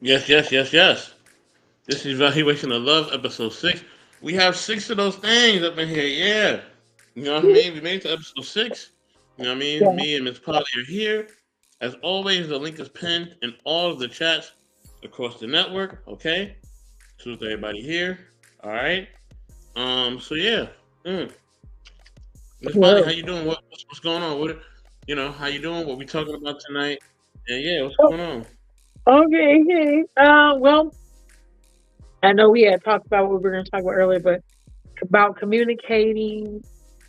Yes, yes, yes, yes. This is Evaluation of Love, episode 6. We have 6 of those things up in here, yeah. You know what I mean? We made it to episode 6. You know what I mean? Yeah. Me and Miss Polly are here. As always, the link is pinned in all of the chats across the network, okay? Salute to everybody here. Alright. So yeah. Mm. Miss Polly, how Well, you doing? What's going on? How you doing? What we talking about tonight? And yeah, what's going on? okay, hey. Well, I know we had talked about what we were going to talk about earlier, but about communicating,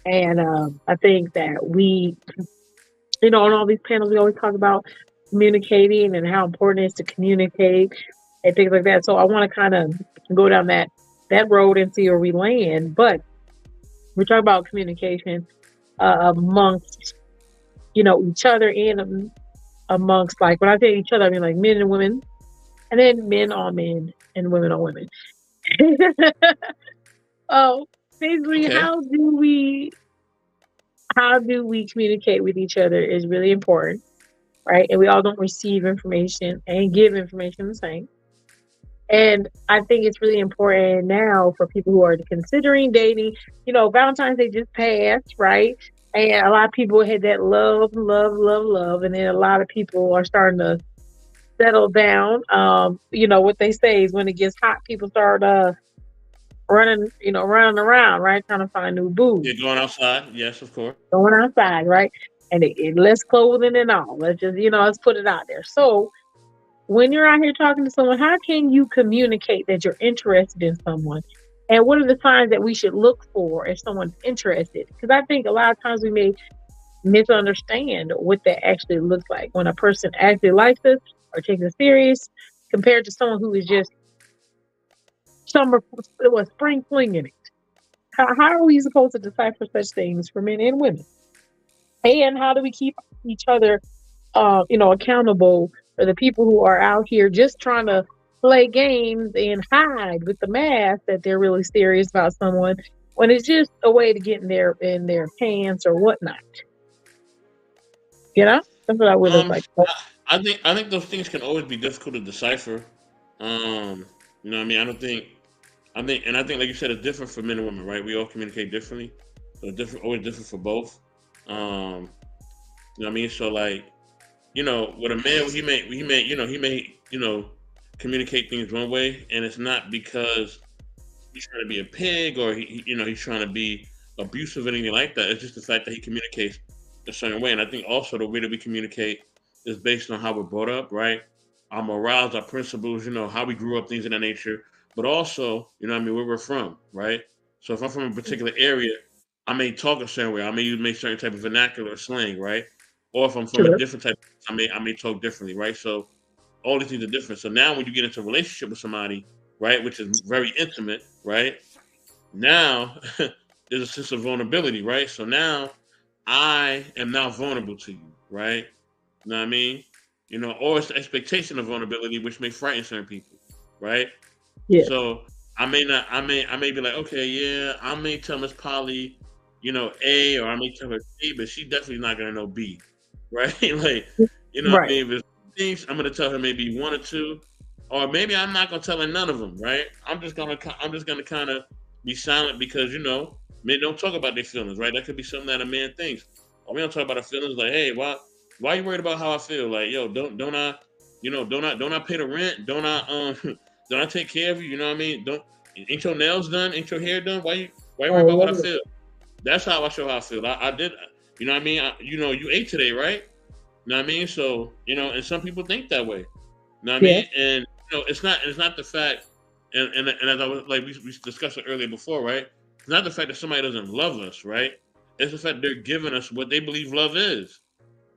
and I think that on all these panels, we always talk about communicating and how important it is to communicate and things like that. So I want to kind of go down that road and see where we land. But we're talking about communication amongst each other and amongst, like, when I say each other, I mean like men and women, and then men on men and women on women. Oh, basically, Okay. how do we communicate with each other is really important, right? And we all don't receive information and give information the same. And I think it's really important now for people who are considering dating. Valentine's Day just passed, right? And a lot of people had that love, love, love, love, and then a lot of people are starting to settle down. What they say is when it gets hot, people start running around, right, trying to find new boo, Yeah, going outside. Yes, of course. going outside, right, and it less clothing and all. Let's put it out there. So when you're out here talking to someone, how can you communicate that you're interested in someone? And what are the signs that we should look for if someone's interested? Because I think a lot of times we may misunderstand what that actually looks like when a person actually likes us or takes us serious compared to someone who is just summer was spring flinging it. How are we supposed to decipher such things for men and women? And how do we keep each other, accountable for the people who are out here just trying to play games and hide with the mask that they're really serious about someone when it's just a way to get in their pants or whatnot. That's what I would have Um, like. I think those things can always be difficult to decipher. You know what I mean? I think like you said, it's different for men and women, right? We all communicate differently, so it's different, always different for both. You know what I mean? So like, with a man, he may communicate things one way, and it's not because he's trying to be a pig or he's trying to be abusive or anything like that. It's just the fact that he communicates a certain way, and I think also the way that we communicate is based on how we're brought up, right? Our morals, our principles, how we grew up, things of that nature, but also, what I mean, where we're from, right? So if I'm from a particular area, I may talk a certain way. I may make certain type of vernacular or slang, right? Or if I'm from a Sure. different type, I may talk differently, right? So all these things are different. So now when you get into a relationship with somebody, right, which is very intimate, right? Now there's a sense of vulnerability, right? So now I am now vulnerable to you, right? You know what I mean? Or it's the expectation of vulnerability, which may frighten certain people, right? Yeah. So I may not, I may be like, okay, yeah, I may tell Miss Polly, A, or I may tell her C, but she definitely not gonna know B, right? Like, what I Right. mean? If it's things, I'm gonna tell her maybe one or two, or maybe I'm not gonna tell her none of them, right? I'm just gonna kind of be silent because men don't talk about their feelings, right? That could be something that a man thinks. Or we don't talk about our feelings, like, hey, why are you worried about how I feel? Like, yo, don't I, don't I pay the rent? Don't I don't I take care of you? You know what I mean? Don't Ain't your nails done? Ain't your hair done? Why you worry about what I Oh, feel? That's how I show how I feel. I did, you know what I mean? You ate today, right? You know what I mean? So, and some people think that way. You know what I yeah. mean? And it's not the fact, and as I was like we discussed it earlier before, right? It's not the fact that somebody doesn't love us, right? It's the fact they're giving us what they believe love is,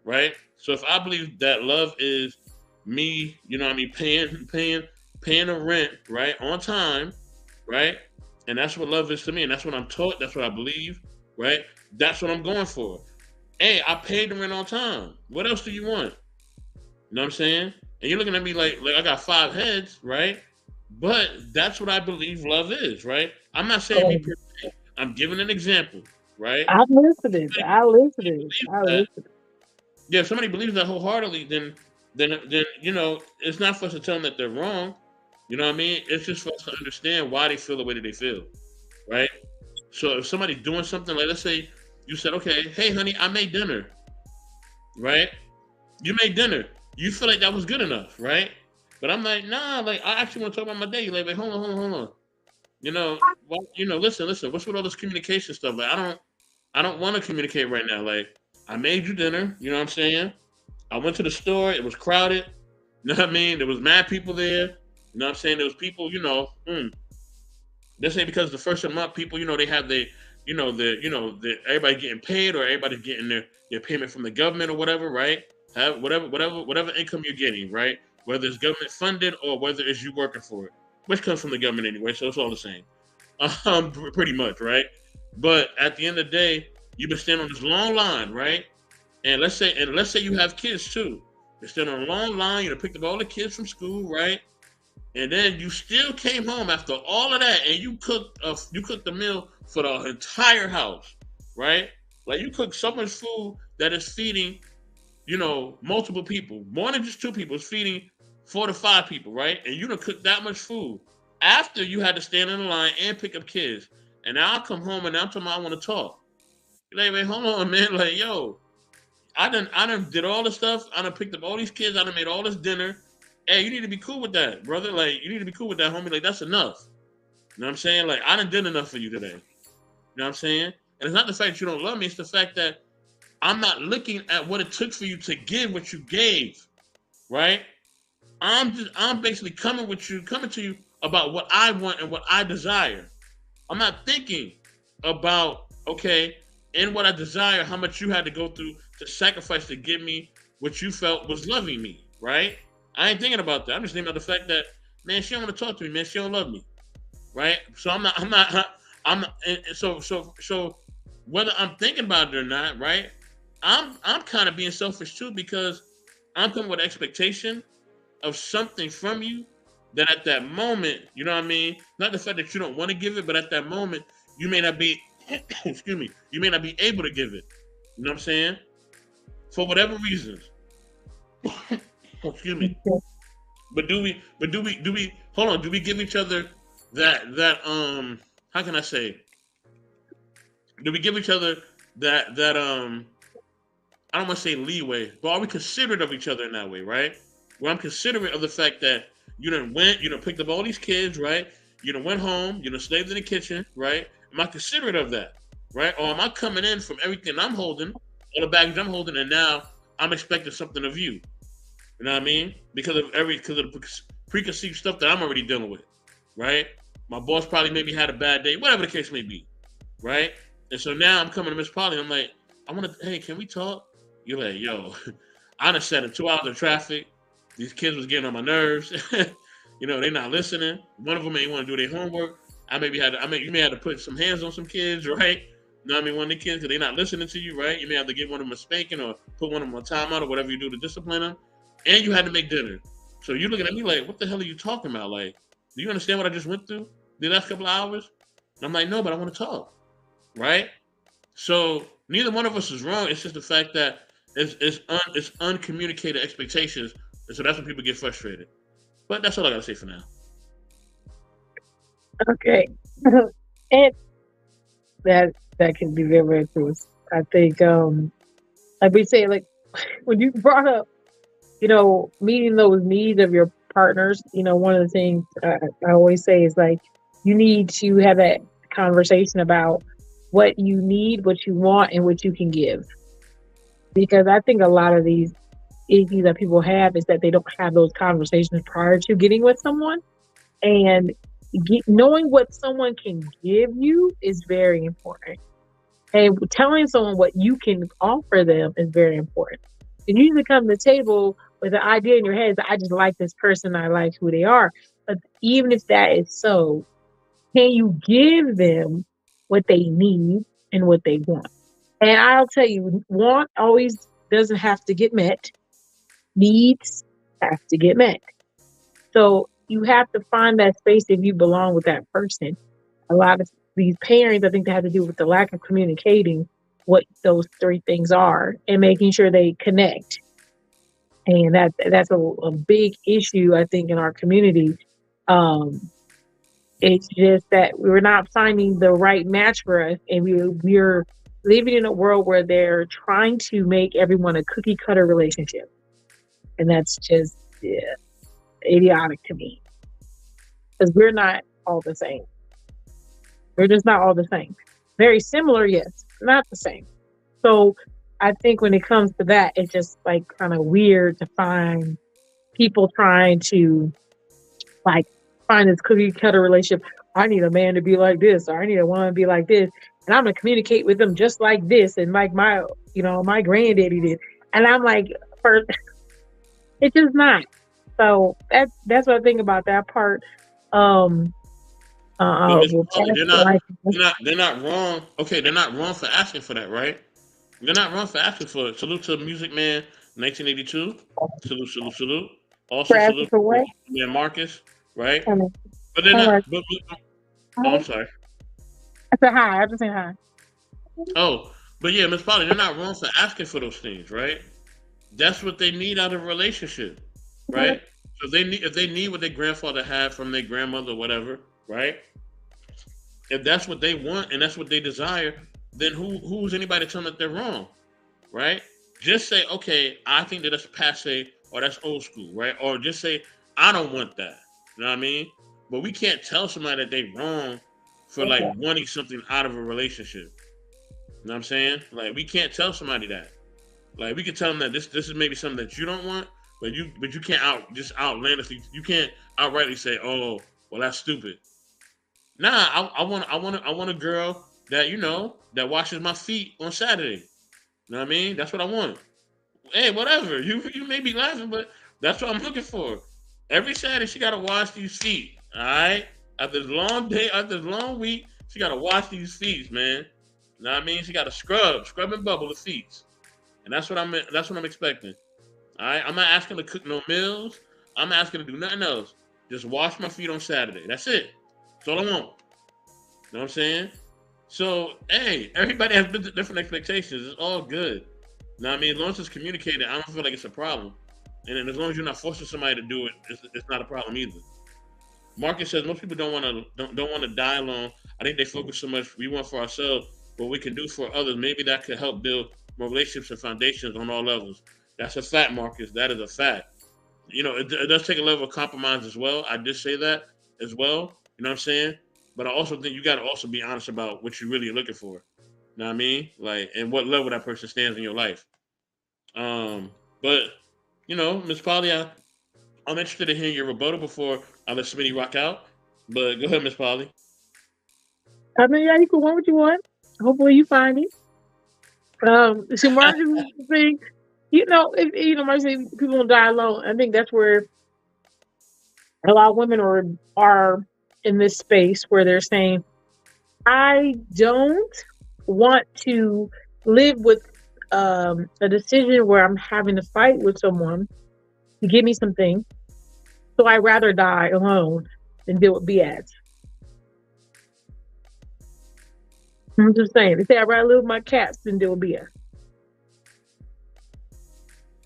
right? So if I believe that love is me, what I mean, paying the rent, right, on time, right? And that's what love is to me, and that's what I'm taught, that's what I believe, right? That's what I'm going for. Hey, I paid the rent on time. What else do you want? You know what I'm saying? And you're looking at me like I got five heads, right? But that's what I believe love is, right? I'm not saying me Oh, per se. I'm giving an example, right? I'm listening. I listening. Believe I that. listen. Yeah, if somebody believes that wholeheartedly, then then it's not for us to tell them that they're wrong. You know what I mean? It's just for us to understand why they feel the way that they feel, right? So if somebody's doing something, like let's say you said, okay, hey honey, I made dinner, right? You made dinner. You feel like that was good enough, right? But I'm like, nah, like I actually want to talk about my day. You're like, wait, hold on. Well, listen. What's with all this communication stuff? Like, I don't want to communicate right now. Like, I made you dinner. You know what I'm saying? I went to the store. It was crowded. You know what I mean? There was mad people there. You know what I'm saying? There was people. This ain't because the first of the month, people, they have everybody getting paid or everybody getting their payment from the government or whatever, right? Have whatever income you're getting, right? Whether it's government funded or whether it's you working for it, which comes from the government anyway, so it's all the same, pretty much, right? But at the end of the day, you've been standing on this long line, right? And let's say you have kids too. You're standing on a long line. You picked up all the kids from school, right? And then you still came home after all of that, and you cooked a meal for the entire house, right? Like you cooked so much food that is feeding, multiple people, more than just two people. It's feeding 4 to 5 people, right? And you done cooked that much food after you had to stand in the line and pick up kids. And now I come home and now I'm talking about I want to talk. You're like, wait, hold on, man. Like, yo, I done did all the stuff. I done picked up all these kids. I done made all this dinner. Hey, you need to be cool with that, brother. Like, you need to be cool with that, homie. Like, that's enough. You know what I'm saying? Like, I done did enough for you today. You know what I'm saying? And it's not the fact that you don't love me. It's the fact that I'm not looking at what it took for you to give what you gave, right? I'm basically coming to you about what I want and what I desire. I'm not thinking about, okay, in what I desire, how much you had to go through to sacrifice to give me what you felt was loving me, right? I ain't thinking about that. I'm just thinking about the fact that, man, she don't want to talk to me, man. She don't love me, right? So so whether I'm thinking about it or not, right? I'm kind of being selfish too because I'm coming with an expectation of something from you that at that moment, you know what I mean? Not the fact that you don't want to give it, but at that moment, you may not be, excuse me, you may not be able to give it. You know what I'm saying? For whatever reasons. Excuse me. Hold on, do we give each other that how can I say? Do we give each other that I don't want to say leeway, but are we considerate of each other in that way, right? Where I'm considerate of the fact that you done picked up all these kids, right? You done went home, you done slaved in the kitchen, right? Am I considerate of that, right? Or am I coming in from everything I'm holding, all the baggage I'm holding, and now I'm expecting something of you? You know what I mean? Because of the preconceived stuff that I'm already dealing with, right? My boss probably maybe had a bad day, whatever the case may be, right? And so now I'm coming to Miss Polly. I'm like, hey, can we talk? You're like, yo, I done sat in 2 hours of traffic. These kids was getting on my nerves. They not listening. One of them may want to do their homework. You may have to put some hands on some kids, right? You know what I mean? One of the kids, because they're not listening to you, right? You may have to give one of them a spanking or put one of them on timeout or whatever you do to discipline them. And you had to make dinner. So you're looking at me like, what the hell are you talking about? Like, do you understand what I just went through the last couple of hours? And I'm like, no, but I want to talk, right? So neither one of us is wrong. It's just the fact that it's uncommunicated expectations, and so that's when people get frustrated. But that's all I gotta say for now. Okay. And that can be very, very true. I think, like we say, like when you brought up, meeting those needs of your partners, one of the things I always say is like you need to have that conversation about what you need, what you want, and what you can give. Because I think a lot of these issues that people have is that they don't have those conversations prior to getting with someone. And knowing what someone can give you is very important. And telling someone what you can offer them is very important. You usually come to the table with an idea in your head that I just like this person, I like who they are. But even if that is so, can you give them what they need and what they want? And I'll tell you, want always doesn't have to get met. Needs have to get met. So you have to find that space if you belong with that person. A lot of these parents, I think they have to do with the lack of communicating what those three things are and making sure they connect. and that's a big issue I think in our community. Um, it's just that we're not finding the right match for us, and we're living in a world where they're trying to make everyone a cookie cutter relationship, and that's just, yeah, idiotic to me because we're not all the same. We're just not all the same. Very similar, yes, not the same. So I think when it comes to that, it's just like kind of weird to find people trying to like find this cookie cutter relationship. I need a man to be like this, or I need a woman to be like this, and I'm gonna communicate with them just like this, and like my granddaddy did. And I'm like, first, it's just not. So that's what I think about that part. Um, But Miss with Polly, past life. they're not wrong. Okay, they're not wrong for asking for that, right? They're not wrong for asking for it. Salute to Music Man 1982. Salute, salute, salute. For Also asking salute for to what? Man Marcus, right? I mean, But they're kind of not. like, Oh, I'm sorry. I said hi. I just saying hi. Oh, but yeah, Miss Polly, they're not wrong for asking for those things, right? That's what they need out of a relationship, right? So if they need what their grandfather had from their grandmother, or whatever, right? If that's what they want and that's what they desire, then who's anybody telling that they're wrong, right? Just say, okay, I think that that's passe or that's old school, right? Or just say, I don't want that. You know what I mean? But we can't tell somebody that they wrong for like Okay. wanting something out of a relationship. You know what I'm saying? Like we can't tell somebody that. Like we can tell them that this is maybe something that you don't want, but you can't outlandishly you can't outrightly say, oh, well that's stupid. Nah, I want a girl that that washes my feet on Saturday. You know what I mean? That's what I want. Hey, whatever. You may be laughing, but that's what I'm looking for. Every Saturday she gotta wash these feet. All right. After this long day, after this long week, she gotta wash these feet, man. You know what I mean? She gotta scrub and bubble the feet, and that's what I'm expecting. All right. I'm not asking to cook no meals. I'm asking to do nothing else. Just wash my feet on Saturday. That's it. That's all I want. You know what I'm saying? So, hey, everybody has different expectations. It's all good. You know what I mean? As long as it's communicated, I don't feel like it's a problem. And then as long as you're not forcing somebody to do it, it's not a problem either. Marcus says most people don't want to die alone. I think they focus so much we want for ourselves, what we can do for others. Maybe that could help build more relationships and foundations on all levels. That's a fact, Marcus. That is a fact. It does take a level of compromise as well. I did say that as well. You know what I'm saying? But I also think you got to also be honest about what you're really looking for. You know what I mean? Like, and what level that person stands in your life. Um, but Miss Polly, I'm interested in hearing your rebuttal before I let Smitty rock out. But go ahead, Miss Polly. I mean, yeah, you can want what you want. Hopefully, you find it. So Marcus is saying, Marcus, people don't die alone. I think that's where a lot of women are in this space where they're saying, I don't want to live with a decision where I'm having to fight with someone to give me something. So I'd rather die alone than deal with BS. I'm just saying. They say I'd rather live with my cats than deal with BS.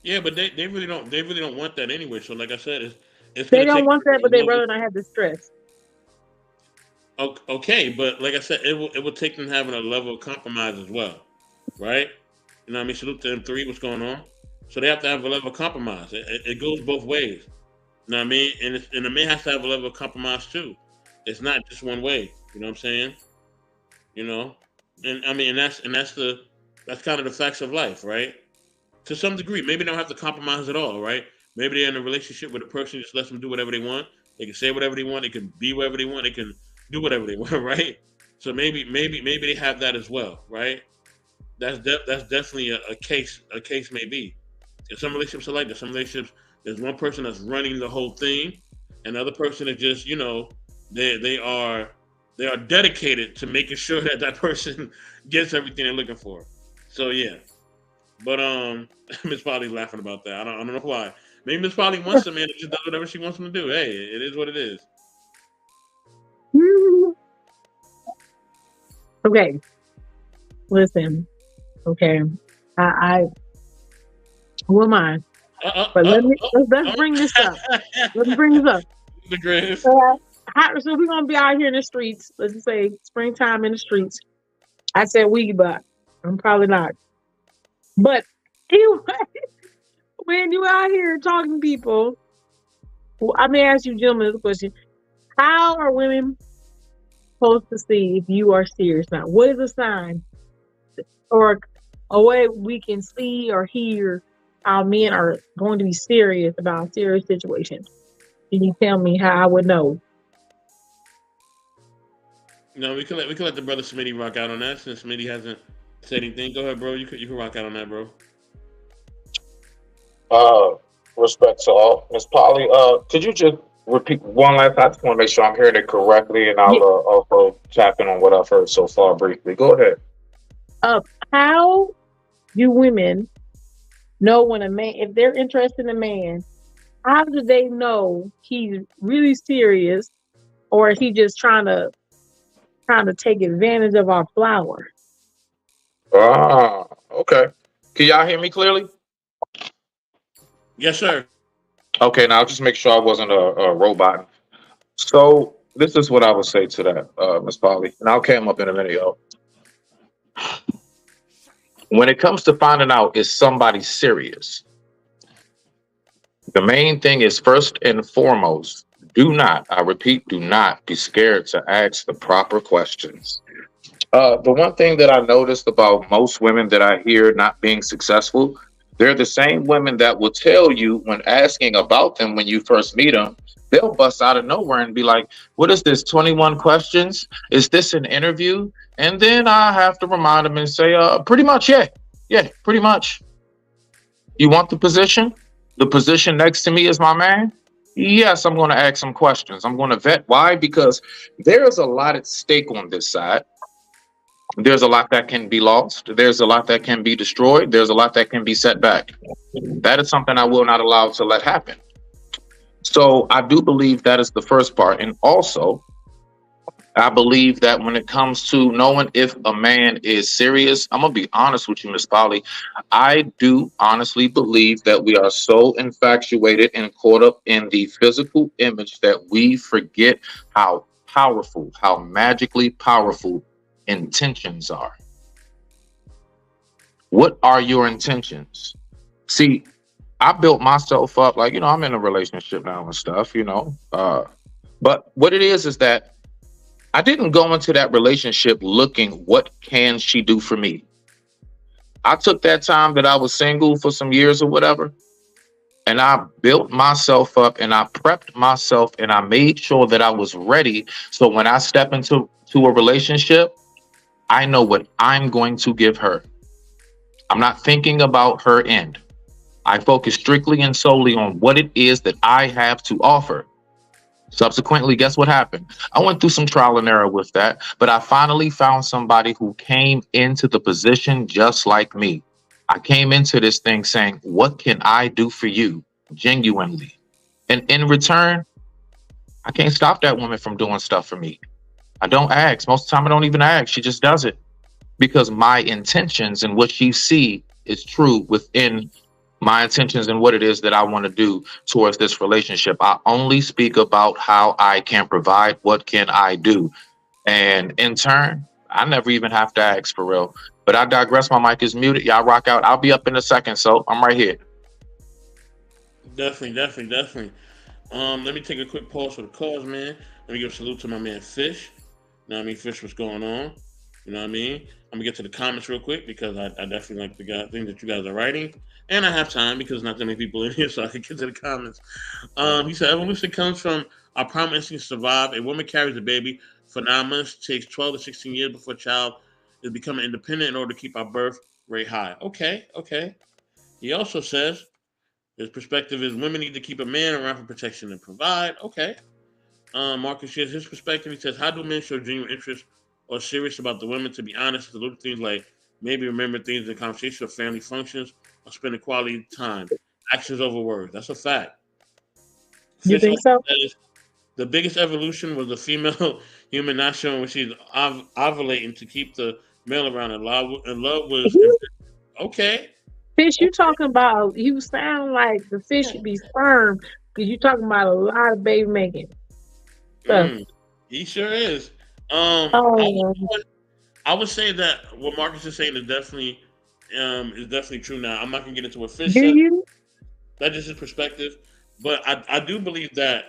Yeah, but they really don't want that anyway. So like I said, it's They gonna don't take want that, a but they'd level. rather not have the stress. Okay, but like I said, it will take them having a level of compromise as well, right? You know what I mean? Salute to M3, what's going on? So they have to have a level of compromise. It goes both ways. You know what I mean? And the man has to have a level of compromise too. It's not just one way. You know what I'm saying? You know, and I mean, that's kind of the facts of life, right? To some degree, maybe they don't have to compromise at all, right? Maybe they're in a relationship with a person who just lets them do whatever they want. They can say whatever they want. They can be whatever they want. They can do whatever they want, right? So maybe they have that as well, right? That's definitely a case maybe. And some relationships are like that. Some relationships, there's one person that's running the whole thing, and the other person is just they are dedicated to making sure that that person gets everything they're looking for. So yeah, but Miss Polly's laughing about that. I don't know why. Maybe Miss Polly wants a man that just does whatever she wants him to do. Hey, it is what it is. Okay, listen. Okay, I who am I? But uh, let's bring this up. Let's bring this up. the greatest. So we're gonna be out here in the streets. Let's just say springtime in the streets. I said we, but I'm probably not. But anyway, when you out here talking to people, well, I may ask you gentlemen this question: how are women supposed to see if you are serious now? What is a sign or a way we can see or hear how men are going to be serious about a serious situation? Can you tell me how I would know? No, we can let the brother Smitty rock out on that since Smitty hasn't said anything. Go ahead, bro. You can rock out on that, bro. Uh, Respect to all. Miss Polly, could you just repeat one last time? I just want to make sure I'm hearing it correctly, and I'll Yeah. also tap in on what I've heard so far briefly. Go ahead. How do women know when a man, if they're interested in a man, how do they know he's really serious or is he just trying to take advantage of our flower? Ah, okay. Can y'all hear me clearly? Yes, sir. Okay, now I'll just make sure I wasn't a robot. So this is what I would say to that, Miss Polly, and I'll came up in a minute, yo. When it comes to finding out is somebody serious, the main thing is first and foremost, do not, I repeat, do not be scared to ask the proper questions. The one thing that I noticed about most women that I hear not being successful, they're the same women that will tell you when asking about them when you first meet them, they'll bust out of nowhere and be like, "What is this? 21 questions? Is this an interview?" And then I have to remind them and say, "Pretty much, yeah, yeah, pretty much. You want the position? The position next to me is my man." Yes, I'm going to ask some questions. I'm going to vet. Why? Because there's a lot at stake on this side. There's a lot that can be lost. There's a lot that can be destroyed. There's a lot that can be set back. That is something I will not allow to let happen. So I do believe that is the first part. And also, I believe that when it comes to knowing if a man is serious, I'm going to be honest with you, Miss Polly. I do honestly believe that we are so infatuated and caught up in the physical image that we forget how powerful, how magically powerful intentions are. What are your intentions? See, I built myself up like, I'm in a relationship now and stuff, but what it is that I didn't go into that relationship looking, what can she do for me? I took that time that I was single for some years or whatever, and I built myself up and I prepped myself and I made sure that I was ready. So when I step into a relationship, I know what I'm going to give her. I'm not thinking about her end. I focus strictly and solely on what it is that I have to offer. Subsequently, guess what happened? I went through some trial and error with that, but I finally found somebody who came into the position just like me. I came into this thing saying, what can I do for you genuinely? And in return, I can't stop that woman from doing stuff for me. I don't ask. Most of the time, I don't even ask. She just does it because my intentions and what she see is true within my intentions and what it is that I want to do towards this relationship. I only speak about how I can provide. What can I do? And in turn, I never even have to ask for real. But I digress. My mic is muted. Y'all rock out. I'll be up in a second. So I'm right here. Definitely, definitely, definitely. Let me take a quick pause for the cause, man. Let me give a salute to my man Fish. You know what I mean? Fish, what's going on? You know what I mean? I'm gonna get to the comments real quick because I definitely like the things that you guys are writing, and I have time because not that many people in here, so I can get to the comments. He said evolution comes from our primal instinct to survive. A woman carries a baby for 9 months, takes 12 to 16 years before a child is becoming independent in order to keep our birth rate high. Okay, okay. He also says his perspective is women need to keep a man around for protection and provide. Okay. Marcus shares his perspective. He says, how do men show genuine interest or serious about the women? To be honest, the little things like maybe remember things in conversation or family functions or spending quality time. Actions over words. That's a fact. You Fish think also so? says the biggest evolution was the female human not showing when she's ovulating to keep the male around. And love was okay. Fish, you talking about? You sound like the fish should be sperm because you talking about a lot of baby making stuff. Mm, he sure is. Oh, I would say that what Marcus is saying is definitely true. Now I'm not gonna get into what Fish do said. you? That's just his perspective, but I do believe that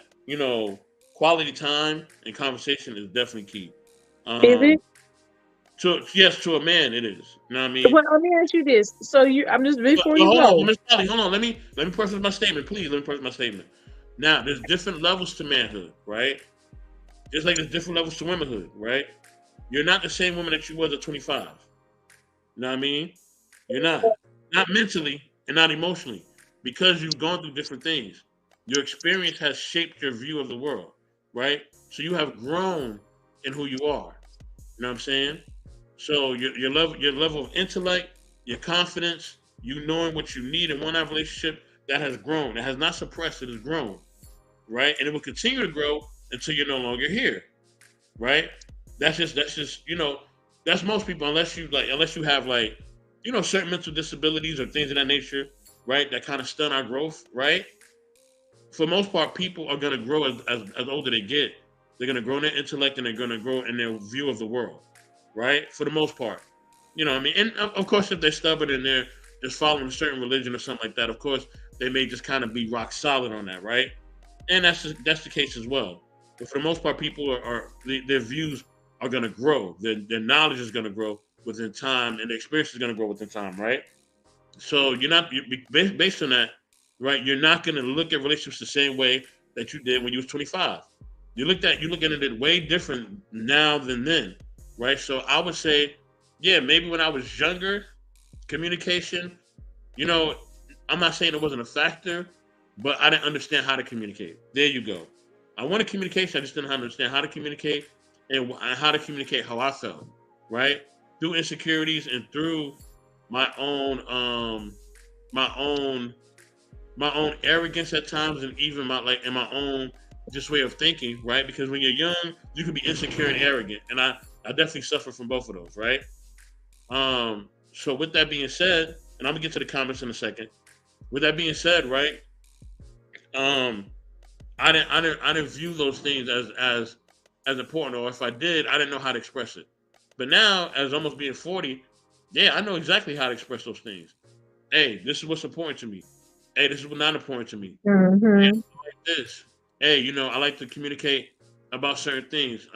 quality time and conversation is definitely key. Is it? Um, to a man it is. You know what I mean? Well, let me ask you this. So I'm just before But you hold on, go. Miss Polly, hold on. Let me preface my statement, please. Let me preface my statement. Now, there's different levels to manhood, right? Just like there's different levels to womanhood, right? You're not the same woman that you was at 25. You know what I mean? You're not mentally and not emotionally, because you've gone through different things. Your experience has shaped your view of the world, right? So you have grown in who you are. You know what I'm saying? So your level of intellect, your confidence, you knowing what you need in one relationship, that has grown. It has not suppressed. It has grown, right? And it will continue to grow until you're no longer here, right? That's just that's most people, unless you have certain mental disabilities or things of that nature, right? That kind of stunt our growth, right? For the most part, people are gonna grow as older they get. They're gonna grow in their intellect and they're gonna grow in their view of the world, right? For the most part, what I mean. And of course, if they're stubborn and they're just following a certain religion or something like that, of course, they may just kind of be rock solid on that, right? And that's the case as well. But for the most part, people their views are gonna grow. Their knowledge is gonna grow within time, and their experience is gonna grow within time, right? So you're not based on that, right? You're not going to look at relationships the same way that you did when you was 25. You're looking at it way different now than then, right? So I would say, yeah, maybe when I was younger, communication, you know, I'm not saying it wasn't a factor, but I didn't understand how to communicate. There you go. I wanted communication. I just didn't understand how to communicate and how to communicate how I felt, right? Through insecurities and through my own my own my own arrogance at times, and even my own just way of thinking, right? Because when you're young, you can be insecure and arrogant, and I definitely suffer from both of those, right? So with that being said, and I'm gonna get to the comments in a second. With that being said, right? Um, I didn't view those things as important, or if I did, I didn't know how to express it. But now, as almost being 40, yeah, I know exactly how to express those things. Hey, this is what's important to me. Hey, this is what's not important to me. Hey, Mm-hmm. I like this. Hey, I like to communicate about certain things.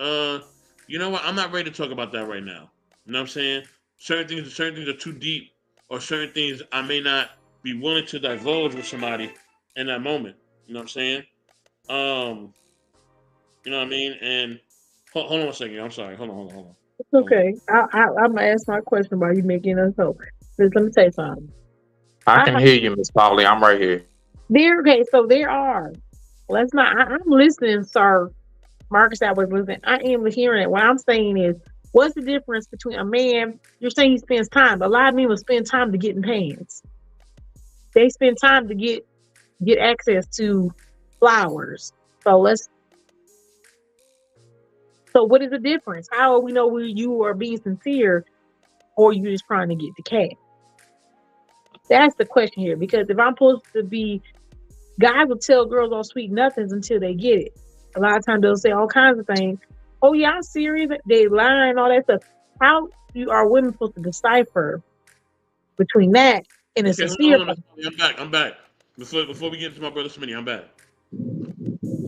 You know what? I'm not ready to talk about that right now. You know what I'm saying? Certain things are too deep, or certain things I may not be willing to divulge with somebody in that moment. You know what I'm saying? Um, you know what I mean? And hold on a second. I'm sorry. It's Hold on. okay. I'm gonna ask my question while you making us hope. Let me say something. I I can hear you, Miss Polly. I'm right here. there. Okay, so there are. Let's not. I'm listening, sir. Marcus, I was listening. I am hearing it. What I'm saying is, what's the difference between a man? You're saying he spends time, but a lot of men will spend time to get in pants. They spend time to get access to flowers. So let's. So what is the difference? How will we know whether you are being sincere or you just trying to get the cash? That's the question here. Because if I'm supposed to be, guys will tell girls all sweet nothings until they get it. A lot of times they'll say all kinds of things. Oh yeah, I'm serious. They lie and all that stuff. How are women supposed to decipher between that and a Okay, hold sincere on, hold on. thing? I'm back. I'm back. Before we get into my brother Smitty, I'm back.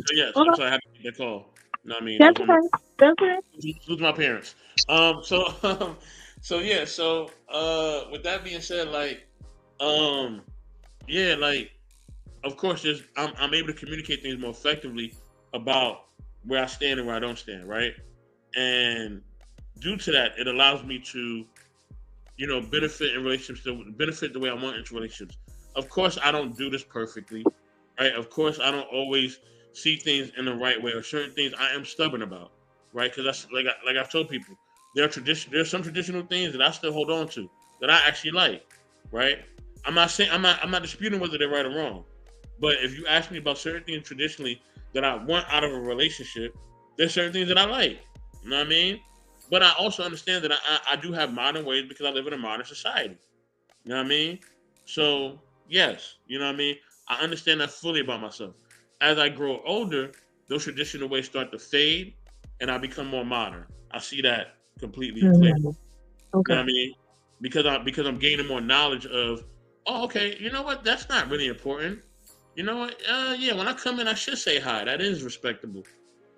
So yes, I'm Okay, sorry I had to take that call. You know what I mean? That that's was one of okay. That's okay. my parents. So so yeah, so with that being said, um, yeah, of course, I'm able to communicate things more effectively about where I stand and where I don't stand, right? And due to that, it allows me to benefit in relationships, to benefit the way I want into relationships. Of course, I don't do this perfectly, right? Of course, I don't always see things in the right way, or certain things I am stubborn about, right? Because that's like I've told people, there are some traditional things that I still hold on to that I actually like, right? I'm not disputing whether they're right or wrong, but if you ask me about certain things traditionally that I want out of a relationship, there's certain things that I like. You know what I mean? But I also understand that I do have modern ways because I live in a modern society. You know what I mean? So yes, you know what I mean. I understand that fully about myself. As I grow older, those traditional ways start to fade, and I become more modern. I see that completely and clear. Mhm. You know Okay. what I mean? Because I'm gaining more knowledge of, oh, okay, you know what? That's not really important. You know what? Yeah, when I come in, I should say hi. That is respectable.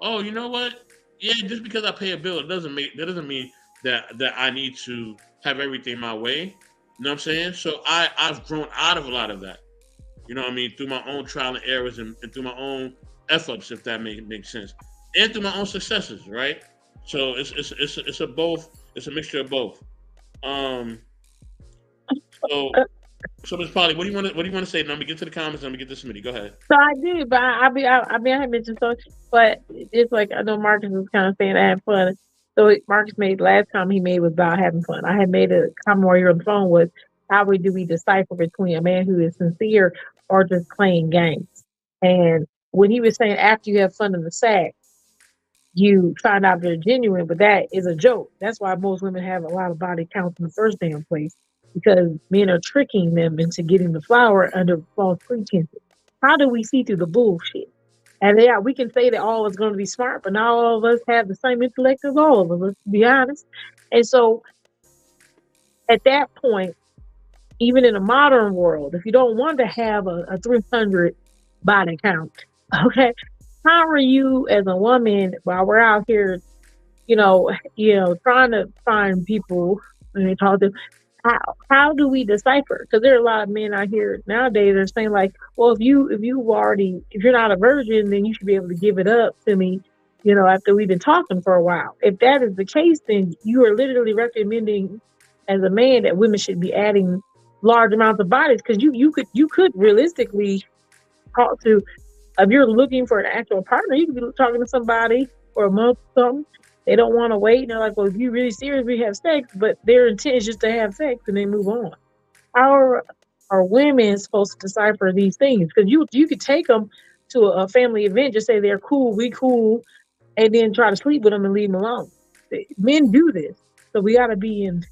Oh, you know what? Yeah, just because I pay a bill, that doesn't mean that I need to have everything my way. You know what I'm saying? So I've grown out of a lot of that. You know what I mean? Through my own trial and errors, and through my own efforts, if that makes sense, and through my own successes, right? So it's a both. It's a mixture of both. Um. So Uh, so Miss Polly, what do you want to say? Now, let me get to the comments. Let me get to Smitty. Go ahead. So I did, but I had mentioned so, but it's like I know Marcus was kind of saying I had fun. So Marcus made last comment he made was about having fun. I had made a comment while you were on the phone was do we decipher between a man who is sincere or just playing games? And when he was saying after you have fun in the sack, you find out they're genuine, but that is a joke. That's why most women have a lot of body counts in the first damn place because men are tricking them into getting the flower under false pretenses. How do we see through the bullshit? And yeah, we can say that all is going to be smart, but not all of us have the same intellect as all of us, let's be honest. And so at that point, even in a modern world, if you don't want to have a 300 body count, okay, how are you as a woman while we're out here trying to find people and they talk to how do we decipher? Because there are a lot of men out here nowadays that are saying like, well, if you're not a virgin, then you should be able to give it up to me, after we've been talking for a while. If that is the case, then you are literally recommending as a man that women should be adding large amounts of bodies because you could realistically talk to if you're looking for an actual partner, you could be talking to somebody for a month or something. They don't want to wait. And they're like, well, if you're really serious, we have sex. But their intent is just to have sex and then move on. How are women supposed to decipher these things? Because you could take them to a family event, just say they're cool, we cool, and then try to sleep with them and leave them alone. Men do this. So we got to be in,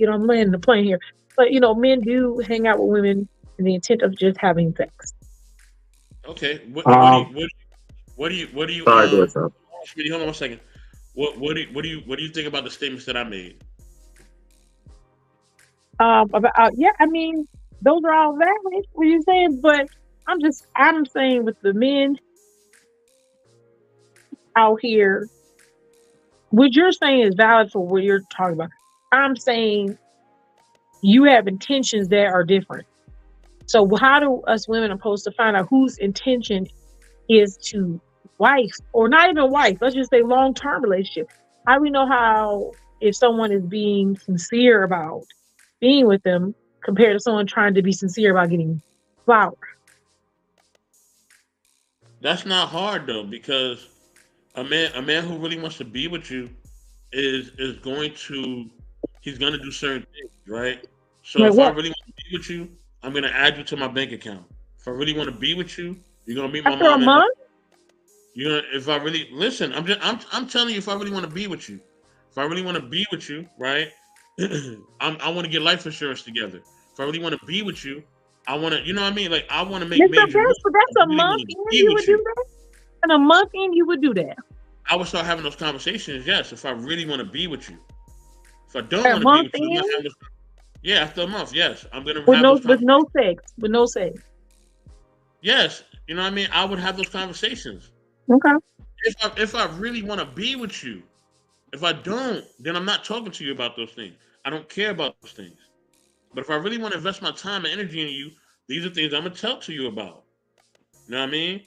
I'm laying the plane here. But, men do hang out with women in the intent of just having sex. Okay. Um, What do you sorry, go ahead, sir. Smitty, hold on one second. What do you think about the statements that I made? Yeah, I mean, those are all valid. What you're saying, but I'm saying with the men out here, what you're saying is valid for what you're talking about. I'm saying you have intentions that are different. So how do us women supposed to find out whose intention is to wife or not even wife? Let's just say long-term relationship. How do we know how if someone is being sincere about being with them compared to someone trying to be sincere about getting flowers? That's not hard though, because a man who really wants to be with you is going to he's gonna do certain things, right? So Like if I what? really want to be with you, I'm gonna add you to my bank account. If I really want to be with you, you're gonna meet my After a mom at home. month? If I really listen, I'm telling you, if I really want to be with you, if I really want to be with you, right? I want to get life insurance together. If I really want to be with you, I want to, you know what I mean? Like I want to make That's major moves. that's I a really month want to in be you would with do you. that? In a month in you would do that. I would start having those conversations. Yes, if I really want to be with you. If I don't A want to be month with you, I'm in not having those. Yeah, after a month, yes, I'm gonna with have no those with conversations. no sex. With no sex. Yes, you know what I mean. I would have those conversations. Okay. If I really want to be with you. If I don't, then I'm not talking to you about those things. I don't care about those things. But if I really want to invest my time and energy in you, these are things I'm gonna talk to you about. You know what I mean?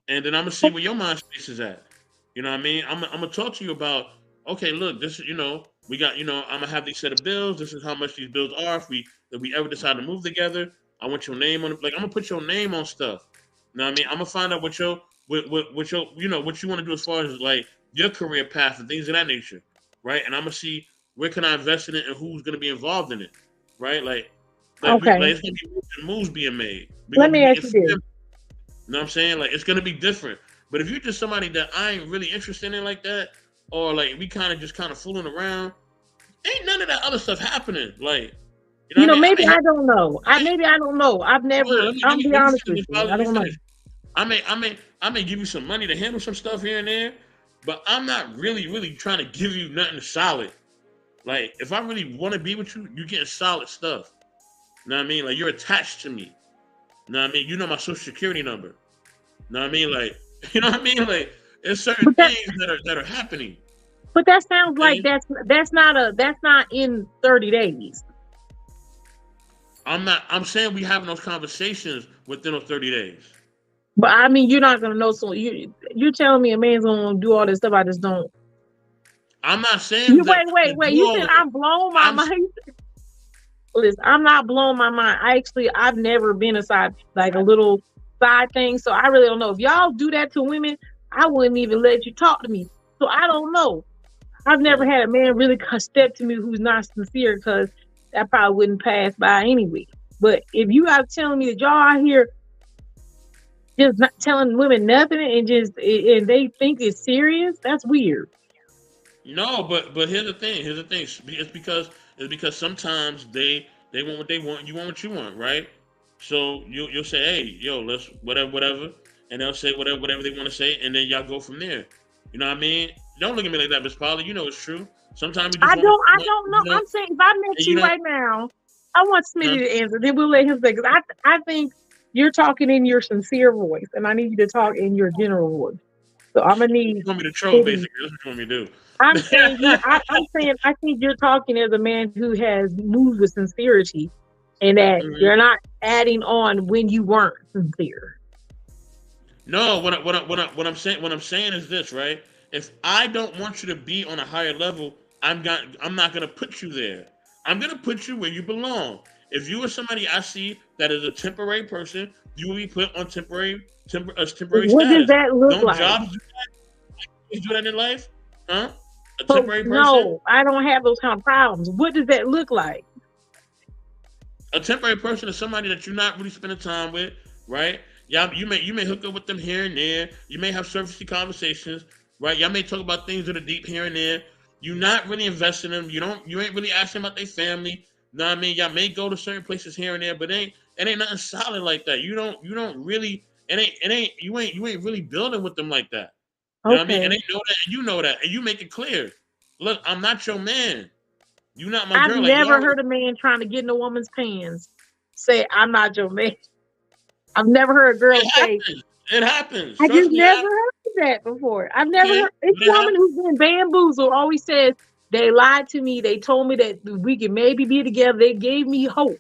And then I'm gonna see where your mind space is at. You know what I mean? I'm gonna talk to you about, okay, look, this is, we got, I'm gonna have these set of bills. This is how much these bills are. If we ever decide to move together, I want your name on it. Like I'm gonna put your name on stuff. You know what I mean? I'm gonna find out what your what you want to do as far as like your career path and things of that nature, right? And I'm gonna see where can I invest in it and who's gonna be involved in it, right? Okay. It's gonna be moves being made. We're Let gonna be me ask meeting you this. family. You know what I'm saying? Like it's gonna be different. But if you're just somebody that I ain't really interested in like that, or like we kind of fooling around, ain't none of that other stuff happening. Like, You know what I mean? Maybe I don't know. Maybe I don't know. I've Hold on, never. I'm be let me honest finish, with Miss you. Polly, I let me don't know. finish. I may give you some money to handle some stuff here and there, but I'm not really trying to give you nothing solid. Like, if I really want to be with you, you getting solid stuff. You know what I mean? Like, you're attached to me. You know what I mean? You know my social security number. You know what I mean? Like, you know what I mean? Like, there's certain But that, things that are happening. but that sounds like Okay? that's not in 30 days. I'm saying we having those conversations within those 30 days. But I mean, you're not gonna know. So you're telling me a man's gonna do all this stuff. I just don't. I'm not saying You that I'm gonna wait. do You all said of I'm that. blowing my I'm mind. Listen, I'm not blowing my mind. I've never been aside like a little side thing. So I really don't know. If y'all do that to women, I wouldn't even let you talk to me. So I don't know. I've never right. had a man really step to me who's not sincere, because that probably wouldn't pass by anyway. But if you are telling me that y'all out here just not telling women nothing and they think it's serious, that's weird. No, but here's the thing. Here's the thing. It's because sometimes they want what they want. You want what you want, right? So you'll say, hey, yo, let's whatever, and they'll say whatever they want to say, and then y'all go from there. You know what I mean? Don't look at me like that, Miss Polly. You know it's true. Sometimes you just want what I you want, don't know. I'm saying if I met and you you don't. right now, I want Huh? Smitty to answer. Then we'll let him say, because I think you're talking in your sincere voice, and I need you to talk in your general voice. So I'm gonna You need want me to troll, Smitty. basically? That's what you want me to I'm saying do. I'm saying I think you're talking as a man who has moved with sincerity, and that Mhm. you're not adding on when you weren't sincere. No, what I'm saying is this, right? If I don't want you to be on a higher level, I'm not gonna put you there. I'm gonna put you where you belong. If you are somebody I see that is a temporary person, you will be put on temporary What does status. that look Don't like? jobs do that in life? Huh? A So temporary person? no, I don't have those kind of problems. What does that look like? A temporary person is somebody that you're not really spending time with, right? Yeah, you may hook up with them here and there. You may have surfacey conversations, right? Y'all may talk about things that are deep here and there. You're not really investing in them. You ain't really asking about their family. You know what I mean? Y'all may go to certain places here and there, but it ain't nothing solid like that. You don't really you ain't really building with them like that. You know what I mean? And Okay. they know that, and you know that, and you make it clear. Look, I'm not your man. You not my I've girl. Like you never already. heard a man trying to get in a woman's pants say, "I'm not your man." I've never heard a girl It say, happens. It happens. I just Trust me, it never happens. heard that before. I've never Okay, heard this but it woman happens. who's been bamboozled always says they lied to me. They told me that we could maybe be together. They gave me hope.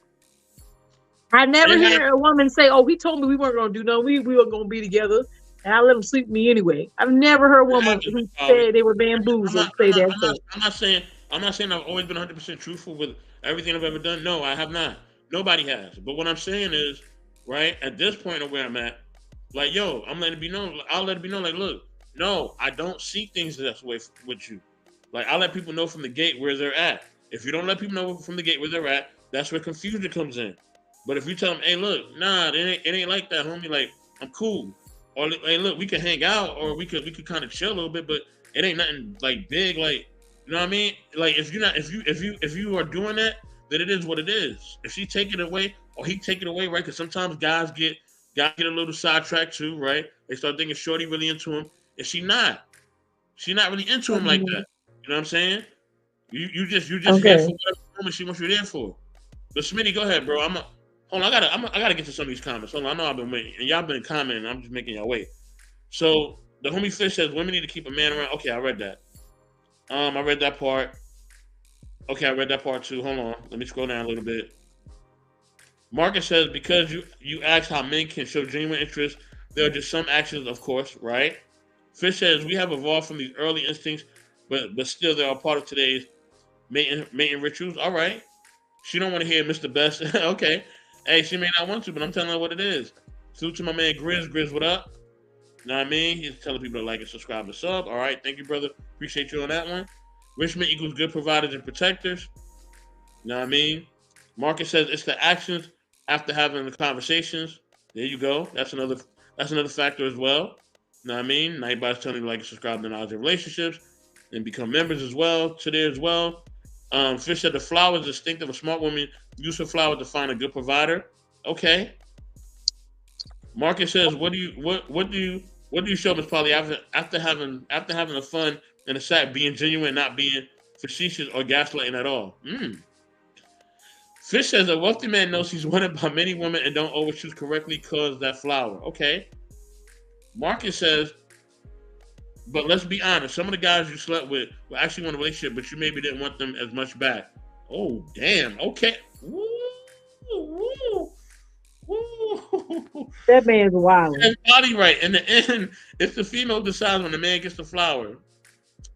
I never It hear happens. a woman say, "Oh, he told me we weren't gonna do nothing. We were gonna be together, and I let him sleep with me anyway." I've never heard a It woman happens, Miss who Polly. said they were I'm not. bamboozled I'm say not. that I'm not. stuff. I'm not saying I've always been 100% truthful with everything I've ever done. No, I have not. Nobody has. But what I'm saying is, right at this point of where I'm at, like, yo, I'm letting it be known. I'll let it be known. Like, look, no, I don't see things that way with you. Like, I let people know from the gate where they're at. If you don't let people know from the gate where they're at, that's where confusion comes in. But if you tell them, hey, look, nah, it ain't like that, homie. Like, I'm cool. Or hey, look, we can hang out, or we could kind of chill a little bit, but it ain't nothing like big, like you know what I mean? Like if you're not if you are doing that, then it is what it is. If she take it away or he take it away, right? Because sometimes guys get a little sidetracked too, right? They start thinking Shorty really into him, and she not really into him like Mhm. that. You know what I'm saying? You just here Okay. for whatever moment she wants you there for. But Smitty, go ahead, bro. Hold on. I gotta get to some of these comments. Hold on. I know I've been waiting, and y'all been commenting. I'm just making y'all wait. So the homie Fish says women need to keep a man around. Okay, I read that. I read that part. Okay, I read that part too. Hold on. Let me scroll down a little bit. Marcus says because you asked how men can show genuine interest, there are just some actions, of course, right? Fish says we have evolved from these early instincts, but still they are part of today's mating rituals. All right. She don't want to hear Mr. Best. Okay. Hey, she may not want to, but I'm telling her what it is. Salute to my man Grizz. Grizz, what up? You know what I mean? He's telling people to like and subscribe and sub. All right. Thank you, brother. Appreciate you on that one. Richmond equals good providers and protectors. You know what I mean? Marcus says it's the actions after having the conversations. There you go. That's another factor as well. You know what I mean? Nightbody's telling you to like and subscribe to Knowledge and Relationships and become members as well to there as well. Fish said the flower is distinct of a smart woman. Use her flower to find a good provider. Okay. Marcus says, what do you show Miss Polly after having the fun and the sack, being genuine, not being facetious or gaslighting at all? Fish says a wealthy man knows he's wanted by many women and don't always choose correctly cause that flower. Okay. Marcus says, but let's be honest, some of the guys you slept with were actually in a relationship, but you maybe didn't want them as much back. Oh, damn. Okay. Woo, woo, woo. That man's wild. That's body right. In the end, it's the female decides when the man gets the flower.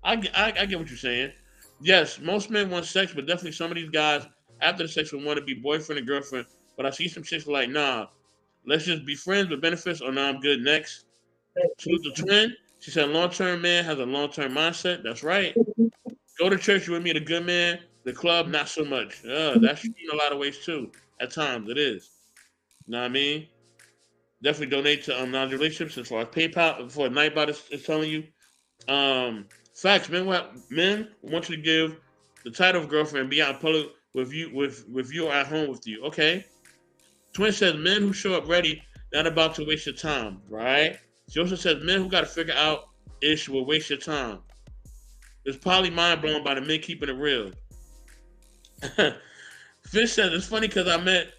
I get what you're saying. Yes, most men want sex, but definitely some of these guys after the sex would want to be boyfriend and girlfriend. But I see some chicks like, nah, let's just be friends with benefits, or nah, I'm good. Next. To the twin, she said, long-term man has a long-term mindset. That's right. Go to church, you would meet a good man. The club, not so much. That's true in a lot of ways too. At times, it is. You know what I mean? Definitely donate to non-relationships as far as PayPal. For Nightbot is telling you. Facts, men want you to give the title of girlfriend and be out in public with you or at home with you. Okay. Twin says men who show up ready, not about to waste your time, right? She also says men who got to figure out ish will waste your time. It's probably mind blown by the men keeping it real. Fish says it's funny because I met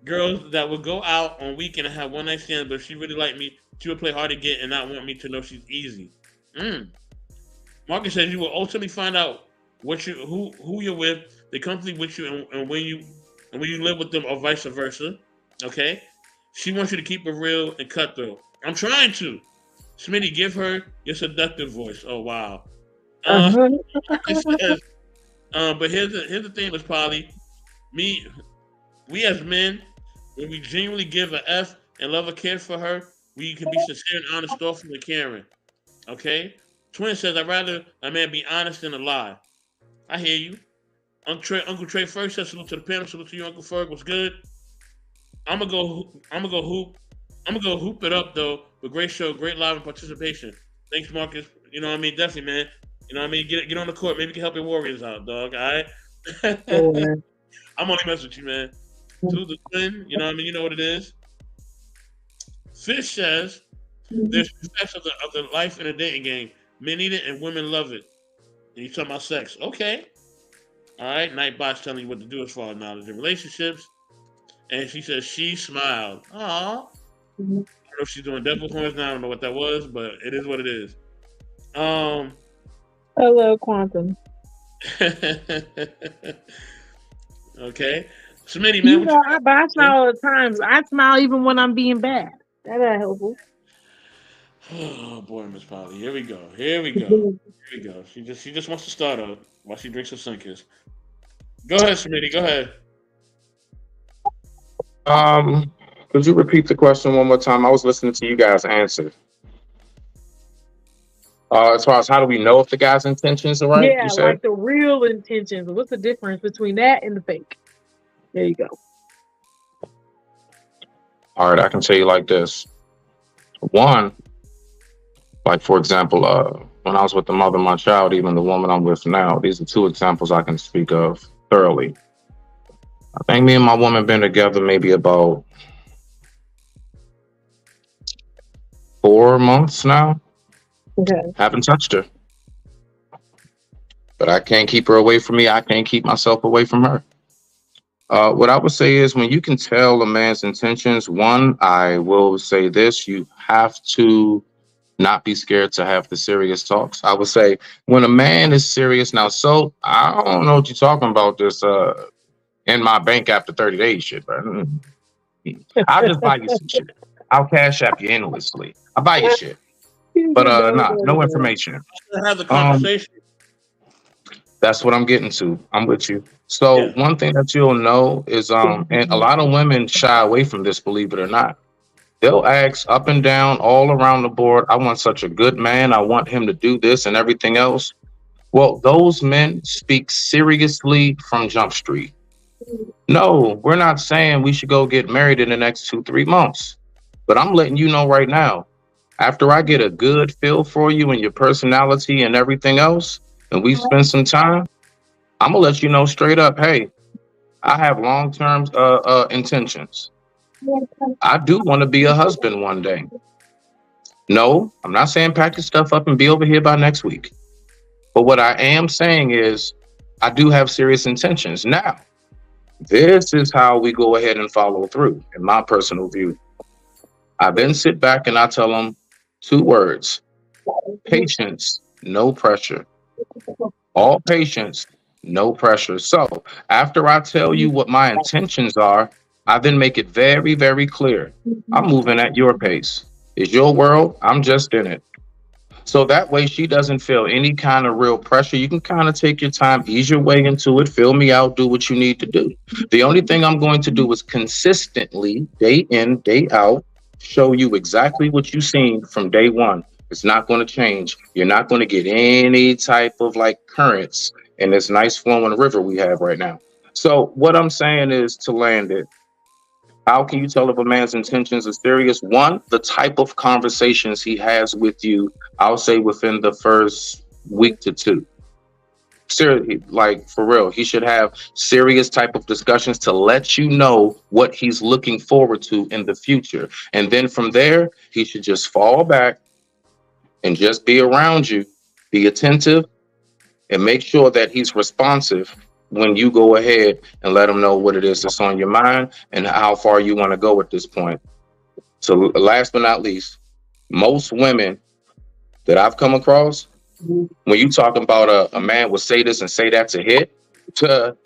girls that would go out on weekend and have one night stands, but if she really liked me, she would play hard to get and not want me to know she's easy. Marcus says you will ultimately find out who you're with, they comfortably with you, and when you live with them, or vice versa. Okay, she wants you to keep it real and cutthroat. I'm trying to. Smitty, give her your seductive voice. Oh wow. Marcus says, but here's the thing, Miss Polly. We as men, when we genuinely give a F and love or care for her, we can be sincere and honest, thoughtful, and caring. Okay? Twin says, I'd rather a man be honest than a lie. I hear you. Uncle Trey first says, salute to the panel, salute to you, Uncle Ferg. What's good? I'm gonna go hoop it up though. With great show, great live and participation. Thanks, Marcus. You know what I mean? Definitely, man. You know what I mean? Get on the court. Maybe you can help your Warriors out, dog. All right? I'm only messing with you, man. To the twin, you know what I mean? You know what it is. Fish says there's two facts of the life in a dating game. Men need it and women love it. And you're talking about sex. Okay. All right. Nightbot's telling you what to do as far as knowledge and relationships. And she says she smiled. Aw. I don't know if she's doing devil horns now. I don't know what that was, but it is what it is. Hello, Quantum. Okay. Smitty, man. I smile all the times. I smile even when I'm being bad. That's helpful. Oh boy, Miss Polly. Here we go. She just wants to start up while she drinks her Sunkist. Go ahead, Smitty. Go ahead. Could you repeat the question one more time? I was listening to you guys answer. As far as how do we know if the guy's intentions are right? Yeah, like the real intentions. What's the difference between that and the fake? There you go. All right, I can tell you like this. One, like for example, when I was with the mother of my child, even the woman I'm with now, these are two examples I can speak of thoroughly. I think me and my woman been together maybe about 4 months now. Okay. Haven't touched her. But I can't keep her away from me. I can't keep myself away from her. What I would say is when you can tell a man's intentions, one, I will say this, you have to not be scared to have the serious talks. I would say when a man is serious now, so I don't know what you're talking about this in my bank after 30 days shit, bro. I'll just buy you some shit. I'll cash app you endlessly. I'll buy you shit. But no information. Have the conversation. That's what I'm getting to. I'm with you. So one thing that you'll know is and a lot of women shy away from this, believe it or not. They'll ask up and down all around the board, I want such a good man. I want him to do this and everything else. Well, those men speak seriously from Jump Street. No, we're not saying we should go get married in the next 2-3 months. But I'm letting you know right now, after I get a good feel for you and your personality and everything else, and we spend some time, I'm gonna let you know straight up. Hey, I have long term intentions. I do want to be a husband one day. No, I'm not saying pack your stuff up and be over here by next week. But what I am saying is, I do have serious intentions. Now, this is how we go ahead and follow through, in my personal view. I then sit back and I tell them two words: patience, no pressure. All patience, no pressure. So after I tell you what my intentions are, I then make it very, very clear. I'm moving at your pace. It's your world. I'm just in it. So that way she doesn't feel any kind of real pressure. You can kind of take your time, ease your way into it, fill me out, do what you need to do. The only thing I'm going to do is consistently, day in, day out, show you exactly what you've seen from day one. It's not going to change. You're not going to get any type of like currents in this nice flowing river we have right now. So what I'm saying is, to land it, how can you tell if a man's intentions are serious? One, the type of conversations he has with you, I'll say within the first week to two. Seriously, like for real, he should have serious type of discussions to let you know what he's looking forward to in the future. And then from there, he should just fall back and just be around you, be attentive, and make sure that he's responsive when you go ahead and let him know what it is that's on your mind and how far you want to go at this point. So last but not least, most women that I've come across, when you talking about a man will say this and say that to hit, to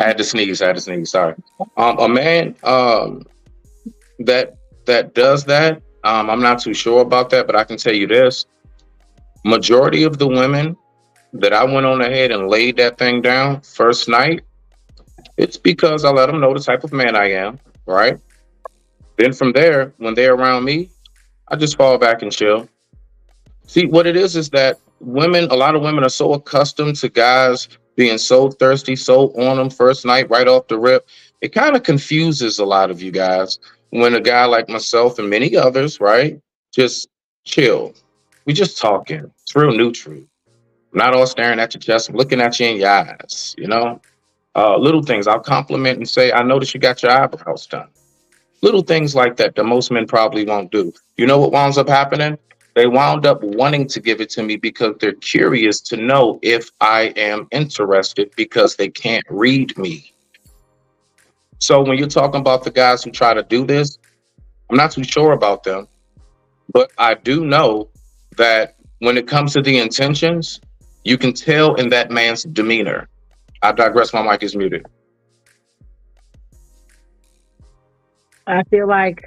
had to sneeze, sorry. A man that does that, I'm not too sure about that, but I can tell you this: majority of the women that I went on ahead and laid that thing down first night, it's because I let them know the type of man I am, right? Then from there, when they're around me, I just fall back and chill. See, what it is that women, a lot of women are so accustomed to guys being so thirsty, so on them first night, right off the rip. It kind of confuses a lot of you guys when a guy like myself and many others, right, just chill. We just talking. It's real neutral. I'm not all staring at your chest. I'm looking at you in your eyes, you know? Little things. I'll compliment and say, I noticed you got your eyebrows done. Little things like that that most men probably won't do. You know what winds up happening? They wound up wanting to give it to me because they're curious to know if I am interested because they can't read me. So when you're talking about the guys who try to do this, I'm not too sure about them, but I do know that when it comes to the intentions, you can tell in that man's demeanor. I digress. My mic is muted. I feel like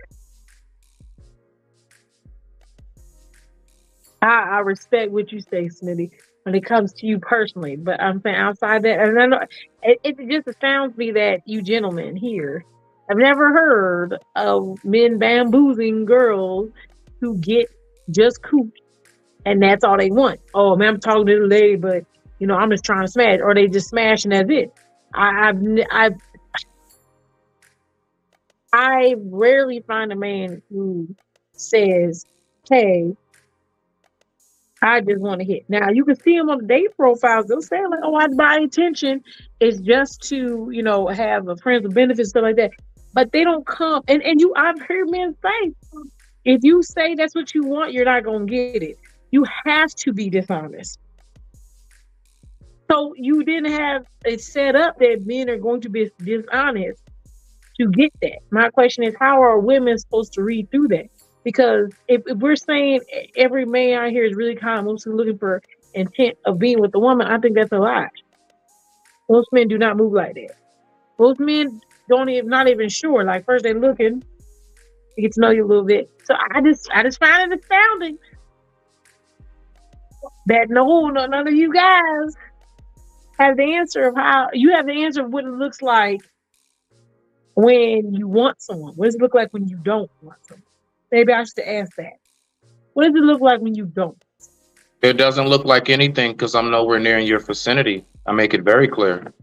I respect what you say, Smitty, when it comes to you personally. But I'm saying outside that, and I know it just astounds me that you gentlemen here have never heard of men bamboozling girls who get just cooped, and that's all they want. Oh man, I'm talking to the lady, but you know I'm just trying to smash, or they just smash and that's it. I rarely find a man who says, "Hey, I just want to hit." Now you can see them on the date profiles. They'll say like, "Oh, my intention is just to, you know, have a friends with benefits, stuff like that." But they don't come. And I've heard men say, if you say that's what you want, you're not gonna get it. You have to be dishonest. So you didn't have it set up that men are going to be dishonest to get that. My question is, how are women supposed to read through that? Because if we're saying every man out here is really kind of mostly looking for intent of being with the woman, I think that's a lie. Most men do not move like that. Most men not even sure. Like first they're looking to get to know you a little bit. So I just find it astounding that none of you guys have the answer of how you have the answer of what it looks like when you want someone. What does it look like when you don't want someone? Maybe I should ask that. What does it look like when you don't? It doesn't look like anything because I'm nowhere near in your vicinity. I make it very clear.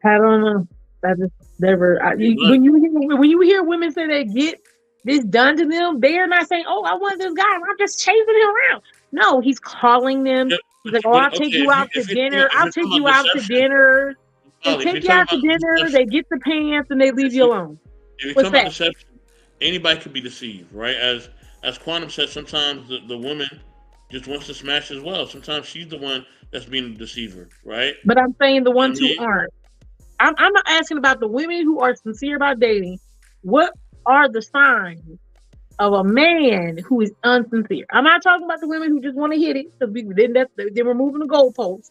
I don't know. I just never. When you hear women say they get, this done to them, they're not saying, "Oh, I want this guy. I'm just chasing him around." No, he's calling them. Yeah, He's like, "Oh, I'll take okay, you out to dinner. if I'll you're take talking you about out to deception, dinner." They Molly, if you're take you talking out to about dinner. deception, They get the pants and they leave if you you alone. if you're What's talking about that? deception, anybody could be deceived, right? As Quantum said, sometimes the woman just wants to smash as well. Sometimes she's the one that's being the deceiver, right? But I'm saying the You know what ones I who mean? aren't. I'm not asking about the women who are sincere about dating. What are the signs of a man who is unsincere? I'm not talking about the women who just want to hit it because then we're moving the goalposts.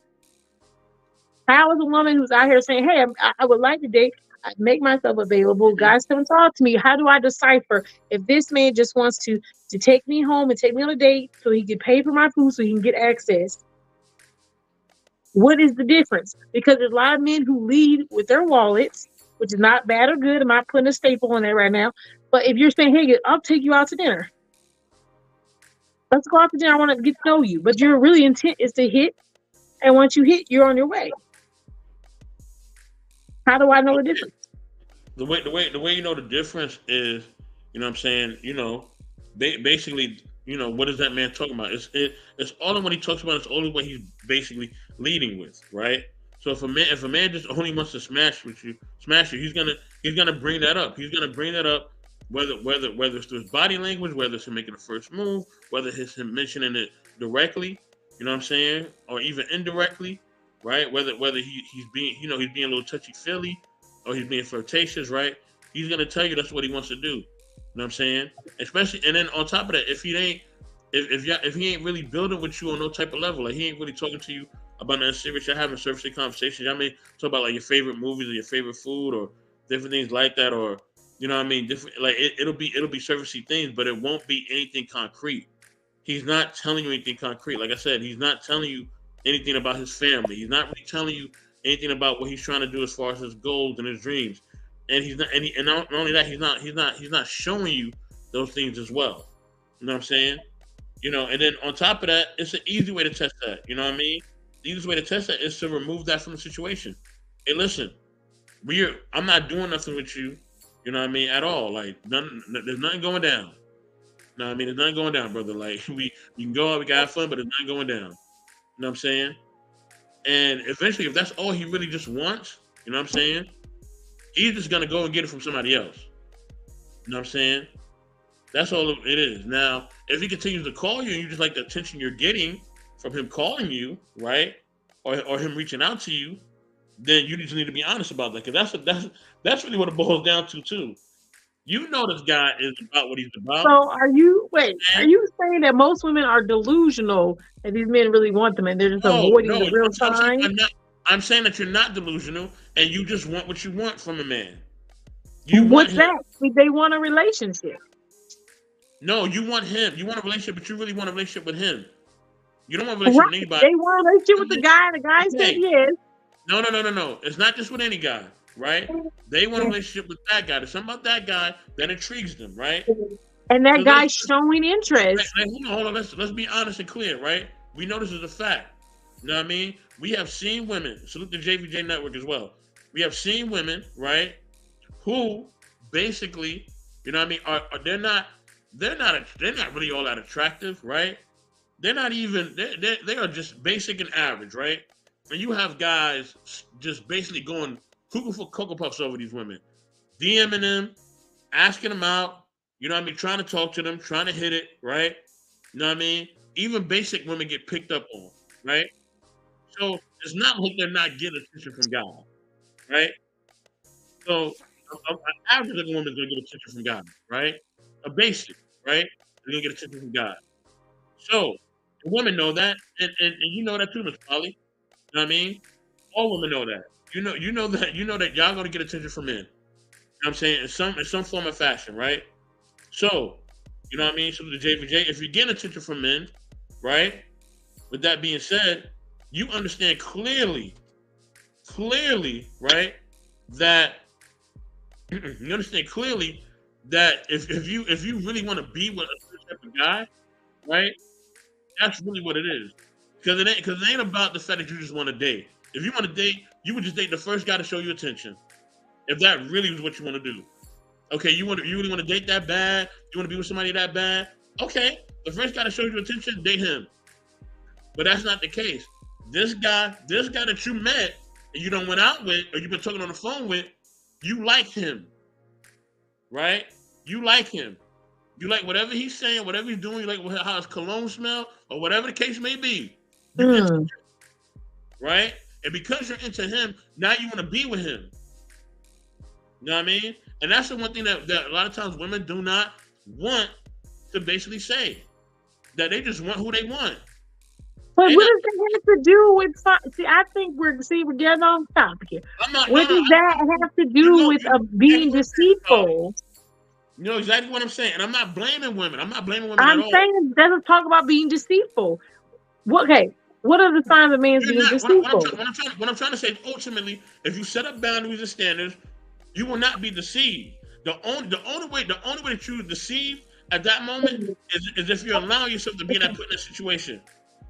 How is a woman who's out here saying, "Hey, I would like to date, I make myself available, Mhm. guys come talk to me"? How do I decipher if this man just wants to take me home and take me on a date so he can pay for my food so he can get access? What is the difference? Because there's a lot of men who lead with their wallets, which is not bad or good. I'm not putting a staple on that right now. But if you're saying, "Hey, I'll take you out to dinner. Let's go out to dinner. I want to get to know you," but your really intent is to hit, and once you hit, you're on your way. How do I know the difference? The way you know the difference is, you know what I'm saying, basically, what is that man talking about? It's all in what he talks about. It's only what he's basically leading with, right? So if a man just only wants to smash you, he's gonna bring that up. He's gonna bring that up, whether it's through his body language, whether it's him making the first move, whether it's him mentioning it directly, you know what I'm saying, or even indirectly, right? Whether he's being, he's being a little touchy feely, or he's being flirtatious, right? He's gonna tell you that's what he wants to do. You know what I'm saying? Especially, and then on top of that, if he ain't really building with you on no type of level, like he ain't really talking to you about nothing serious, you're having surface conversations. Y'all may talk about like your favorite movies or your favorite food or different things like that, or you know what I mean, different, like it'll be surfacey things, but it won't be anything concrete. He's not telling you anything concrete. Like I said, he's not telling you anything about his family. He's not really telling you anything about what he's trying to do as far as his goals and his dreams. And he's not, and not only that, he's not showing you those things as well. You know what I'm saying? And then on top of that, it's an easy way to test that. You know what I mean? The easiest way to test that is to remove that from the situation. Hey, listen, I'm not doing nothing with you. You know what I mean? At all. Like there's nothing going down. No, I mean, there's nothing going down, brother. Like we can go out, we can have fun, but there's nothing going down. You know what I'm saying? And eventually, if that's all he really just wants, you know what I'm saying? He's just gonna go and get it from somebody else. You know what I'm saying? That's all it is. Now, if he continues to call you and you just like the attention you're getting from him calling you, right, or him reaching out to you, then you just need to be honest about that, because that's really what it boils down to too. You know this guy is about what he's about, So are and you saying that most women are delusional and these men really want them and they're just no, avoiding no, the real I'm saying signs? I'm saying that you're not delusional and you just want what you want from a man. You want What's him. that? They want a relationship. No, you want him. You want a relationship, but you really want a relationship with him. You don't want a relationship with Right. anybody. They want a relationship with the guy. The guy said Okay. yes. No, no, no, no, no. It's not just with any guy, right? They want a relationship with that guy. There's something about that guy that intrigues them, right? And that So guy's showing like, interest. hold on. Let's be honest and clear, right? We know this is a fact. You know what I mean? We have seen women. Salute the JVJ Network as well. We have seen women, right, who basically, you know what I mean, are they're not really all that attractive, right? They're not even they are just basic and average, right? And you have guys just basically going cuckoo for cocoa puffs over these women, DMing them, asking them out. You know what I mean? Trying to talk to them, trying to hit it, right? You know what I mean? Even basic women get picked up on, right? So it's not like they're not getting attention from guys, right? So an average looking woman's gonna get attention from guys, right? A basic, right? They're gonna get attention from guys. So the women know that, and you know that too, Miss Polly. You know what I mean? All women know that. You know that y'all gonna get attention from men. You know what I'm saying? In some form of fashion, right? So, you know what I mean? So the JVJ, if you're getting attention from men, right? With that being said, you understand clearly, right? That you understand clearly that if you really want to be with a certain type of guy, right? That's really what it is. Because it ain't about the fact that you just want to date. If you want to date, you would just date the first guy to show you attention. If that really was what you want to do. Okay, you really want to date that bad? You want to be with somebody that bad? Okay, the first guy that shows you attention, date him. But that's not the case. This guy that you met and you don't went out with, or you've been talking on the phone with, you like him, right? You like him. You like whatever he's saying, whatever he's doing. You like how his cologne smell, or whatever the case may be. You into him, right? And because you're into him, now you want to be with him. You know what I mean? And that's the one thing that a lot of times women do not want to basically say. That they just want who they want. But what does that have to do with? See, I think we're getting on topic here. What does that have to do with being deceitful? You know exactly what I'm saying, and I'm not blaming women. I'm saying it doesn't talk about being deceitful. Okay, what are the signs of man being deceitful? What I'm trying to say, ultimately, if you set up boundaries and standards, you will not be deceived. The only way that you deceive at that moment is if you allow yourself to be in that situation.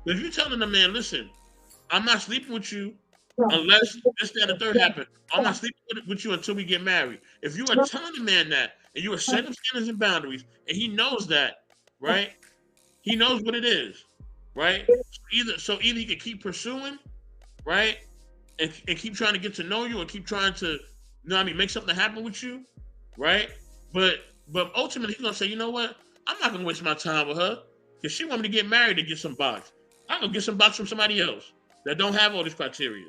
But if you're telling a man, listen, I'm not sleeping with you unless this, that, and the third happen. I'm not sleeping with you until we get married. If you are telling a man that, and you are setting standards and boundaries, and he knows that, right? He knows what it is, right? So either he can keep pursuing, right, and keep trying to get to know you, or keep trying to, make something happen with you, right? But ultimately, he's gonna say, you know what? I'm not gonna waste my time with her because she want me to get married to get some box. I'm gonna get some box from somebody else that don't have all these criteria.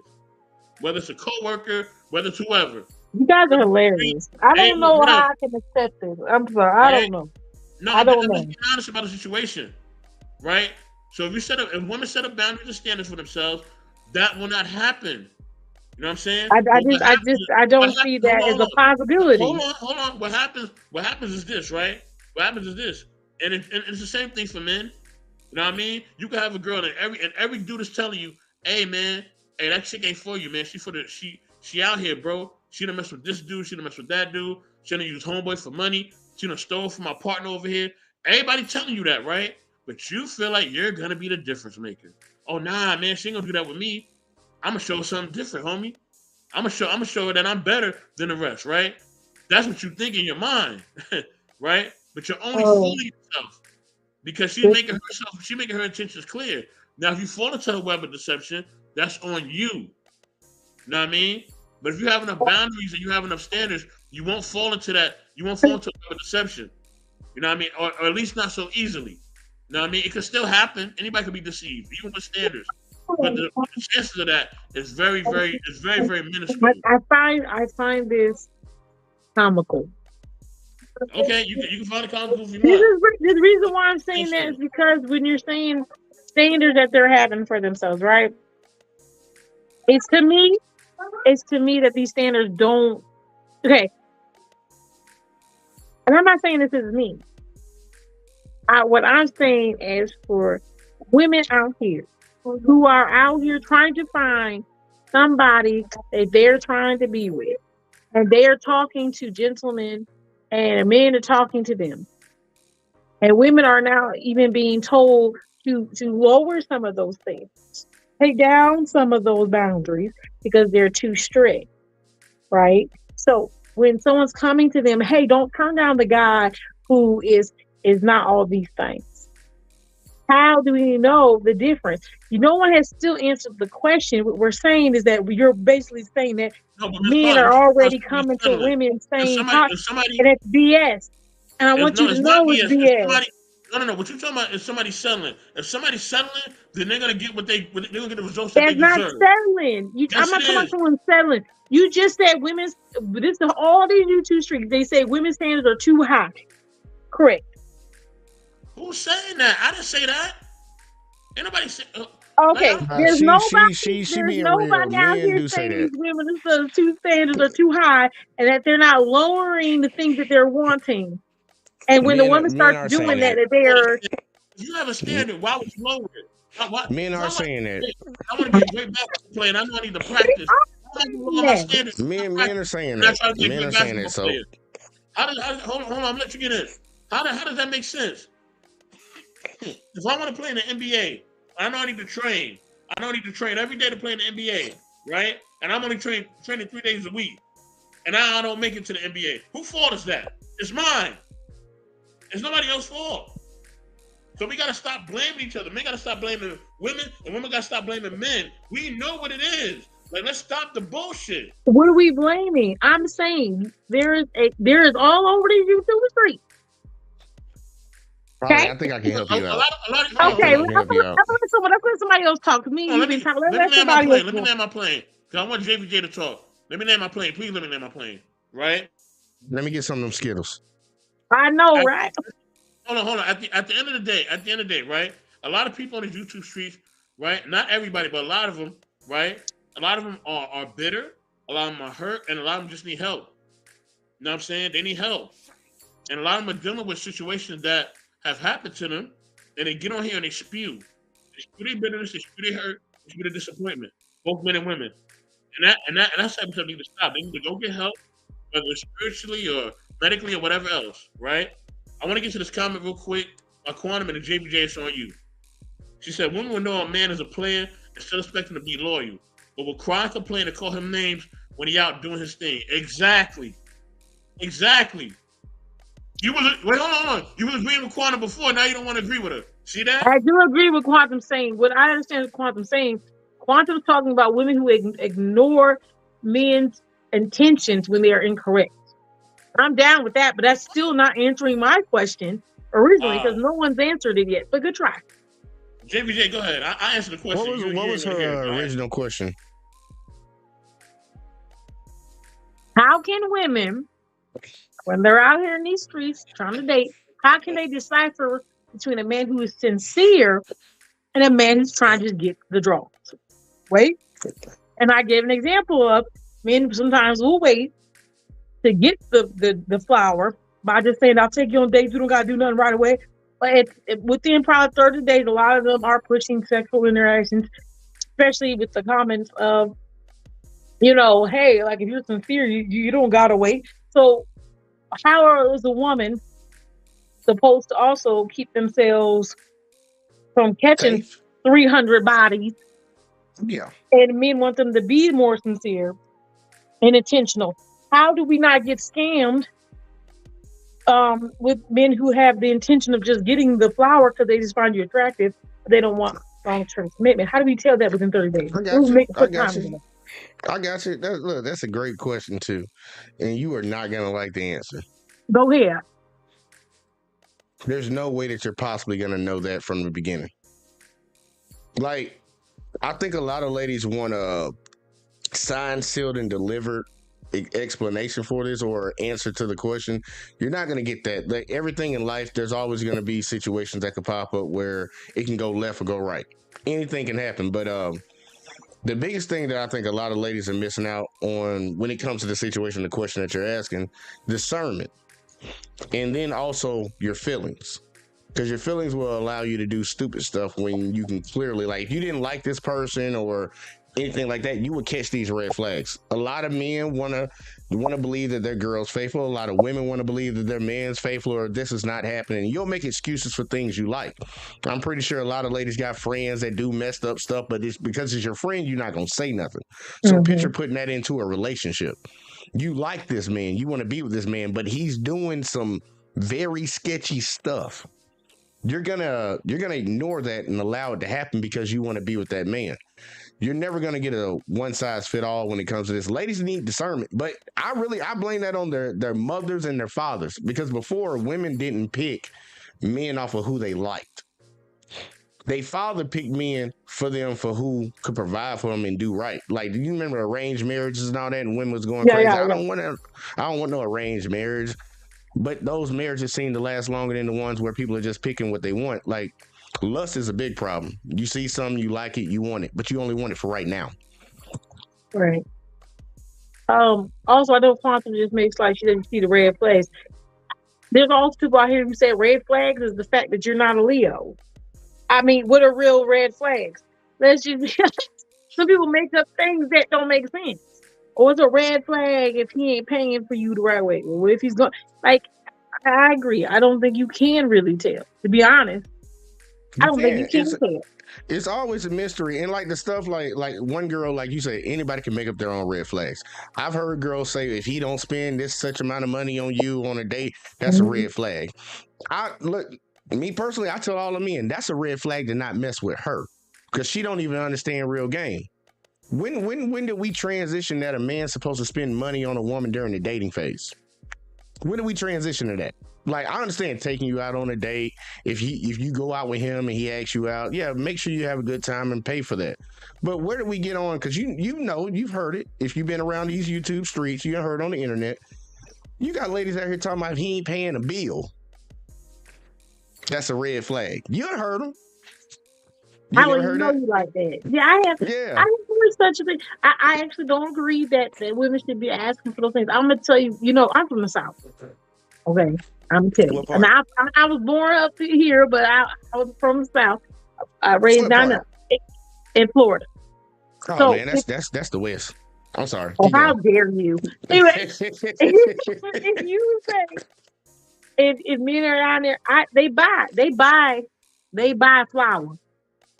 Whether it's a coworker, whether it's whoever. You guys are hilarious. I don't know how I can accept this. I'm sorry, I don't know. No, I don't know. Be honest about the situation, right? So if women set up boundaries and standards for themselves, that will not happen. You know what I'm saying? I don't see that as a possibility. Hold on. What happens is this, right? What happens is this, and it's the same thing for men. You know what I mean? You can have a girl and every dude is telling you, hey man, hey, that chick ain't for you, man. She out here, bro. She done mess with this dude, she done mess with that dude, she done use homeboy for money, she done stole from my partner over here. Everybody telling you that, right? But you feel like you're gonna be the difference maker. Oh nah, man, she ain't gonna do that with me. I'm gonna show something different, homie. I'm gonna show her that I'm better than the rest, right? That's what you think in your mind, right? But you're only fooling yourself. Because she's making her intentions clear. Now, if you fall into a web of deception, that's on you. You know what I mean? But if you have enough boundaries and you have enough standards, you won't fall into that. You won't fall into a web of deception. You know what I mean? Or at least not so easily. You know what I mean? It could still happen. Anybody could be deceived, even with standards. But the chances of that is very, very minuscule. I find this comical. Okay, you can find a comical if you want. The reason why I'm saying that is because when you're saying standards that they're having for themselves, right? It's to me that these standards don't. Okay, and I'm not saying this is me. What I'm saying is for women out here who are out here trying to find somebody that they're trying to be with, and they are talking to gentlemen, and men are talking to them, and women are now even being told to lower some of those things, take down some of those boundaries because they're too strict, right? So when someone's coming to them, hey, don't turn down the guy who is not all these things. How do we know the difference? No one has still answered the question. What we're saying is that you're basically saying that men are already coming to women saying, and it's BS. And I want you to know it's BS. No. What you're talking about is somebody settling. If somebody's settling, then they're gonna get they're gonna get the results that they deserve. That's not settling. I'm not talking about someone settling. You just said all these YouTube streets. They say women's standards are too high. Correct. Who's saying that? I didn't say that. Ain't nobody say. Okay, there's nobody out here saying these women's two standards are too high and that they're not lowering the things that they're wanting. And when the woman starts doing that they're. If you have a standard, why would you lower it? Men are saying that. I want to be a great basketball player, and I know I need to practice. Men are saying that. Men are saying that. So, hold on, I'm gonna let you get in. How does that make sense? If I want to play in the NBA, I know I need to train. I know I need to train every day to play in the NBA, right? And I'm only training 3 days a week. and now I don't make it to the NBA. Whose fault is that? It's mine. It's nobody else's fault. So we gotta stop blaming each other. Men gotta stop blaming women, and women gotta stop blaming men. We know what it is. Like, let's stop the bullshit. What are we blaming? I'm saying there is all over the YouTube street. Probably, Okay. I think I can help you out. Okay, Hold on, let's let somebody else talk. Let me land my plane. Cause I want JVJ to talk. Let me land my plane. Please let me land my plane. Right? Let me get some of them Skittles. I know, right? Hold on. At the end of the day, right? A lot of people on the YouTube streets, right? Not everybody, but a lot of them, right? A lot of them are bitter. A lot of them are hurt, and a lot of them just need help. You know what I'm saying? They need help, and a lot of them are dealing with situations that have happened to them, and they get on here and they spew. They spew their bitterness, they spew their hurt, they spew their disappointment. Both men and women, and that's the type of stuff they need to stop. They need to go get help, whether it's spiritually or medically or whatever else, right? I want to get to this comment real quick. Quantum and the JBJ is on you. She said, women will know a man is a player and still expect him to be loyal, but will cry and complain and call him names when he out doing his thing. Exactly. You was hold on. You was agreeing with Quantum before. Now you don't want to agree with her. See that? I do agree with Quantum saying. What I understand is Quantum saying. Quantum's talking about women who ignore men's intentions when they are incorrect. I'm down with that, but that's still not answering my question originally because no one's answered it yet. But good try. JVJ, go ahead. I answered the question. What was her original question? How can women, when they're out here in these streets trying to date, how can they decipher between a man who is sincere and a man who's trying to just get the draws? Wait. And I gave an example of men sometimes will wait to get the flower by just saying, I'll take you on dates. You don't got to do nothing right away. But within probably 30 days, a lot of them are pushing sexual interactions, especially with the comments of, hey, like if you're sincere, you don't got to wait. So how is a woman supposed to also keep themselves from catching 300 bodies? Yeah. And men want them to be more sincere and intentional. How do we not get scammed with men who have the intention of just getting the flower because they just find you attractive, but they don't want long-term commitment? How do we tell that within 30 days? I got you. That's a great question too, and you are not gonna like the answer. Go ahead. There's no way that you're possibly gonna know that from the beginning. Like, I think a lot of ladies want a signed, sealed, and delivered explanation for this or answer to the question. You're not going to get that. Like everything in life, there's always going to be situations that could pop up where it can go left or go right. Anything can happen. But the biggest thing that I think a lot of ladies are missing out on when it comes to the situation, the question that you're asking, discernment. And then also your feelings. Because your feelings will allow you to do stupid stuff when you can clearly, like, if you didn't like this person or anything like that, you would catch these red flags. A lot of men want to believe that their girl's faithful. A lot of women want to believe that their man's faithful, or this is not happening. You'll make excuses for things you like. I'm pretty sure a lot of ladies got friends that do messed up stuff, but it's because it's your friend, you're not going to say nothing. So picture putting that into a relationship. You like this man, you want to be with this man, but he's doing some very sketchy stuff. You're gonna ignore that and allow it to happen because you want to be with that man. You're never going to get a one size fit all when it comes to this. Ladies need discernment, but I blame that on their mothers and their fathers, because before, women didn't pick men off of who they liked. They father picked men for them for who could provide for them and do right. Like, do you remember arranged marriages and all that? And women was going crazy. I don't want no arranged marriage, but those marriages seem to last longer than the ones where people are just picking what they want. Like, lust is a big problem. You see something, you like it, you want it, but you only want it for right now. Right. Also, I know Quantum just makes like she didn't see the red flags. There's also people out here who say red flags is the fact that you're not a Leo. I mean, what are real red flags? Let's just some people make up things that don't make sense. Or it's a red flag if he ain't paying for you the right way. Or if he's going, like, I agree. I don't think you can really tell, to be honest. I You don't think you can. can tell. It's always a mystery, and like the stuff like one girl, like you say, anybody can make up their own red flags. I've heard girls say if he don't spend this such amount of money on you on a date, that's a Mhm. red flag. I look, me personally, I tell all of men that's a red flag to not mess with her because she don't even understand real game. When did we transition that a man's supposed to spend money on a woman during the dating phase? When did we transition to that? Like, I understand taking you out on a date. If you go out with him and he asks you out, yeah, make sure you have a good time and pay for that. But where did we get on? Because you know, you've heard it. If you've been around these YouTube streets, you heard on the internet. You got ladies out here talking about he ain't paying a bill. That's a red flag. You ain't heard them. You I never don't even heard know that? you like that. Yeah, I have Yeah. heard such a thing. I actually don't agree that women should be asking for those things. I'm gonna tell you, I'm from the South. Okay. I'm gonna tell you. What And part? I was born up here, but I was from the South. I raised What down part? there in Florida. Oh So man, that's the West. I'm sorry. oh, Keep how going. dare you? Anyway, if you say if men are down there, they buy flowers.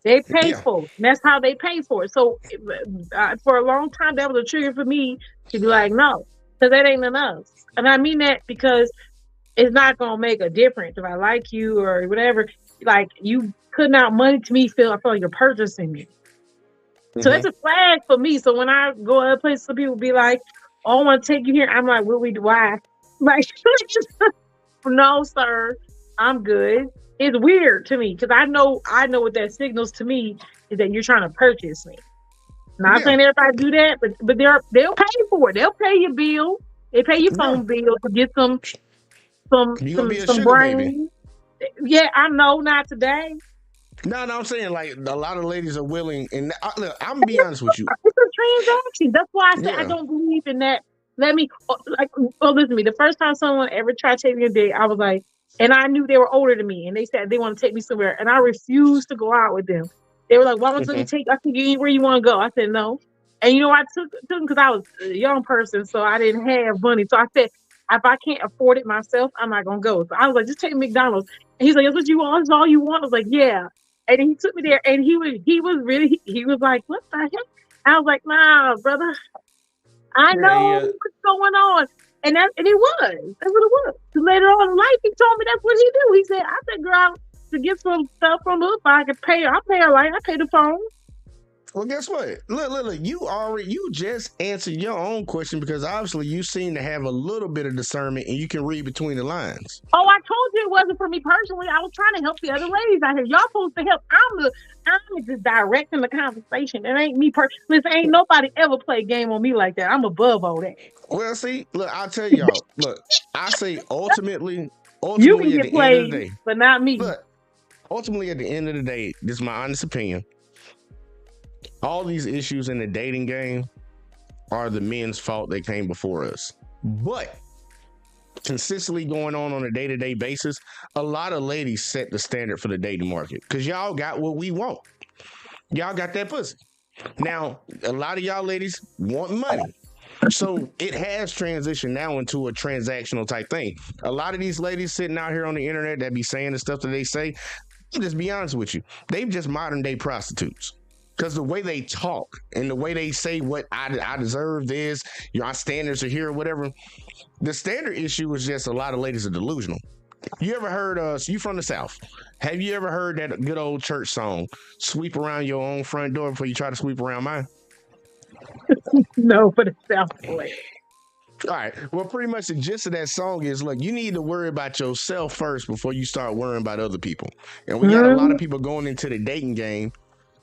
They pay Yeah. for it. And that's how they pay for it. So for a long time, that was a trigger for me to be like, no, because that ain't enough. And I mean that because it's not gonna make a difference if I like you or whatever. Like you putting out money to me, I feel like you're purchasing me. So Hmm. that's a flag for me. So when I go other places, some people be like, "Oh, I want to take you here." I'm like, "Will we? Why?" Like, no, sir, I'm good. It's weird to me because I know what that signals to me is that you're trying to purchase me. Not Yeah. saying everybody do that, but they'll pay for it. They'll pay your bill. They pay your Yeah. phone bill to get some You gonna some be a some sugar baby. brains. Yeah, I know, not today. No, I'm saying like a lot of ladies are willing, and look, I'm gonna be honest with you. It's a transaction. That's why I said I Yeah. don't believe in that. Let me listen to me. The first time someone ever tried to take me a date, I was like, and I knew they were older than me, and they said they want to take me somewhere, and I refused to go out with them. They were like, "Why don't you Hmm. take? I think you anywhere you want to go." I said no, and I took them because I was a young person, so I didn't have money. So I said, if I can't afford it myself, I'm not gonna go. So I was like, just take me to McDonald's. And he's like, "That's what you want? That's all you want?" I was like, "Yeah." And then he took me there, and he was like, "What the heck?" I was like, "Nah, brother, I Yeah, know yeah. what's going on." And it was. That's what it was. 'Cause later on in life, he told me that's what he do. He said, I said, girl, to get some stuff from her, if I could pay her, I pay her like I pay the phone. Well, guess what? Look. You just answered your own question because obviously you seem to have a little bit of discernment and you can read between the lines. Oh, I told you it wasn't for me personally. I was trying to help the other ladies out here. Y'all supposed to help. I'm just directing the conversation. It ain't me personally. Listen, ain't nobody ever play a game on me like that. I'm above all that. Well, see, look, I'll tell y'all. Look, I say ultimately You can at get the end of the played, day, but not me. look, ultimately at the end of the day, this is my honest opinion. All these issues in the dating game are the men's fault that came before us. But consistently going on a day-to-day basis, a lot of ladies set the standard for the dating market because y'all got what we want. Y'all got that pussy. Now, a lot of y'all ladies want money. So it has transitioned now into a transactional type thing. A lot of these ladies sitting out here on the internet that be saying the stuff that they say, I'll just be honest with you, they've just modern day prostitutes. Because the way they talk and the way they say what I deserve this, your standards are here or whatever, the standard issue is just a lot of ladies are delusional. You ever heard so you from the South? Have you ever heard that good old church song, sweep around your own front door before you try to sweep around mine? No, but it sounds boy. All right. Well, pretty much the gist of that song is look, you need to worry about yourself first before you start worrying about other people. And we got a lot of people going into the dating game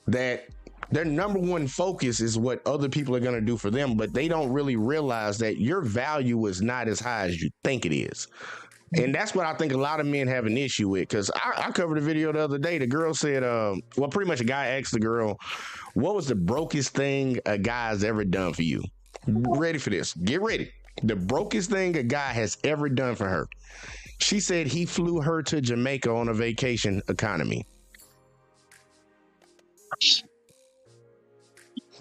that their number one focus is what other people are going to do for them, but they don't really realize that your value is not as high as you think it is. And that's what I think a lot of men have an issue with. Because I covered a video the other day. The girl said, well, pretty much a guy asked the girl, what was the brokest thing a guy's ever done for you? Ready for this? Get ready. The brokest thing a guy has ever done for her. She said he flew her to Jamaica on a vacation economy.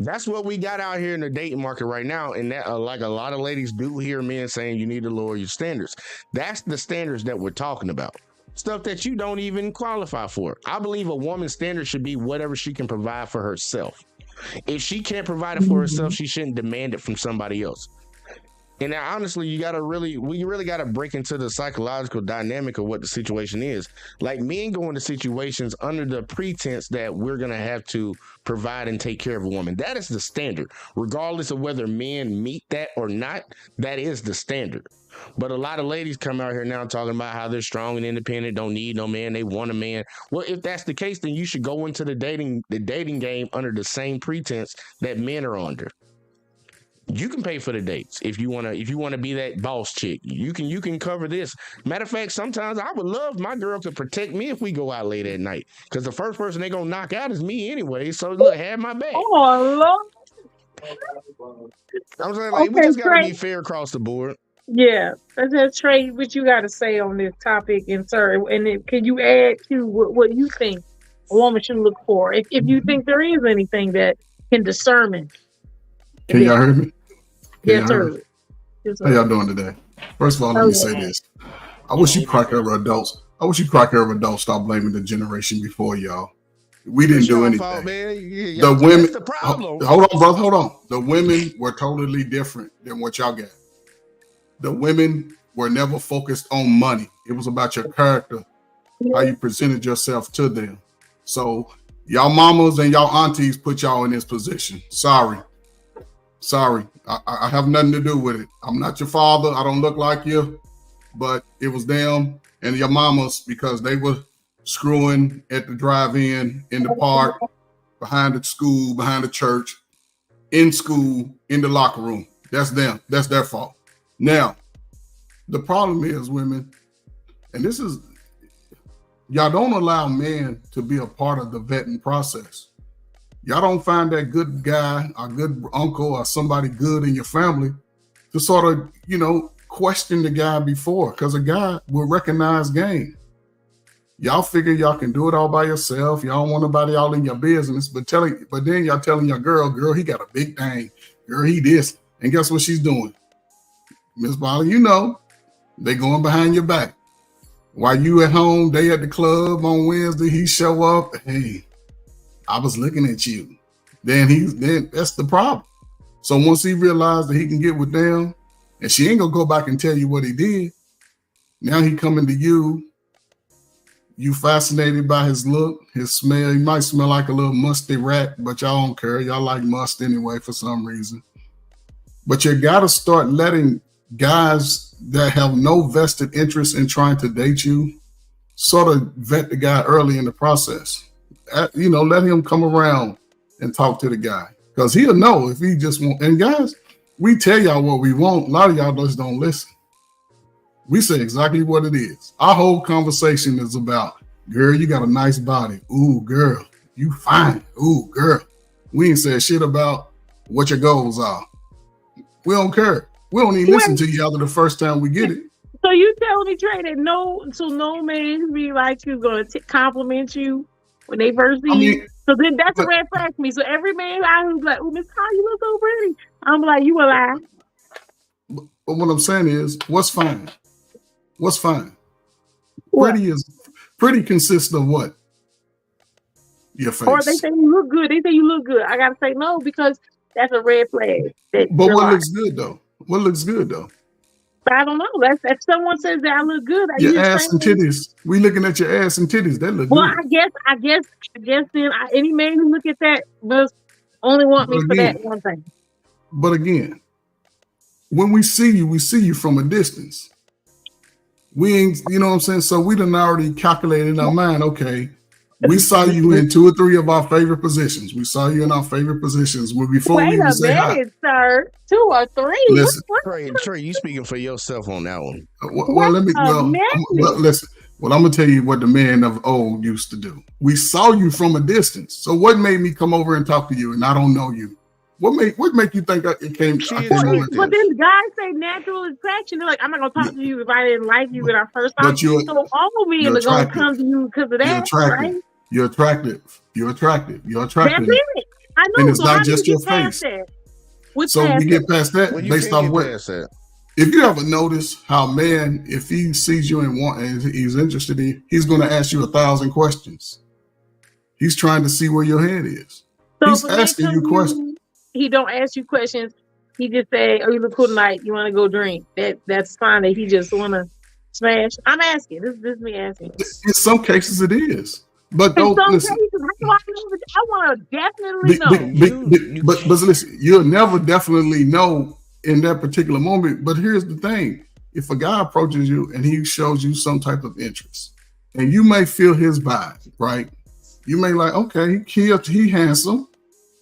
That's what we got out here in the dating market right now. And that, like a lot of ladies do hear men saying you need to lower your standards. That's the standards that we're talking about. stuff that you don't even qualify for. I believe a woman's standard should be whatever she can provide for herself. If she can't provide it for herself, she shouldn't demand it from somebody else. And now, honestly, we really got to break into the psychological dynamic of what the situation is. Like, men go into situations under the pretense that we're going to have to provide and take care of a woman. That is the standard. Regardless of whether men meet that or not, that is the standard. But a lot of ladies come out here now talking about how they're strong and independent, don't need no man, they want a man. Well, if that's the case, then you should go into the dating game under the same pretense that men are under. You can pay for the dates if you wanna be that boss chick. You can cover this. Matter of fact, sometimes I would love my girl to protect me if we go out late at night. Because the first person they gonna knock out is me anyway. So look, have my back. Oh Lord. I'm saying, like, we just gotta be fair across the board. Yeah, that's Trey. What you got to say on this topic, and sir, and can you add to what you think a woman should look for, if you think there is anything that can discern? Can y'all hear me? Yes, sir. How y'all doing today? First of all, let me say this. I wish you crack over adults. Stop blaming the generation before y'all. We didn't do anything. Fault, man. The women. That's the problem. Hold on, brother. Hold on. The women were totally different than what y'all got. The women were never focused on money. It was about your character, how you presented yourself to them. So y'all mamas and y'all aunties put y'all in this position. Sorry. I have nothing to do with it. I'm not your father. I don't look like you, but it was them and your mamas because they were screwing at the drive-in, in the park, behind the school, behind the church, in school, in the locker room. That's them. That's their fault. Now, the problem is, women, and this is, y'all don't allow men to be a part of the vetting process. Y'all don't find that good guy, a good uncle, or somebody good in your family to sort of, question the guy before, because a guy will recognize game. Y'all figure y'all can do it all by yourself. Y'all don't want nobody all in your business, but then y'all telling your girl, he got a big thing. Girl, he this. And guess what she's doing? Miss Molly, they going behind your back. While you at home, they at the club on Wednesday, he show up. Hey, I was looking at you. Then that's the problem. So once he realized that he can get with them, and she ain't gonna go back and tell you what he did, now he coming to you. You fascinated by his look, his smell. He might smell like a little musty rat, but y'all don't care. Y'all like must anyway for some reason. But you gotta start letting guys that have no vested interest in trying to date you sort of vet the guy early in the process. Let him come around and talk to the guy, because he'll know if he just want. And guys, we tell y'all what we want. A lot of y'all just don't listen. We say exactly what it is. Our whole conversation is about, girl, you got a nice body. Ooh, girl, you fine. Ooh, girl. We ain't said shit about what your goals are. We don't care. We don't even listen to you after the first time we get it. So you telling me, Trey, that no man be like you going to compliment you when they first see you? So then that's a red flag for me. So every man out who's like, "Oh, Miss Ty, you look so pretty," I'm like, "You a lie." But what I'm saying is, what's fine? What's fine? What? Pretty consists of what? Your face. Or they say you look good. They say you look good. I gotta say no, because that's a red flag. But what looks good though? What looks good though? But I don't know. If someone says that I look good, your ass and titties. We looking at your ass and titties. That look well, good. I guess then any man who look at that must only want me for that one thing. But again, when we see you from a distance. We ain't, you know what I'm saying? So we done already calculated in our mind, okay, we saw you in 2 or 3 of our favorite positions. We saw you in our favorite positions before we even say hi. Wait a minute, sir. 2 or 3? Listen. Trey, you speaking for yourself on that one. Listen. Well, I'm going to tell you what the men of old used to do. We saw you from a distance. So what made me come over and talk to you and I don't know you? What make you think it came? But then guys say natural attraction. They're like, I'm not gonna talk to you if I didn't like you when I first saw you. So all men are gonna come to you because of that, right? You're attractive. That's it. I know. And it's not just your face. So we get past that based on what? if you ever notice how man, if he sees you and he's interested in you, he's going to ask you 1,000 questions. He's trying to see where your head is. So He's if a man asking you comes to questions. he don't ask you questions. He just say, "Oh, you look cool tonight. You want to go drink?" That's fine. That he just want to smash. I'm asking. This is me asking. In some cases, it is. But In don't some listen. cases, I want to definitely know. But listen, you'll never definitely know in that particular moment. But here's the thing: if a guy approaches you and he shows you some type of interest, and you may feel his vibe, right? You may like, okay, he handsome.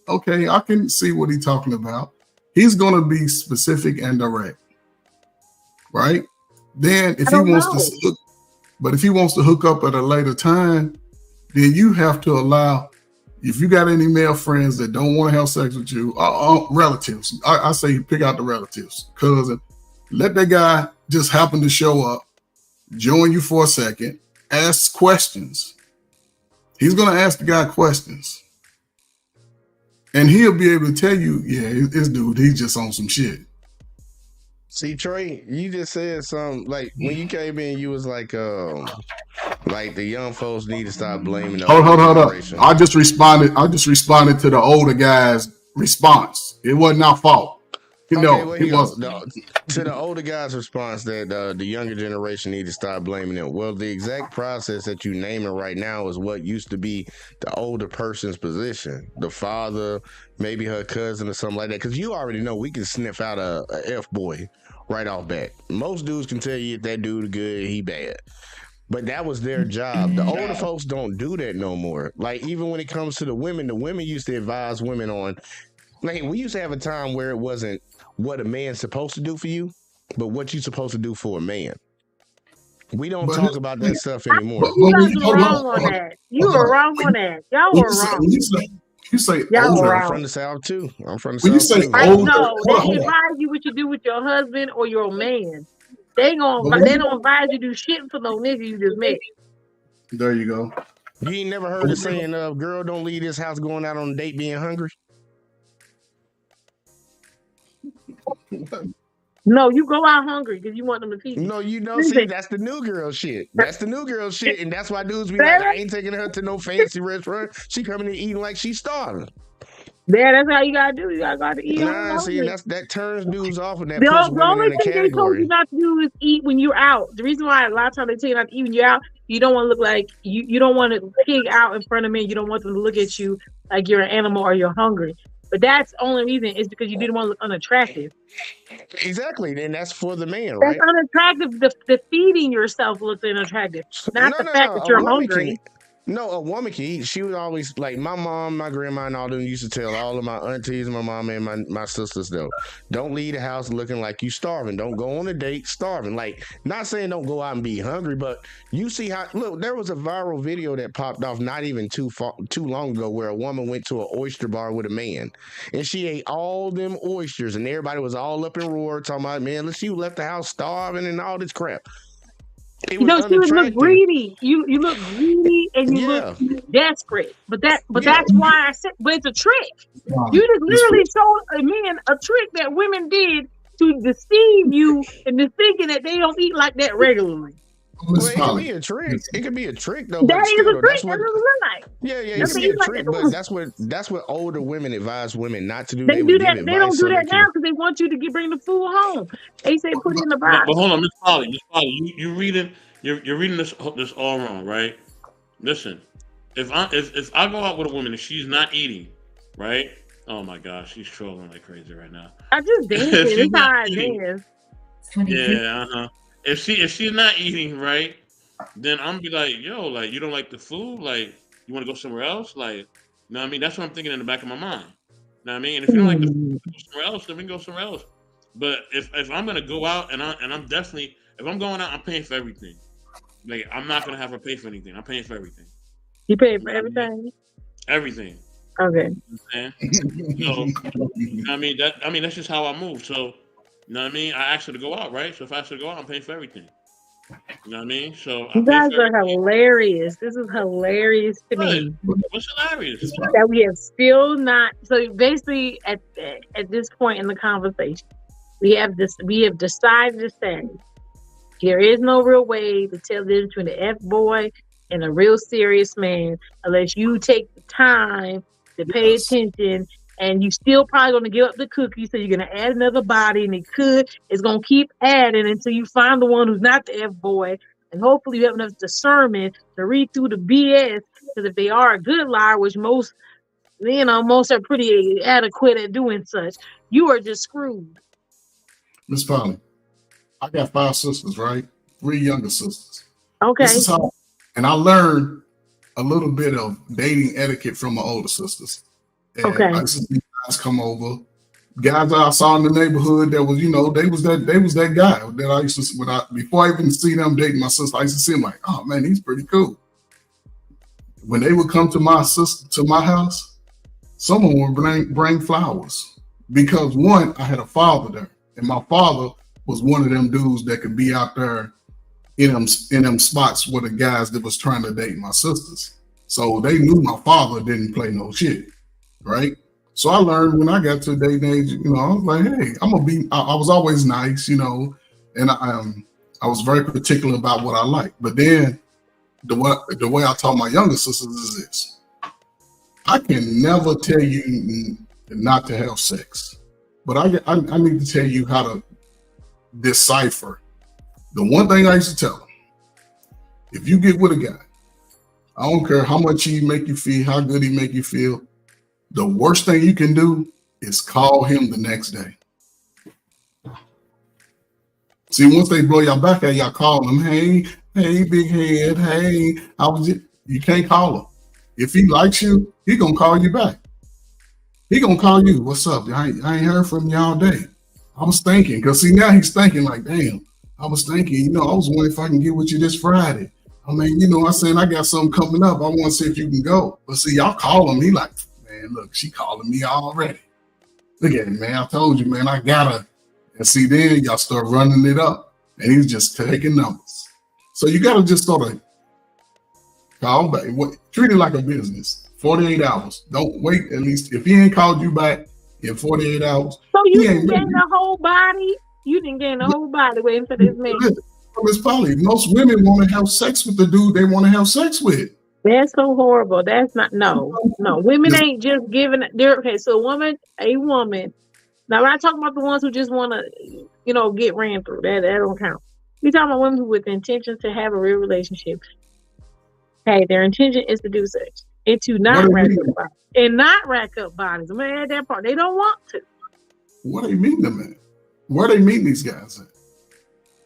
Okay, I can see what he's talking about. He's gonna be specific and direct, right? Then if he wants to hook up at a later time, then you have to allow. If you got any male friends that don't want to have sex with you, relatives, I say pick out the relatives, cousin. Let that guy just happen to show up, join you for a second, ask questions. He's going to ask the guy questions. And he'll be able to tell you, yeah, this dude, he's just on some shit. See, Trey, you just said something like when you came in, you was like the young folks need to stop blaming the Hold up. generation. I just responded to the older guy's response. It wasn't our fault. Okay, No, well, it wasn't. To the older guy's response that the younger generation need to stop blaming them. Well, the exact process that you naming right now is what used to be the older person's position. The father, maybe her cousin or something like that. Because you already know we can sniff out a F-boy right off bat. Most dudes can tell you if that dude good, he bad. But that was their job. The older folks don't do that no more. Like, even when it comes to the women used to advise women on, like, we used to have a time where it wasn't what a man's supposed to do for you, but what you're supposed to do for a man. We don't talk about that stuff anymore. You guys were wrong on that. You were wrong on that. Y'all were wrong. You say Y'all older. were I'm wrong. from the South too. I'm from the When you South say too. I older, know they hold on. advise you what you do with your husband or your man. They don't advise you to do shit for no nigga you just met. There you go. You ain't never heard the saying, girl, don't leave this house going out on a date being hungry? No, you go out hungry because you want them to feed you. No, you know, see, that's the new girl shit. That's the new girl shit. And that's why dudes be like, I ain't taking her to no fancy restaurant. She coming in eating like she's starving. Yeah, that's how you gotta do. You gotta go out to eat. Nah, see, that turns dudes off and that The puts only women in a thing they told you category. not to do is eat when you're out. The reason why a lot of times they tell you not to eat when you're out, you don't want to look like you don't want to pig out in front of men. You don't want them to look at you like you're an animal or you're hungry. But that's the only reason is because you didn't want to look unattractive. Exactly, and that's for the man, That's right? unattractive. The feeding yourself looks unattractive, not No, the no, fact no. that A you're woman hungry. can. No, a woman can eat. She would always like my mom, my grandma, and all them used to tell all of my aunties, my mama, and my sisters though, don't leave the house looking like you starving. Don't go on a date starving. Like, not saying don't go out and be hungry, but you see how look. There was a viral video that popped off not even too long ago where a woman went to an oyster bar with a man, and she ate all them oysters, and everybody was all up in roar talking about, man, she left the house starving and all this crap. It You was know, she would look unattractive. greedy. You look greedy and you Yeah. look desperate. But Yeah. that's why I said. But it's a trick. You just literally showed a man a trick that women did to deceive you into thinking that they don't eat like that regularly. Well, it could be a trick. It could be a trick though. That But is still, a though, trick. that's what. That's what it look like. Yeah, it That's could what be a you like trick, to but do. that's what older women advise women not to do. They would do give that. They don't advice do so that they now can. because they want you to bring the food home. They say put it in the But box. hold on, Miss Polly, you reading you're reading this all wrong, right? Listen, if I go out with a woman and she's not eating, right? Oh my gosh, she's trolling like crazy right now. I just dance. If she's It's how not I eating, dance. yeah, if she's not eating, right, then I'm be like, yo, like you don't like the food, like you want to go somewhere else, like, you know what I mean? That's what I'm thinking in the back of my mind. You know what I mean? And if you don't like the food, go somewhere else, then we can go somewhere else. But if I'm gonna go out and I'm definitely if I'm going out, I'm paying for everything. Like I'm not gonna have her pay for anything. I'm paying for everything. You pay You for know what I mean? everything. Everything. Okay. Man. So you know what I mean that's just how I move. So you know what I mean? I asked her to go out, right? So if I ask her to go out, I'm paying for everything. You know what I mean? So I You pay guys for are everything. hilarious. This is hilarious to What? me What's hilarious? that we have still not. So basically, at this point in the conversation, We have decided to say there is no real way to tell the difference between an F-boy and a real serious man unless you take the time to pay attention. And you still probably going to give up the cookie, so you're going to add another body, and it's going to keep adding until you find the one who's not the F-boy. And hopefully you have enough discernment to read through the BS, because if they are a good liar, which most are pretty adequate at doing such, you are just screwed. Miss Polly, I got 5 sisters, right? 3 younger sisters. Okay. This is how, and I learned a little bit of dating etiquette from my older sisters. And Okay. I used to see guys come over, guys I saw in the neighborhood that was, they was that guy that I used to, before I even see them dating my sister, I used to see him like, oh man, he's pretty cool. When they would come to my house, someone would bring flowers, because one, I had a father there, and my father was one of them dudes that could be out there in them spots with the guys that was trying to date my sisters. So they knew my father didn't play no shit, right? So I learned when I got to a dating age, I was like, hey, I was always nice, and I was very particular about what I liked. But then the way I taught my younger sisters is this: I can never tell you not to have sex, but I need to tell you how to decipher. The one thing I used to tell them: if you get with a guy, I don't care how much he make you feel, how good he make you feel, the worst thing you can do is call him the next day. See, once they blow your back at y'all, call them, hey, big head, hey, you can't call him. If he likes you, he gonna call you back. He gonna call you, what's up? I ain't heard from you all day. I was thinking, because see, now he's thinking like, damn, I was thinking, I was wondering if I can get with you this Friday. I mean, I said, I got something coming up. I want to see if you can go. But see, y'all call him. He like, man, look, she calling me already. Look at it, man. I told you, man, I gotta. And see, then y'all start running it up, and he's just taking numbers. So you gotta just sort of call back. Treat it like a business. 48 hours. Don't wait. At least if he ain't called you back in 48 hours. So you didn't gain the whole body. You didn't gain the whole body waiting for this man. It's probably most women want to have sex with the dude they want to have sex with. That's so horrible. That's not no. Women ain't just giving. Okay, so a woman. Now, when I talk about the ones who just want to, get ran through, that don't count. We talking about women who with the intention to have a real relationship. Hey, their intention is to do sex and to not rack up bodies. I'm gonna add that part. They don't want to. What do you mean to me? Where they meet these guys at?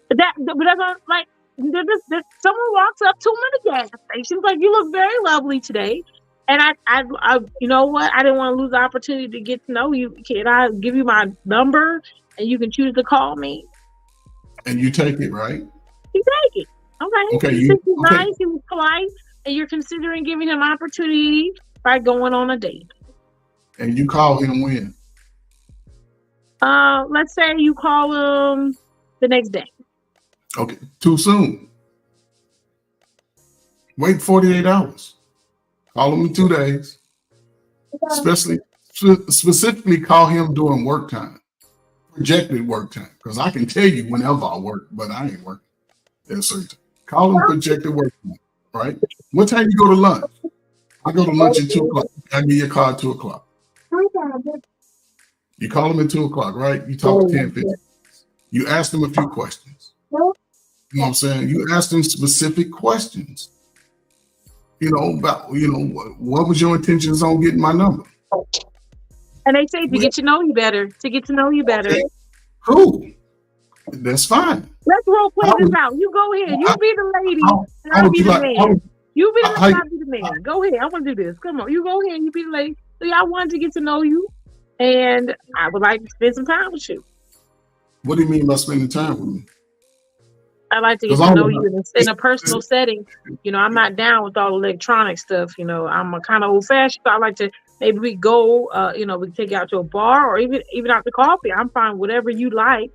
But that's not, like, someone walks up to them at a gas station, like, you look very lovely today. And I you know what? I didn't want to lose the opportunity to get to know you. Can I give you my number and you can choose to call me? And you take it, right? You take it. Okay. He's nice, he was polite, and you're considering giving him opportunity by going on a date. And you call him when? Let's say you call him the next day. Okay, too soon. Wait 48 hours. Call him in 2 days. Specifically call him during work time. Projected work time. Because I can tell you whenever I work, but I ain't working at a certain time. Call him projected work time, right? What time you go to lunch? I go to lunch at 2 o'clock. I give you a call at 2 o'clock. You call him at 2 o'clock, right? You talk to 10, 15. You ask them a few questions. You know what I'm saying? You ask them specific questions. About, what was your intentions on getting my number? And they say to get to know you better. Okay. Cool. That's fine. Let's role play this out. You go ahead. You be the lady, and I'll be the man. You be the lady, I'll be the man. Go ahead. I want to do this. Come on. You go ahead and you be the lady. So I wanted to get to know you, and I would like to spend some time with you. What do you mean by spending time with me? I like to get to know you in a personal setting. I'm not down with all electronic stuff. I'm a kind of old fashioned. So I like to maybe we go. We can take you out to a bar or even out to coffee. I'm fine, whatever you like.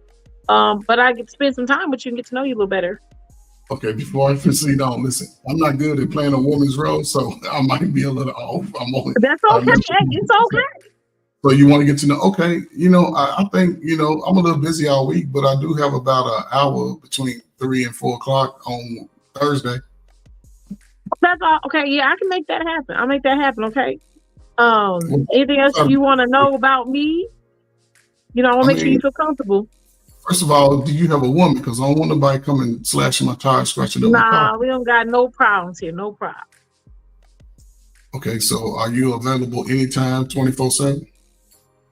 But I get to spend some time with you and get to know you a little better. Okay, before I proceed on, listen, I'm not good at playing a woman's role, so I might be a little off. That's okay. It's okay. So you want to get to know, okay, I think, I'm a little busy all week, but I do have about an hour between 3 and 4 o'clock on Thursday. That's all. Okay, yeah, I can make that happen. I'll make that happen. Okay. Anything else you want to know about me? I want to make sure you feel comfortable. First of all, do you have a woman? Because I don't want nobody coming slashing my tires, scratching up my car. Nah, we don't got no problems here. No problem. Okay, so are you available anytime, 24/7?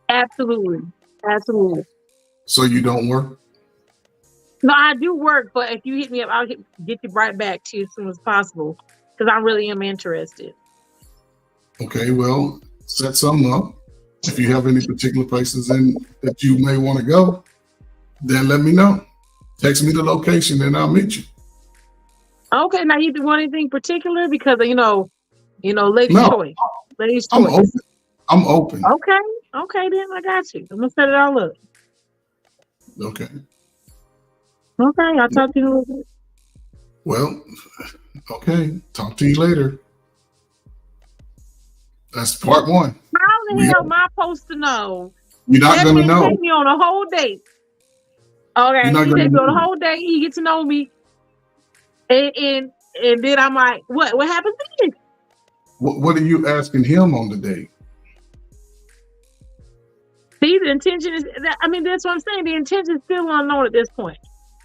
Absolutely. Absolutely. So you don't work? No, I do work, but if you hit me up, I'll get you right back to you as soon as possible because I really am interested. Okay, well, set something up. If you have any particular places that you may want to go, then let me know. Text me the location and I'll meet you. Okay, now you want anything particular? Because ladies' choice. Ladies' I'm choice. open. I'm open. Okay, then I got you. I'm gonna set it all up. Okay. Okay, I'll talk to you in a little bit. Well, okay. Talk to you later. That's part one. How the hell am I supposed to know? You're not gonna know. Take me on a whole date. Okay, he takes me on a whole date. He gets to know me, and then I'm like, what happens to you? What are you asking him on the date? See, the intention is. That's what I'm saying. The intention is still unknown at this point.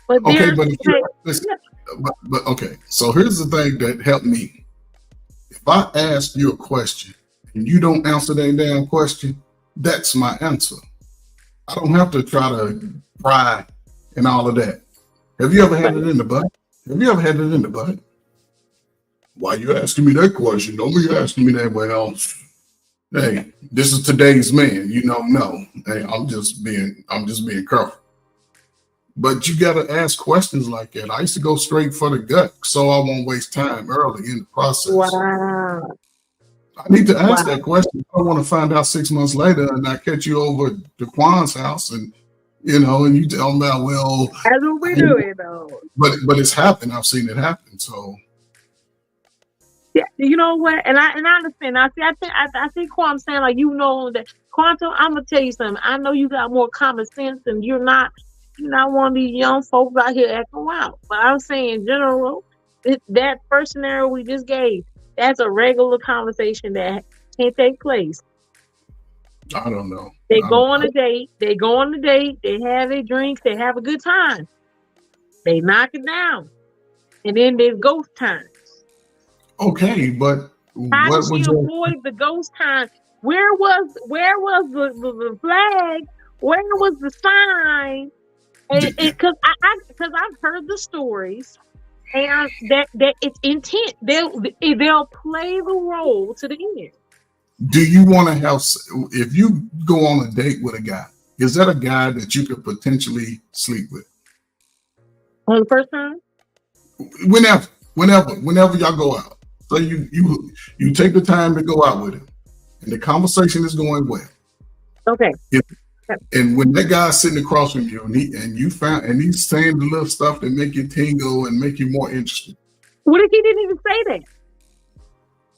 But okay, but okay. So here's the thing that helped me. If I ask you a question and you don't answer that damn question, that's my answer. I don't have to try to pry and all of that. Have you ever had it in the butt? Why you asking me that question? Don't be asking me that. Well, hey, this is today's man. No. Hey, I'm just being careful. But you got to ask questions like that. I used to go straight for the gut so I won't waste time early in the process. Wow. I need to ask that question. I want to find out 6 months later and I catch you over to Quan's house and you tell me, well, that's what we're doing though. But it's happened. I've seen it happen. So yeah, you know what? And I understand. I think Quan saying like that Quantum. I'm gonna tell you something. I know you got more common sense, and you're not one of these young folks out here acting wild. But I'm saying in general, that first scenario we just gave, that's a regular conversation that can't take place. I don't know. They go on a date. They have their drinks. They have a good time. They knock it down, and then there's ghost time. Okay, but how did she avoid the ghost time? Where was the flag? Where was the sign? Because I've heard the stories, and that it's intent. They'll play the role to the end. Do you want to have? If you go on a date with a guy, is that a guy that you could potentially sleep with? On the first time? Whenever y'all go out. So you take the time to go out with him, and the conversation is going well. Okay. And when that guy's sitting across from you, and he's saying the little stuff that make you tingle and make you more interested. What if he didn't even say that?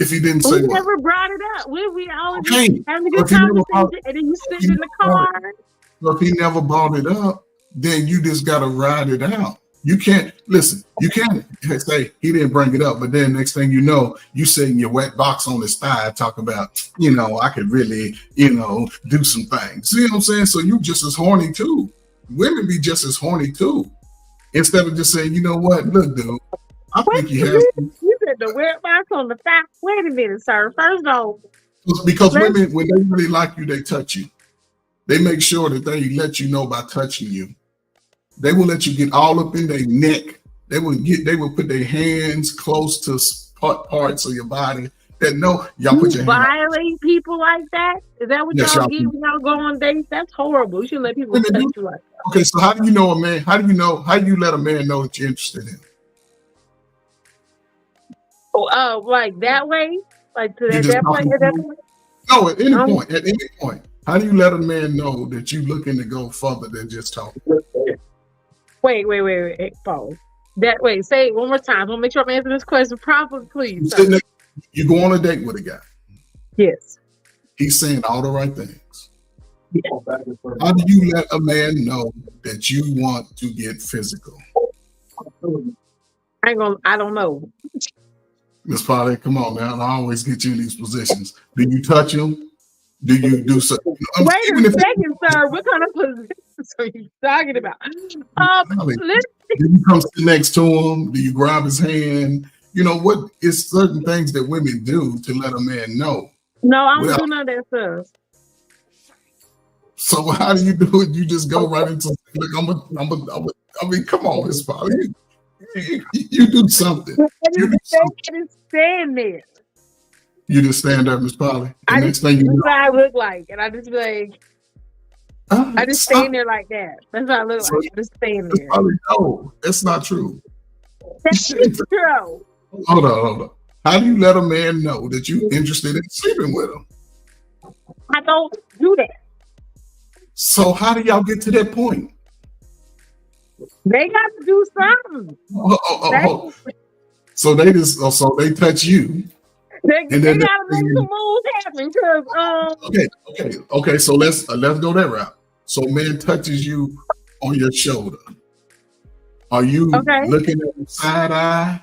If he didn't say what? We never brought it up. We always Okay. having a good conversation, and then you sit in the car. So if he never brought it up, then you just got to ride it out. You can't listen. You can't say he didn't bring it up, but then next thing you know, you sitting your wet box on his thigh, talk about, I could really, do some things. See what I'm saying? So you just as horny too. Women be just as horny too. Instead of just saying, you know what, look, dude, I think you have. You said the wet box on the thigh. Wait a minute, sir. First off, because women, when they really like you, they touch you. They make sure that they let you know by touching you. They will let you get all up in their neck. They will put their hands close to parts of your body that y'all put your violate people like that. Is that what y'all get when y'all go on dates? That's horrible. You shouldn't let people touch you like that. Okay, so how do you know a man? How do you let a man know that you're interested in him? Oh, like that way? Like to that point? No, at any point. At any point. How do you let a man know that you're looking to go further than just talking? Wait, pause. Say it one more time. I'm gonna make sure I'm answering this question properly, please. You go on a date with a guy. Yes. He's saying all the right things. How do you let a man know that you want to get physical? I don't know. Miss Polly, come on, man. I always get you in these positions. Do you touch him? Do you do something? Wait a second, sir. What kind of positions are you talking about? Listen. Do you come sit next to him? Do you grab his hand? You know what? It's certain things that women do to let a man know. No, I don't do none of that stuff. So how do you do it? You just go right into like I mean, come on, Miss Polly. You do something. You just stand there. You just stand there, Miss Polly. I just what I look like, and I just be like, I just stand there like that. That's what I look like. I just stand there. No, that's not true. That's true. Hold on. How do you let a man know that you're interested in sleeping with him? I don't do that. So how do y'all get to that point? They got to do something. So they touch you. They gotta make some moves happen because Okay. So let's go that route. So man touches you on your shoulder. Are you looking at him side eye?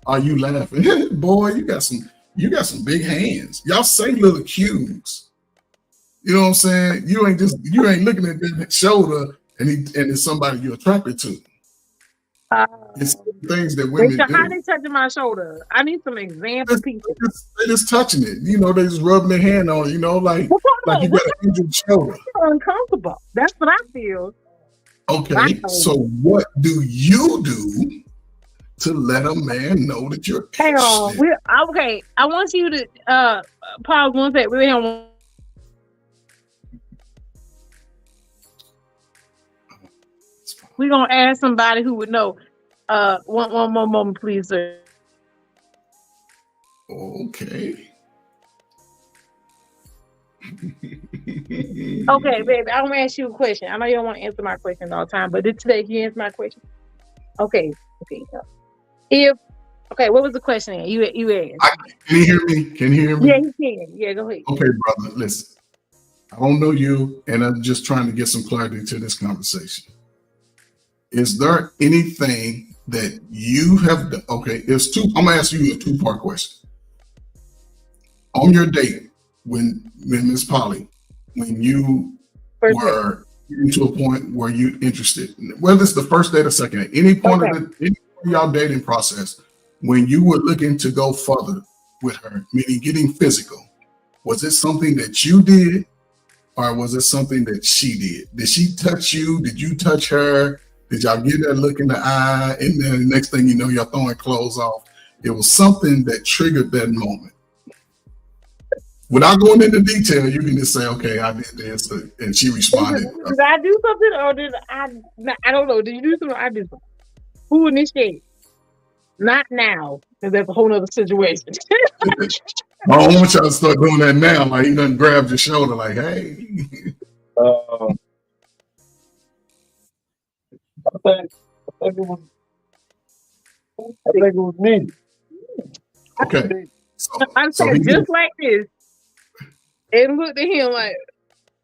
Are you laughing? Boy, you got some big hands. Y'all say little cues. You know what I'm saying? You ain't looking at that shoulder and it's somebody you're attracted to. It's things that women do. How they touching my shoulder? I need some example pieces. They just touching it. You know, they just rubbing their hand on it, you know, like you got an injured shoulder. Uncomfortable. That's what I feel. Okay, so what do you do to let a man know that you're interested? Hang on. Okay, I want you to pause one second. We don't. We're gonna ask somebody who would know. One more moment, please, sir. Okay. Okay, baby. I'm gonna ask you a question. I know you don't want to answer my question all the time, but today you answer my question. Okay. What was the question? You asked. Can you hear me? Can you hear me? Yeah, he can. Yeah, go ahead. Okay, brother. Listen, I don't know you, and I'm just trying to get some clarity to this conversation. Is there anything that you have done? Okay, I'm gonna ask you a two-part question. On your date, when Miss Polly, when you were getting to a point where you're interested, whether it's the first date or second date, any point of y'all dating process, when you were looking to go further with her, meaning getting physical, was it something that you did, or was it something that she did? Did she touch you? Did you touch her? Did y'all get that look in the eye? And then the next thing you know, you're throwing clothes off. It was something that triggered that moment. Without going into detail, you can just say, okay, I did this, and she responded. Did I do something, or did I don't know. Did you do something, or I did something? Who initiated? Not now, because that's a whole other situation. I don't want y'all to start doing that now. Like, he done grabbed your shoulder like, hey. I think it was me. Okay. I said just like this, and looked at him like,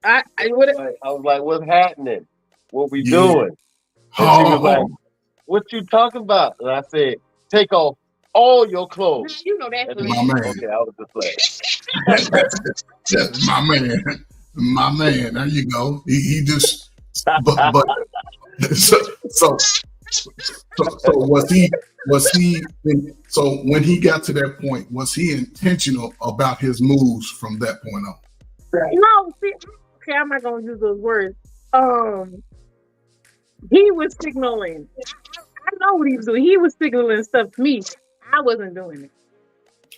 I was like, what's happening? What we doing? And she was like, what you talking about? And I said, take off all your clothes. You know that's my man. Okay, I was just like, that's my man. There you go. He just, but so was he? So when he got to that point, was he intentional about his moves from that point on? No, see, okay, I'm not gonna use those words. He was signaling. I know what he was doing. He was signaling stuff to me. I wasn't doing it.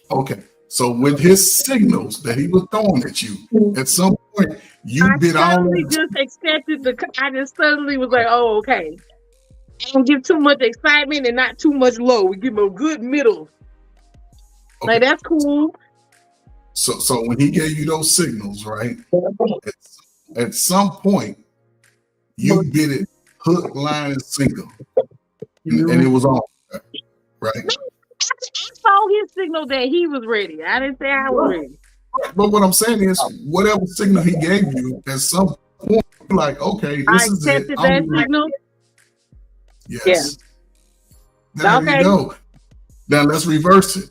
Okay, so with his signals that he was throwing at you, at some point you did all. I just accepted I just suddenly was like, oh, okay. I don't give too much excitement and not too much low. We give him a good middle. Okay. Like, that's cool. So when he gave you those signals, right? At some point, you did it hook, line, and sinker, and it was on, right? I saw his signal that he was ready. I didn't say I was ready. But what I'm saying is, whatever signal he gave you, at some point, you're like, okay, I this is it. accepted that signal. Yes. There Okay. you go. Now let's reverse it.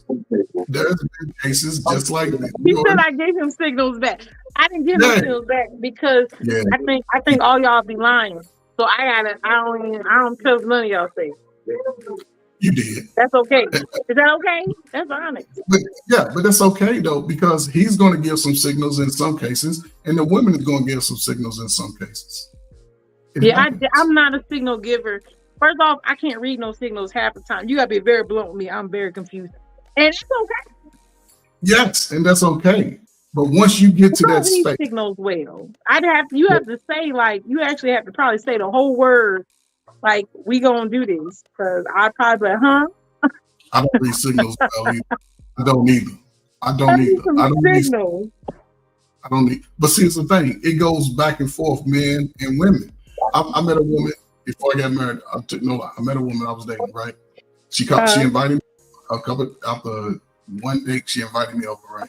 There's been cases just like that. He said I gave him signals back. I didn't give him Yeah. signals back because Yeah. I think all y'all be lying. So I don't trust none of y'all say. You did. That's okay. Is that okay? That's honest. But that's okay though, because he's going to give some signals in some cases, and the woman is going to give some signals in some cases. I'm not a signal giver. First off, I can't read no signals half the time. You gotta be very blunt with me. I'm very confused, and it's okay. Yes, and that's okay. But once you get to I that don't read space, signals well. You have to say, like, you actually have to probably say the whole word, like, we gonna do this, because I'd probably be like, huh? I don't read signals well either. I don't either. I don't need either. some I don't need. signals. I don't need. But see, it's the thing. It goes back and forth, men and women. I met a woman before I got married. I met a woman I was dating. Right? She invited me a couple after one day. She invited me over. Right?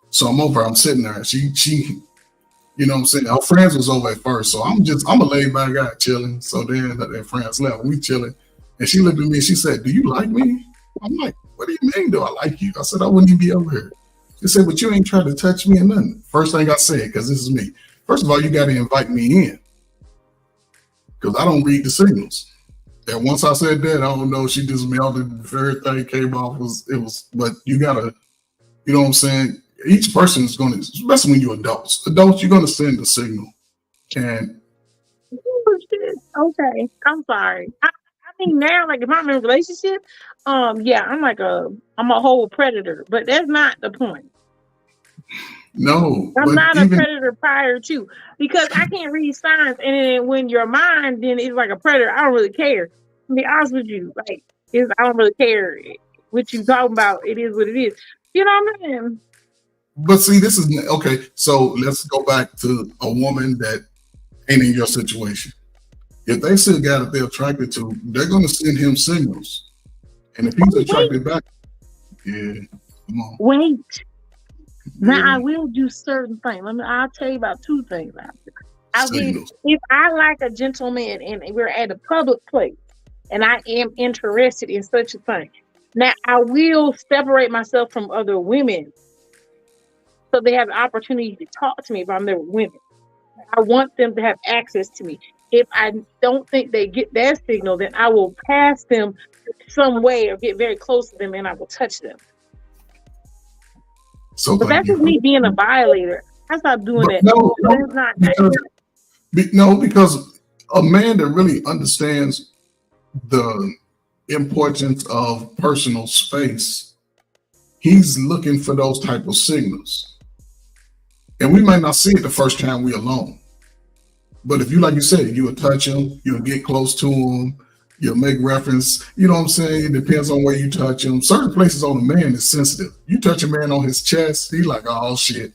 So I'm over. I'm sitting there. She, you know what I'm saying? Her friends was over at first, so I'm a laid back guy chilling. So then their friends left. We chilling, and she looked at me and she said, "Do you like me?" I'm like, "What do you mean? Do I like you?" I said, "I wouldn't even be over here." She said, "But you ain't trying to touch me or nothing." First thing I said, because this is me. First of all, you got to invite me in, because I don't read the signals. And once I said that, I don't know. She just melted. Everything came off. But you gotta, you know what I'm saying? Each person is going to, especially when you're adults, you're going to send a signal. And okay, I'm sorry. I mean, now, like, if I'm in a relationship, yeah, I'm a whole predator, but that's not the point. No, I'm not a predator prior to, because I can't read signs, and then when you're mine, then it's like a predator. I don't really care. To be honest with you, like, I don't really care what you talking about. It is what it is. You know what I mean? But see, this is okay. So let's go back to a woman that ain't in your situation. If they see a guy that they're attracted to, they're going to send him signals. And if he's attracted back, yeah, come on. Wait. Now, Yeah. I will do certain things. I'll tell you about two things. If I like a gentleman and we're at a public place and I am interested in such a thing, now I will separate myself from other women so they have the opportunity to talk to me if I'm there with women. I want them to have access to me. If I don't think they get that signal, then I will pass them some way or get very close to them and I will touch them. So but that's just me being a violator. I stopped doing that. Because a man that really understands the importance of personal space, he's looking for those type of signals. And we might not see it the first time we're alone. But if you, like you said, you'll touch him, you'll get close to him, you'll make reference, you know what I'm saying? It depends on where you touch him. Certain places on a man is sensitive. You touch a man on his chest, he like, oh shit.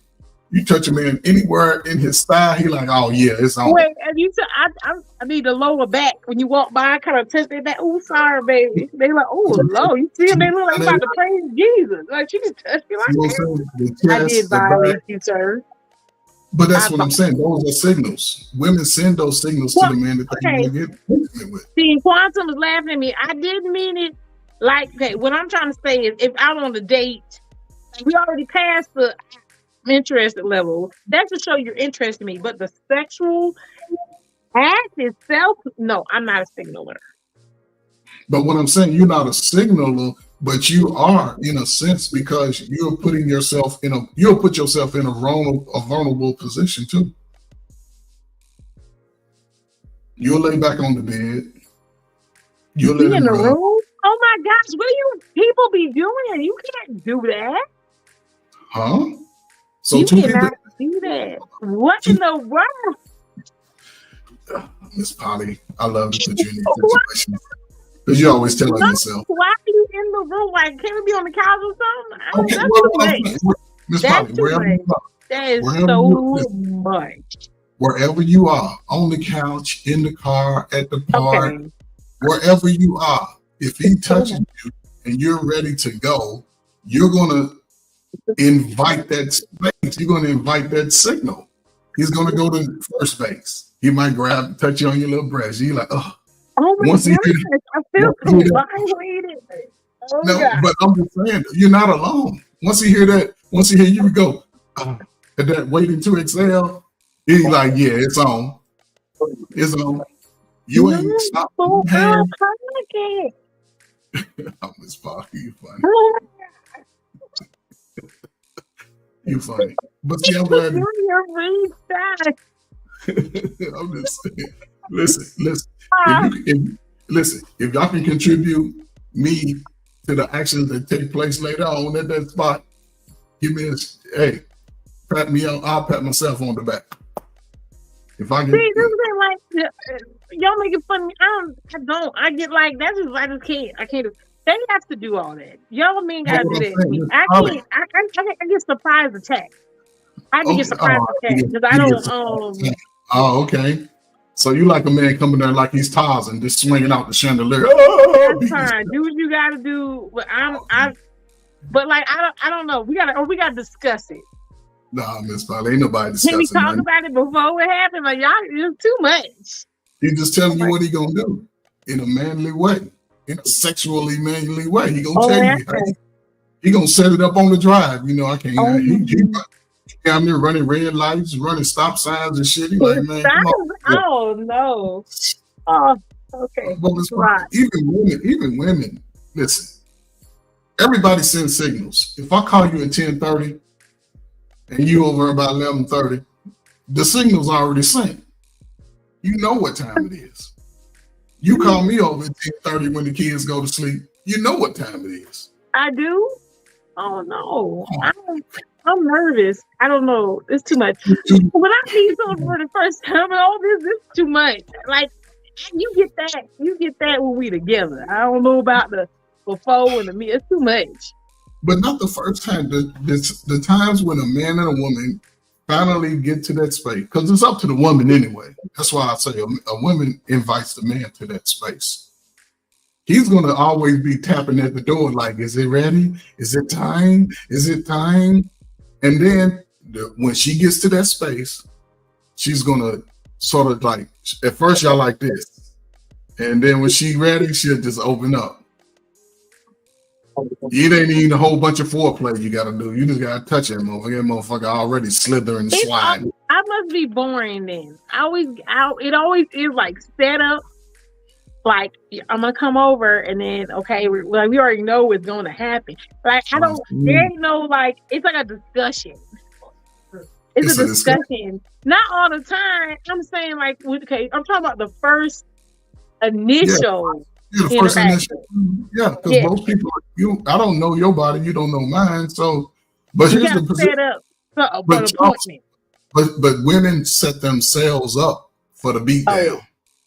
You touch a man anywhere in his thigh, he like, oh yeah, it's on. Wait, and you said I need the lower back when you walk by. I kind of touch their back. Oh, sorry, baby. They like, oh, low. You see them? They look like about to praise Jesus. Like, you can touch me like that. I did violate you, sir. But that's what I'm saying. Those are signals. Women send those signals to the man that they want to get intimate with. See, Quantum is laughing at me. I didn't mean it like, okay, what I'm trying to say is if I'm on a date, we already passed the interested level. That's to show you're interested in me. But the sexual act itself, no, I'm not a signaler. But what I'm saying, you're not a signaler, but you are in a sense because you're putting yourself you'll put yourself in a vulnerable position too. You'll lay back on the bed. You'll let in the room. Oh my gosh, what do you people be doing? You can't do that. Huh? So you cannot do that. What in the world? Miss Polly, I love to put you in these situations. Because you always telling yourself. Why are you in the room? Like, can we be on the couch or something? Miss Polly, wherever you are. That is so much. Wherever you are, on the couch, in the car, at the park, wherever you are, if he touches you and you're ready to go, you're gonna invite that space. You're going to invite that signal. He's going to go to first base. He might touch you on your little breast. You're like, oh. Oh my Once he gosh, hit, I feel once he so hit- violated. Oh no, God. but I'm just saying, you're not alone. Once he hear that, once he hear you go, at that waiting to exhale, he's like, yeah, it's on. It's on. You No, ain't stopping so your hand. pocket. I'm Miss Parker, you funny. Oh, You funny. But see, I'm glad. you're really sad. I'm just saying. Listen. Ah, If y'all can contribute me to the actions that take place later on at that spot, give me pat me on. I'll pat myself on the back. If I See, can, this is like y'all making fun of me. I don't. I get like that's just I just can't. I can't. They have to do all that. Y'all men gotta do that to me. I can't. I get surprise attack. I can get surprise attack because I don't. Oh, okay. So you like a man coming there like he's Tarzan, just swinging out the chandelier. Oh, That's fine. Do what you gotta do. But But like I don't know. We gotta discuss it. Nah, Miss Polly, ain't nobody Can we discussing talk nothing. about it before it happened? Like y'all, it's too much. He's just telling you what he gonna do in a manly way, in a sexually manly way. He gonna tell you. He gonna set it up on the drive. You know, I can't. I'm there running red lights, running stop signs and shit. He like, man, come on. Oh no. Oh, okay. But Right. even women, listen. Everybody sends signals. If I call you at 10:30 and you over about 11:30, the signal's already sent. You know what time it is. You call me over at 10:30 when the kids go to sleep. You know what time it is. I do. Oh no. I'm nervous. I don't know. It's too much. When I meet someone for the first time, all this is too much. Like you get that when we together. I don't know about the before and the me. It's too much. But not the first time. The times when a man and a woman finally get to that space, because it's up to the woman anyway. That's why I say a woman invites the man to that space. He's going to always be tapping at the door like, is it ready? Is it time? Is it time? And then when she gets to that space, she's going to sort of like, at first y'all like this. And then when she's ready, she'll just open up. It ain't even a whole bunch of foreplay you got to do. You just got to touch that motherfucker. That motherfucker already slithering and sliding. I must be boring then. It always is like set up. Like I'm gonna come over and then we already know what's going to happen. Like there ain't no like it's like a discussion. It's a discussion. Not all the time. I'm saying like I'm talking about the first initial. Yeah, the first initial. Yeah, because most people I don't know your body, you don't know mine. So but here's the position. Set up for an appointment. But women set themselves up for the beatdown.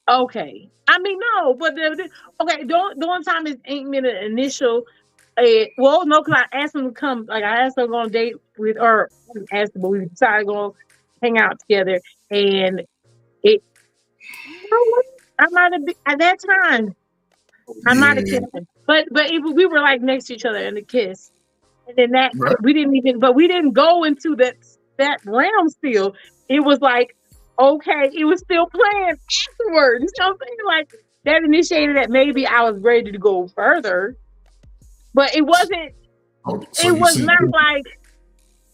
Okay. I mean, no, but the one time it ain't been an initial. Well, no, because I asked him to come. Like I asked him to go on a date with, or asked him, but we decided to go hang out together, and it. You know what? I might have been at that time. I might have kissed him, but we were like next to each other in the kiss, and then we didn't go into that realm. Still, it was like. Okay, it was still playing afterwards. You know what I'm saying? Like that initiated that maybe I was ready to go further, but it wasn't. It was not like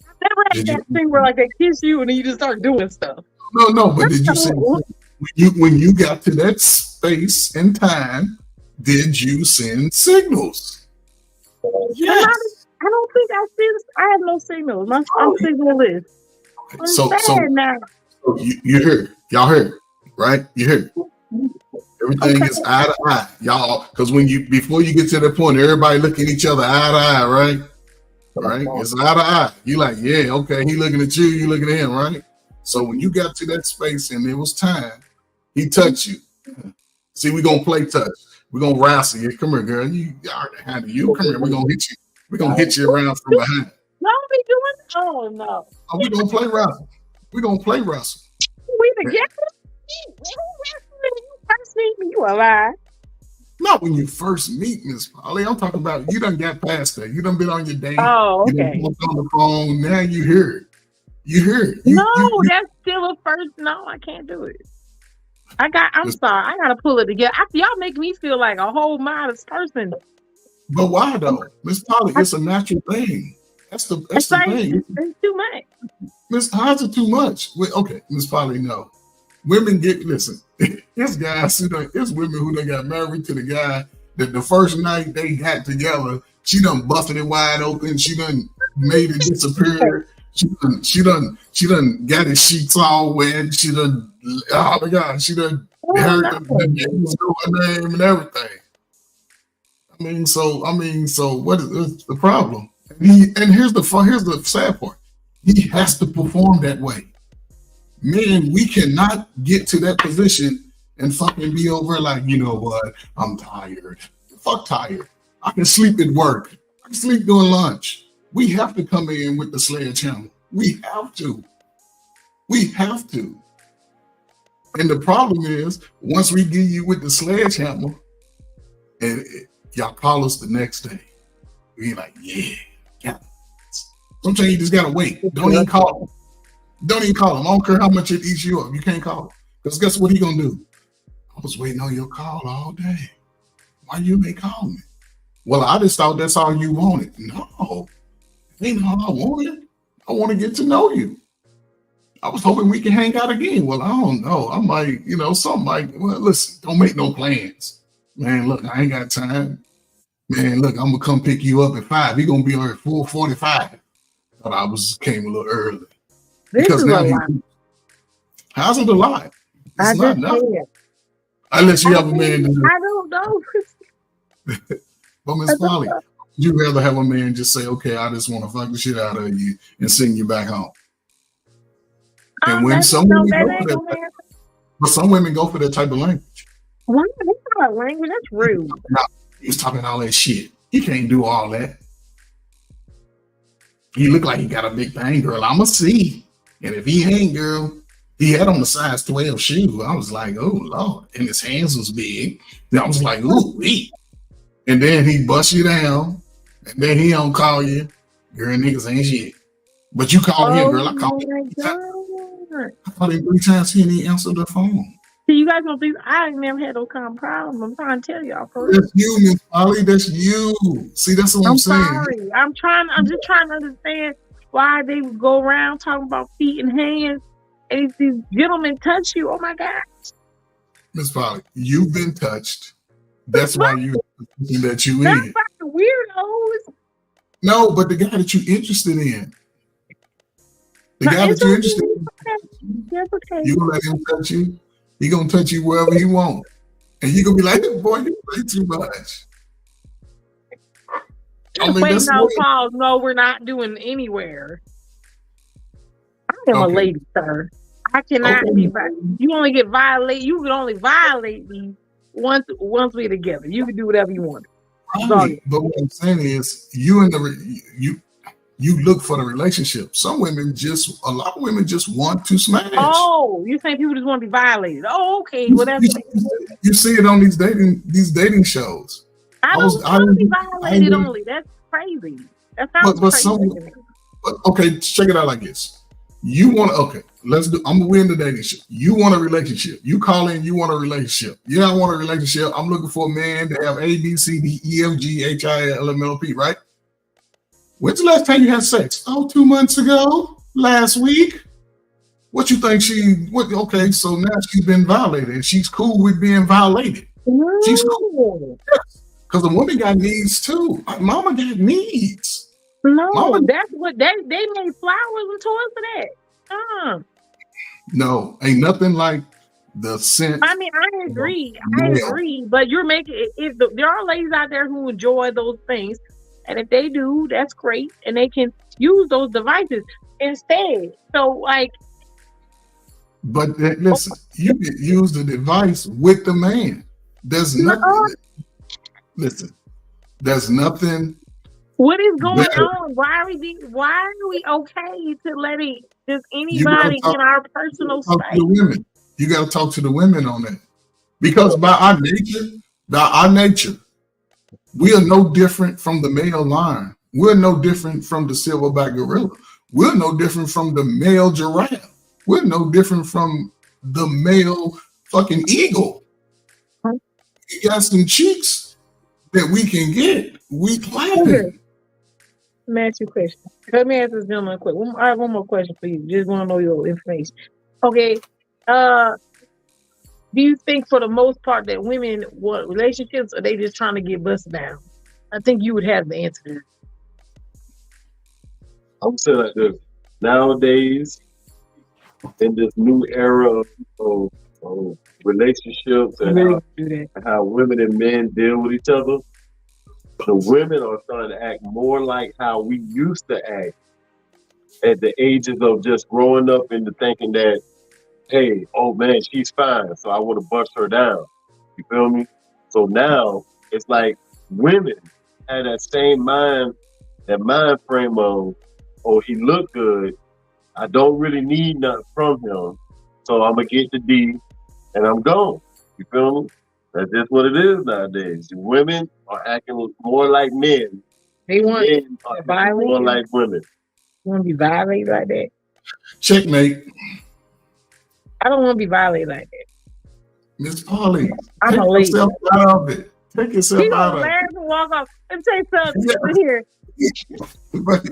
I never had that thing where like they kiss you and then you just start doing stuff. No. But did you say when you got to that space and time? Did you send signals? Yes. I don't think I sent. I have no signals. My signal is. So you heard, y'all heard, right? You heard. Everything is eye to eye, y'all. Because before you get to the point, everybody looking at each other eye to eye, right? Right? It's eye to eye. You like, yeah, okay. He looking at you, you looking at him, right? So when you got to that space and it was time, he touched you. See, we gonna play touch. We're gonna wrestle you. Come here, girl. You already handle you. Come here. We're gonna hit you. We're gonna hit you around from behind. Don't be doing. Oh no. Oh, we're gonna play wrestle. We're gonna play wrestle. We together? Who wrestling? You first meet me, you alive. Not when you first meet Miss Polly. I'm talking about you done got past that. You done been on your date. Oh, You done okay. talked on the phone. Now you hear it. You hear it. No, that's still a first. No, I can't do it. I'm sorry. I gotta pull it together. Y'all make me feel like a whole modest person. But why though, Miss Polly? It's a natural thing. That's the thing. It's too much. Miss, how's it too much? Wait, okay, Miss Polly, no. Women listen. There's women who done got married to the guy that the first night they got together, she done busted it wide open. She done made it disappear. She done got his sheets all wet. She done, oh my God, she done heard the name and everything. So what is the problem? And here's the sad part. He has to perform that way. Man, we cannot get to that position and fucking be over like, you know what? I'm tired. Fuck tired. I can sleep at work. I can sleep during lunch. We have to come in with the sledgehammer. We have to. And the problem is, once we get you with the sledgehammer, and y'all call us the next day, we like, yeah. Sometimes you just gotta wait. Don't even call him. I don't care how much it eats you up. You can't call him. Because guess what he gonna do? I was waiting on your call all day. Why you ain't call me? Well, I just thought that's all you wanted. No, ain't all I wanted. I want to get to know you. I was hoping we can hang out again. Well, I don't know. I might, something like, well, listen, don't make no plans. Man, look, I ain't got time. Man, look, I'm gonna come pick you up at 5. He gonna be here at 4:45. But I came a little early. This is a lot. How's it a lot? It's not nothing. Unless you have a man. I don't know. But Miss Polly, would you rather have a man just say, okay, I just want to fuck the shit out of you and send you back home? And when some women go for that type of language. What? That's not language. That's rude. He's talking all that shit. He can't do all that. He look like he got a big thing, girl. I'ma see. And if he ain't, girl, he had on the size 12 shoe. I was like, oh Lord. And his hands was big. And I was like, ooh, wee. And then he bust you down. And then he don't call you. Girl, niggas ain't shit. But you call him, girl. I called him 3 times. I called him 3 times. He didn't answer the phone. See, you guys don't think I ain't never had no kind of problem. I'm trying to tell y'all. That's you, Miss Polly. That's you. See, that's what I'm saying. Sorry. I'm just trying to understand why they would go around talking about feet and hands, and if these gentlemen touch you, oh my gosh. Miss Polly, you've been touched. That's why you that you That's in. by the weirdos. No, but the guy that you're interested in. The guy that you're interested in. Yes, okay. You gonna let him touch you? He gonna touch you wherever he wants. And you gonna be like, boy, you play too much. Wait, no, pause. No, we're not doing anywhere. I am a lady, sir. I cannot be you only get violated. You can only violate me once we're together. You can do whatever you want. Right. But what I'm saying is you look for the relationship. A lot of women just want to smash. Oh, you're saying people just want to be violated. Oh, okay. Whatever. You see it on these dating shows. I don't want to be violated only. That's crazy. That sounds crazy. Okay, check it out like this. I'm we're in the dating ship. You want a relationship. You call in, you want a relationship. Yeah, I want a relationship. I'm looking for a man to have A, B, C, D, E, F, G, H, I, L, M, N, O, P, right? When's the last time you had sex? Oh, 2 months ago, last week. What you think okay, so now she's been violated and she's cool with being violated. No. She's cool. Because the woman got needs too. Mama got needs. No, that's what they made flowers and toys for that. No, ain't nothing like the scent. I mean, I agree, but you're making it. There are ladies out there who enjoy those things, and if they do, that's great, and they can use those devices instead. So, like, but listen, you can use the device with the man. There's nothing. Listen, there's nothing. What is going on? Why are we okay to letting just anybody in our personal space? You got to talk to the women on that, because by our nature, by our nature, we are no different from the male lion. We're no different from the silverback gorilla. We're no different from the male giraffe. We're no different from the male fucking eagle. We got some cheeks that we can get. We clapping. Okay. Let me ask you a question. Let me ask this gentleman quick. I have one more question for you. Just want to know your information. Okay. Do you think for the most part that women want relationships, or they just trying to get busted down? I think you would have the answer to that. I'm saying like this. Nowadays, in this new era of relationships and Really do that. how women and men deal with each other, the women are starting to act more like how we used to act at the ages of just growing up into thinking that, hey, oh man, she's fine, so I want to bust her down. You feel me? So now it's like women have that same mind frame of, oh, he look good. I don't really need nothing from him, so I'm gonna get the D and I'm gone. You feel me? That's just what it is nowadays. Women are acting more like men. They want Men are acting more like women. You want to be violated like that? Checkmate. I don't want to be violated like that. Miss Polly, I'm take a lady. yourself out of it. Take yourself You out don't of laugh and walk off. Let me tell you something over here. it. But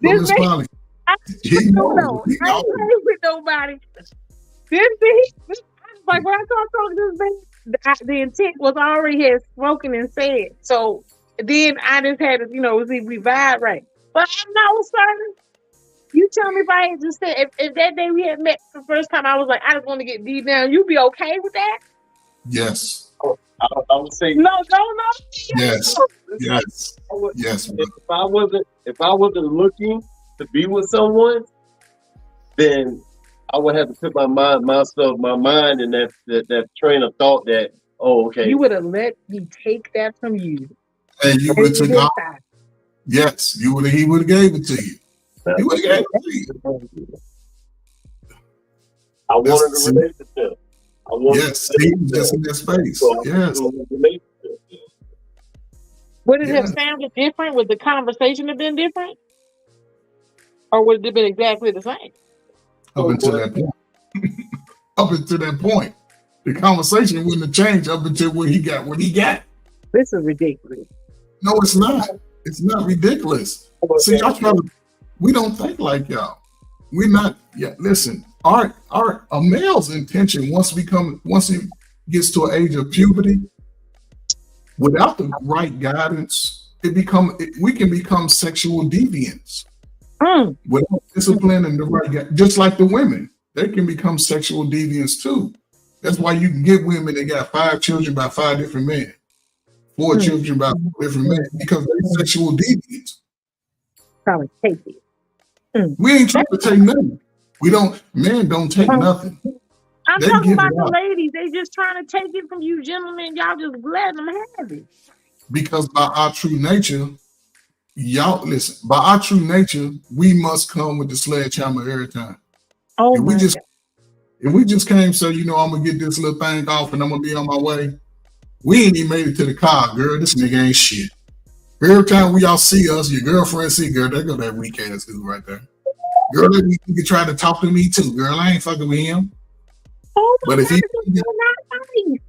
Miss man- Polly, I he don't know. knows. He I ain't knows. playing with nobody. This like when I talked to this man, the intent was I already had spoken and said. So then I just had to, see we vibe right. But I'm not certain. You tell me if I had just said if that day we had met for the first time, I was like, I just want to get deep down. You be okay with that? Yes. I would say No. Yes. Yes. I would- Yes. if I wasn't looking to be with someone, then I would have to put my mind in that train of thought that, oh, okay. You would have let me take that from you. And you would have took off. Yes. You would have. He would have gave it to you. He would have gave it to you. I wanted a relationship. Yes. He was just in that space. Yes. Would it have sounded different? Would the conversation have been different? Or would it have been exactly the same? Up until that point. Up until that point. The conversation wouldn't have changed up until what he got. This is ridiculous. No, it's not. It's not ridiculous. See, y'all trying to, we don't think like y'all. We're not. Yeah, listen. A male's intention once he gets to an age of puberty, without the right guidance, we can become sexual deviants. Without discipline and the right, just like the women, they can become sexual deviants too. That's why you can get women that got 5 children by 5 different men, 4 children by 4 different men, because they're sexual deviants. Probably take it. We ain't trying to take nothing. Men don't take nothing. I'm They talking give about it the up. ladies. They just trying to take it from you gentlemen. Y'all just letting them have it. Because by our true nature, y'all listen, by our true nature, we must come with the sledgehammer every time. Oh, If my God. If we just came, so I'm gonna get this little thing off and I'm gonna be on my way, we ain't even made it to the car, girl. This nigga ain't shit. Every time we all see us, your girlfriend see, girl, there go that weak ass dude right there. Girl, that nigga try to talk to me too, girl. I ain't fucking with him. Oh, But if he you're not nice.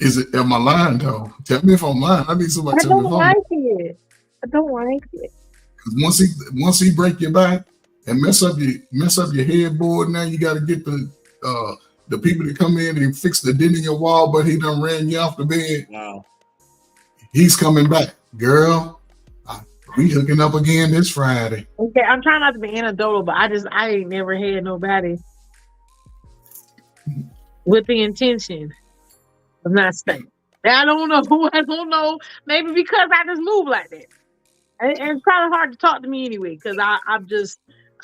is it, am I lying though? Tell me if I'm lying. I need somebody I to tell me don't if I'm like it. I don't like it. Because once he break your back and mess up your headboard, now you got to get the people to come in and fix the dent in your wall, but he done ran you off the bed. Wow. He's coming back, girl. We hooking up again this Friday. Okay, I'm trying not to be anecdotal, but I ain't never had nobody with the intention of not staying. I don't know. Maybe because I just move like that. And it's probably hard to talk to me anyway, because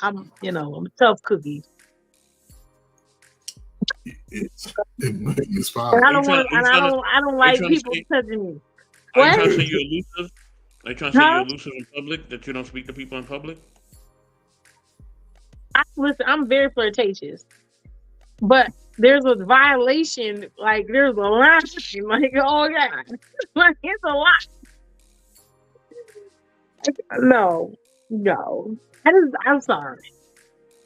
I'm a tough cookie. It's fine. And I don't like trying to people say- touching me. Are you What? trying to say you're elusive? Are you trying to say Huh? you're elusive in public, that you don't speak to people in public? Listen, I'm very flirtatious, but there's a violation, like there's a line, like oh god, like it's a lot. No, no. I'm sorry.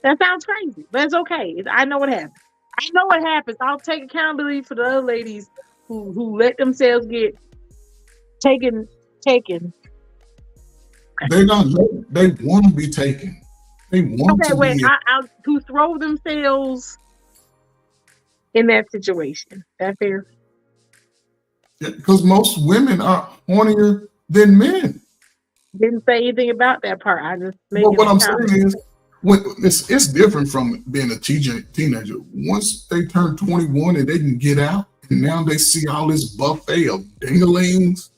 That sounds crazy, but it's okay. I know what happened. I know what happens. I'll take accountability for the other ladies who let themselves get taken. They don't. They want to be taken. They want Okay, to wait. be. Who throw themselves in that situation? That fair? Because most women are hornier than men. Didn't say anything about that part. I just made But it what I'm sound- saying is, it's different from being a teenager. Once they turn 21 and they can get out, and now they see all this buffet of dinglings.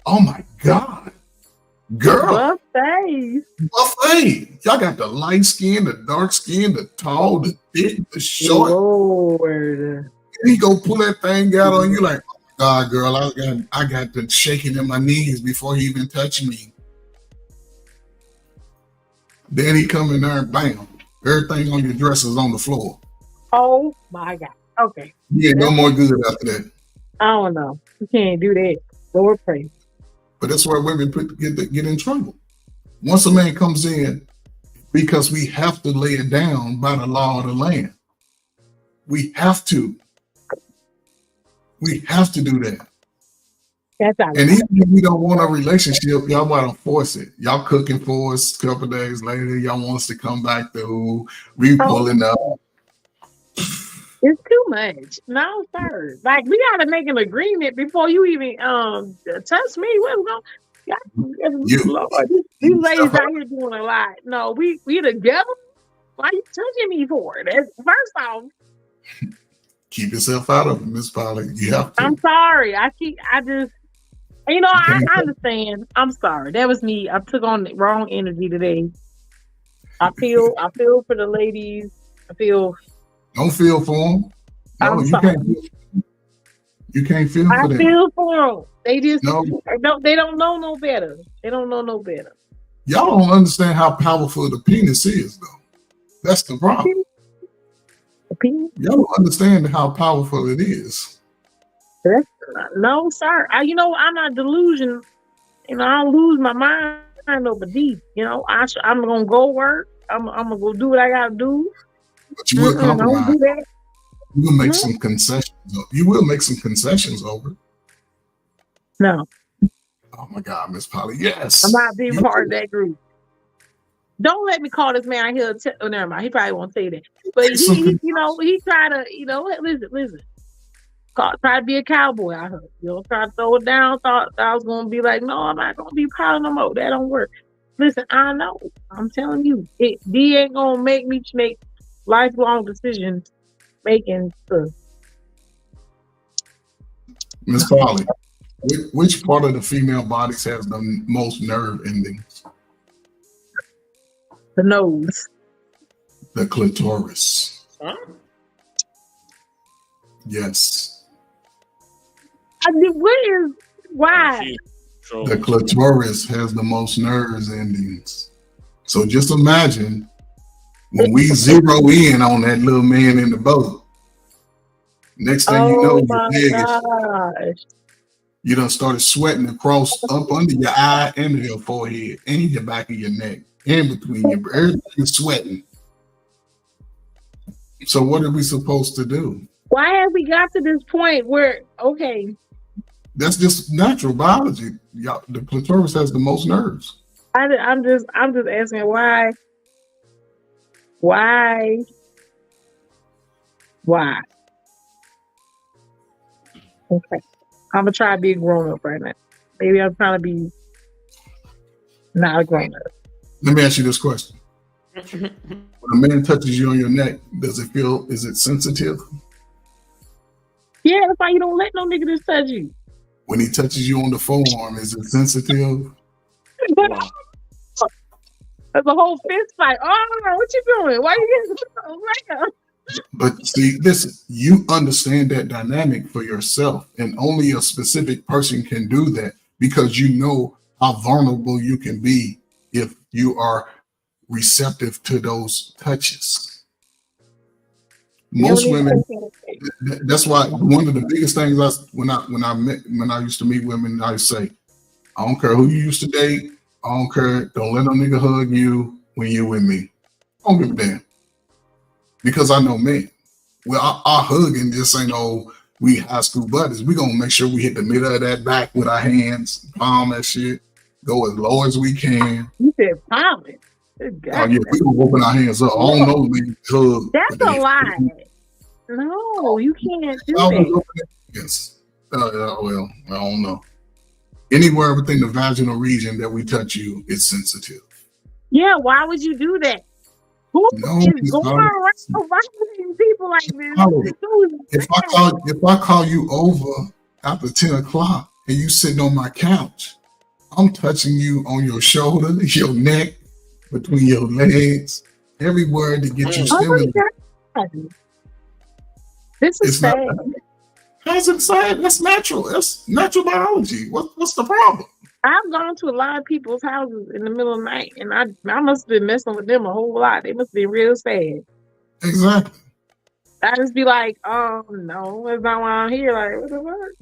Oh my God, girl, buffet! Y'all got the light skin, the dark skin, the tall, the thick, the short. Lord. And he go pull that thing out on you like, oh my God, girl, I got the shaking in my knees before he even touched me. Then he come in there and bam, everything on your dress is on the floor. Oh my God. Okay. You ain't no more good after that. I don't know. You can't do that. Lord pray. But that's why women get in trouble. Once a man comes in, because we have to lay it down by the law of the land. We have to. We have to do that. That's all. And even if we don't want a relationship, y'all want to force it. Y'all cooking for us. A couple days later, y'all want us to come back to we pulling up. It's too much. No, sir. Like we gotta make an agreement before you even touch me. What's going? Lord, these ladies out here doing a lot. No, we together. Why you touching me for? That's first off. Keep yourself out of it, Miss Polly. You have to. I'm sorry. I just. You know, I understand. I'm sorry. That was me. I took on the wrong energy today. I feel for the ladies. Don't feel for them. No, you can't. You can't feel for them. I feel for them. They just no. They don't know no better. They don't know no better. Y'all don't understand how powerful the penis is, though. That's the problem. The penis? Y'all don't understand how powerful it is. No, sir. I'm not delusional. I don't lose my mind over deep. I'm gonna go work. I'm gonna go do what I gotta do. But you will compromise. Don't do that. You will make some concessions. You will make some concessions over. No. Oh my God, Miss Polly. Yes. I'm not being part of that group. Don't let me call this man out here. Never mind. He probably won't say that. But he try to, listen. Try to be a cowboy out here. Try to throw it down. Thought I was gonna be like, no, I'm not gonna be proud no more. That don't work. Listen, I know. I'm telling you, D ain't gonna make me make lifelong decisions making stuff. Miss Polly, which part of the female bodies has the most nerve endings? The nose. The clitoris. Huh? Yes. Why? The clitoris has the most nerves endings. So just imagine when we zero in on that little man in the boat. Next thing you know, you done started sweating across up under your eye and your forehead and your back of your neck, in between your everything is sweating. So what are we supposed to do? Why have we got to this point where that's just natural biology. The clitoris has the most nerves. I'm just asking why. Okay. I'm gonna try to be a grown up right now. Maybe I'm trying to be not a grown up. Let me ask you this question. When a man touches you on your neck, is it sensitive? Yeah, that's why you don't let no nigga just touch you. When he touches you on the forearm, is it sensitive? Wow. There's a whole fist fight. Oh, what you doing? Why you getting so? But see, listen, you understand that dynamic for yourself, and only a specific person can do that because you know how vulnerable you can be if you are receptive to those touches. Most need to women. communicate. That's why one of the biggest things when I used to meet women, I say, I don't care who you used to date. I don't care. Don't let no nigga hug you when you're with me. I don't give a damn. Because I know men. Well, our hugging just ain't no we high school buddies. We gonna make sure we hit the middle of that back with our hands, palm that shit, go as low as we can. You said promise. Good Oh God. yeah, we gonna open our hands up. I don't know niggas hug. That's but a they- lie. No, you can't do I was that. open it. Yes. Well, I don't know. Anywhere within the vaginal region that we touch you is sensitive. Yeah, why would you do that? Who No, is it's going not. around people like this? Holly, It's If I call you over after 10 o'clock and you sitting on my couch, I'm touching you on your shoulder, your neck, between your legs, everywhere to get you oh my stimulated. God. This is It's not. sad. How's it sad? That's natural. That's natural biology. What's the problem? I've gone to a lot of people's houses in the middle of the night, and I must have been messing with them a whole lot. They must be real sad. Exactly. I just be like, no, that's not why I'm here. Like, what the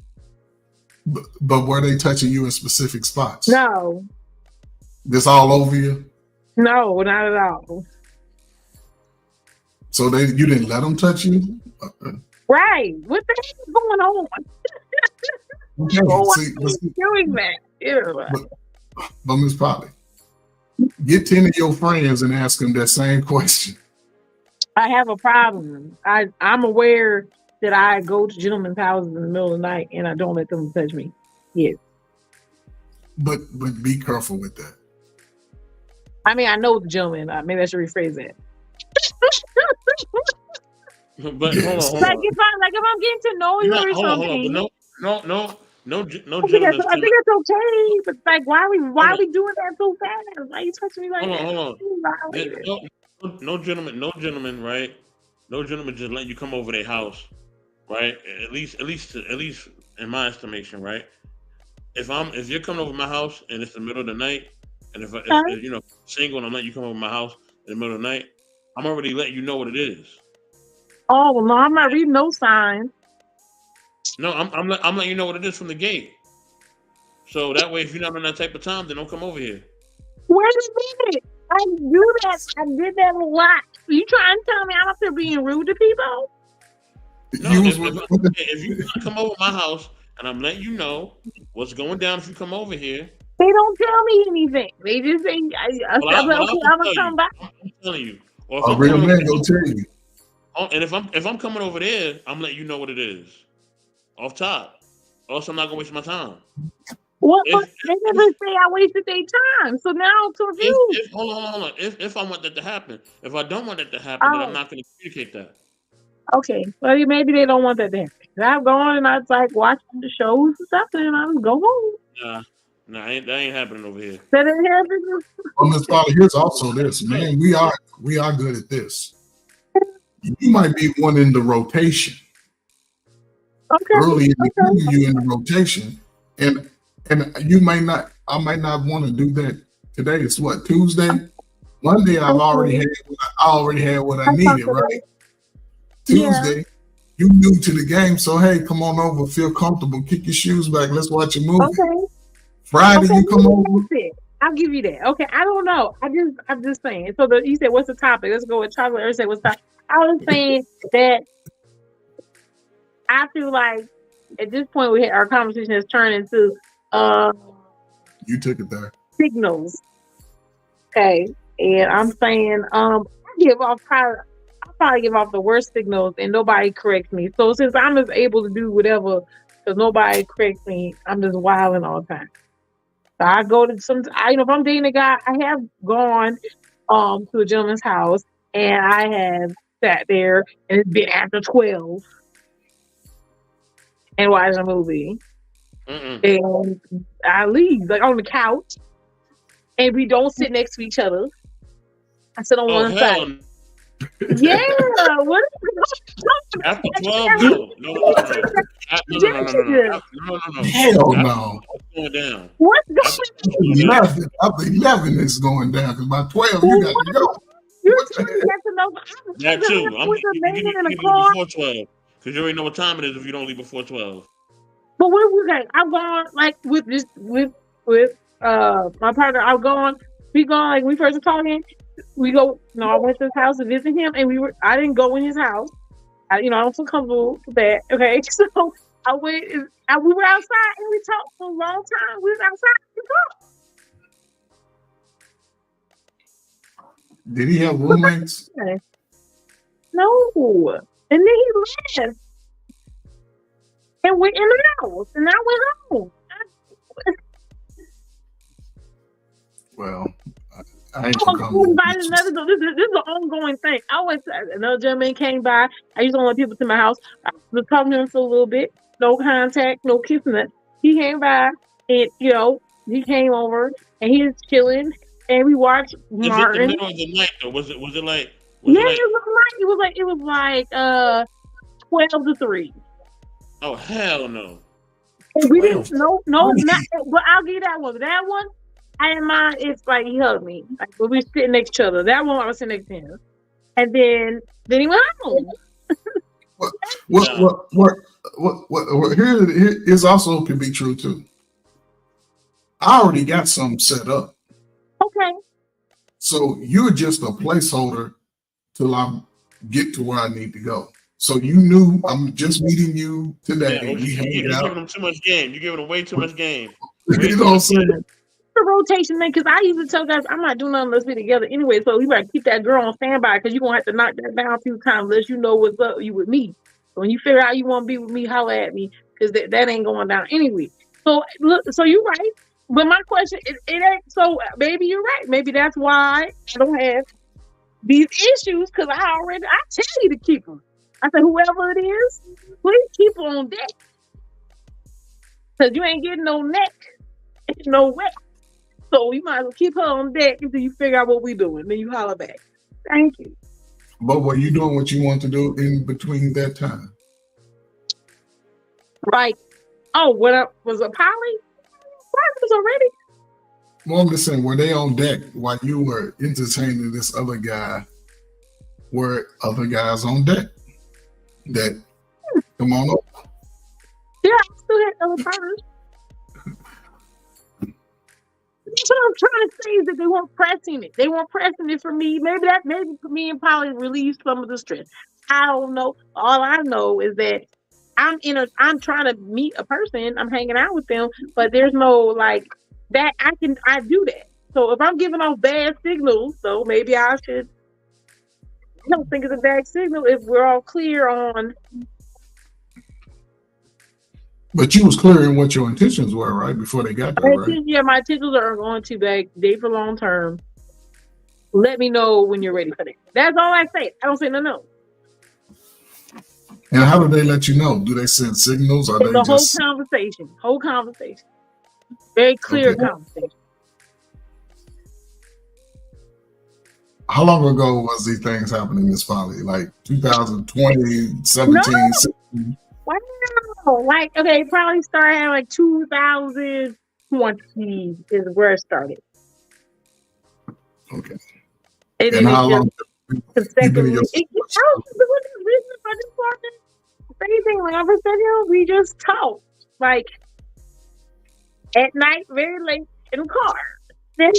fuck? But were they touching you in specific spots? No, This all over you? no, not at all. So you didn't let them touch you? Right. What the heck is going on? Okay. Oh, See, why are you doing that? Ew. but Miss Polly, get 10 of your friends and ask them that same question. I have a problem. I'm aware that I go to gentlemen's houses in the middle of the night and I don't let them touch me. Yes. But be careful with that. I mean, I know the gentleman. Maybe I should rephrase that. But hold on, hold Like on. if I'm getting to know you or Hold on. something. But no I think gentleman. that's okay. But like, why are we doing that so fast? Why are you touching me like that? Hold on. Violated. No gentleman, right? No gentleman just let you come over their house, right? At least in my estimation, right? If you're coming over my house and it's the middle of the night, and if you know single and I'm letting you come over my house in the middle of the night, I'm already letting you know what it is. Oh well, no, I'm not reading no signs. No, I'm letting you know what it is from the gate. So that way, if you're not on that type of time, then don't come over here. Wait a minute. I do that. I did that a lot. Are you trying to tell me I'm up there being rude to people? No, You if was- you want to come over my house and I'm letting you know what's going down if you come over here, They don't tell me anything. They just say, I'm gonna come back. I'm telling you. Or if A I'm real coming man over gonna tell you. and if I'm coming over there, I'm letting you know what it is, off top. Or else I'm not gonna waste my time. Well, If- they never say I wasted their time. So now I'm confused. Hold on. If I want that to happen, if I don't want that to happen, then Oh. I'm not gonna communicate that. Okay, well maybe they don't want that to happen. I've gone and I was like watching the shows and stuff, and I just go home. Nah, that ain't happening over here. That ain't happening. Well, Miss Polly, here's also this, man. We are good at this. You might be one in the rotation. Okay. Early in the year, you in the rotation, and you may not. I might not want to do that today. It's what, Tuesday, Monday. I already had what I needed, right? Tuesday, you new to the game, so hey, come on over, feel comfortable, kick your shoes back, let's watch a movie. Okay. Friday, Okay, you come over. that's it. I'll give you that. Okay, I don't know. I'm just saying. So you said, what's the topic? Let's go with chocolate. Or say what's the topic? I was saying that I feel like at this point our conversation has turned into You took it there. signals. Okay, and I'm saying I probably give off the worst signals, and nobody corrects me. So since I'm just able to do whatever, because nobody corrects me, I'm just wilding all the time. So I go to if I'm dating a guy, I have gone to a gentleman's house, and I have sat there, and it's been after 12, and watched a movie, and I leave like on the couch, and we don't sit next to each other. I sit on one side. Yeah, what? After 12, no. Hell no. What's going down? What's going on? 11, after 11 is going down because by 12 you got to go. You're What the trying to heck? get to know. I was That hanging too. out with a You man give in a me car. before 12 because you already know what time it is if you don't leave before 12. But where we going? I'm going like with this with my partner. I'm going. We going like we first were talking. We go. No, I went to his house to visit him, and I didn't go in his house. I don't feel comfortable with that. Okay, so I went. We were outside and we talked for a long time. We was outside and talked. Did he have roommates? No, and then he left and went in the house, and I went home. Well, I ain't I gonna was come. invited another. This is an ongoing thing. I always another gentleman came by. I used to want people to my house. I was talking to him for a little bit. No contact, no kissing. It. He came by, and he came over, and he was chilling, and we watched Is it the Martin. middle of the night though? Was it like? Yeah, it was like 12 to 3. Oh hell no! And we didn't 12. but I'll give you that one. That one, I didn't mind. It's like he hugged me, like when we were sitting next to each other. That one I was sitting next to him, and then he went home. What here is also can be true too. I already got something set up, Okay, so you're just a placeholder till I get to where I need to go. So you knew I'm just meeting you today. Yeah, We you're hanging giving out. them too much game. You're giving them way too much game. You know what I'm saying? the rotation thing, because I usually tell guys I'm not doing nothing unless we're together anyway. So you better keep that girl on standby because you're gonna have to knock that down a few times unless you know what's up you with me. So when you figure out you want to be with me, holler at me because that ain't going down anyway. So look, so you're right. But my question, it ain't. So maybe you're right. Maybe that's why I don't have these issues because I tell you to keep them. I said whoever it is, please keep her on deck because you ain't getting no neck, no wet. So you might as well keep her on deck until you figure out what we doing. Then you holler back. Thank you. But were you doing what you want to do in between that time? Right. Oh, what was a Polly? What was already? Well, I'm just saying, were they on deck while you were entertaining this other guy? Were other guys on deck? That come on up. Yeah, I still had other partners. That's what I'm trying to say is that they weren't pressing it. They weren't pressing it for me. Maybe me and Polly relieved some of the stress. I don't know. All I know is that I'm trying to meet a person. I'm hanging out with them, but there's no like that. I do that. So if I'm giving off bad signals, so maybe I should. I don't think it's a bad signal if we're all clear on. But you was clear in what your intentions were, right? Before they got there, right? Yeah, my intentions are going to date for long term. Let me know when you're ready for that. That's all I say. I don't say no. And how do they let you know? Do they send signals or It's they a just whole conversation. Very clear Okay. conversation. How long ago was these things happening, Miss Polly? Like 2020, 17, No. 16? Wow. Like, okay, it probably started like 2020 is where it started. Okay. And And then how it long just you been in consecutively. your I was doing this reason for this partner. Same thing. When I first met him, we just talked. Like, at night, very late in the car. Then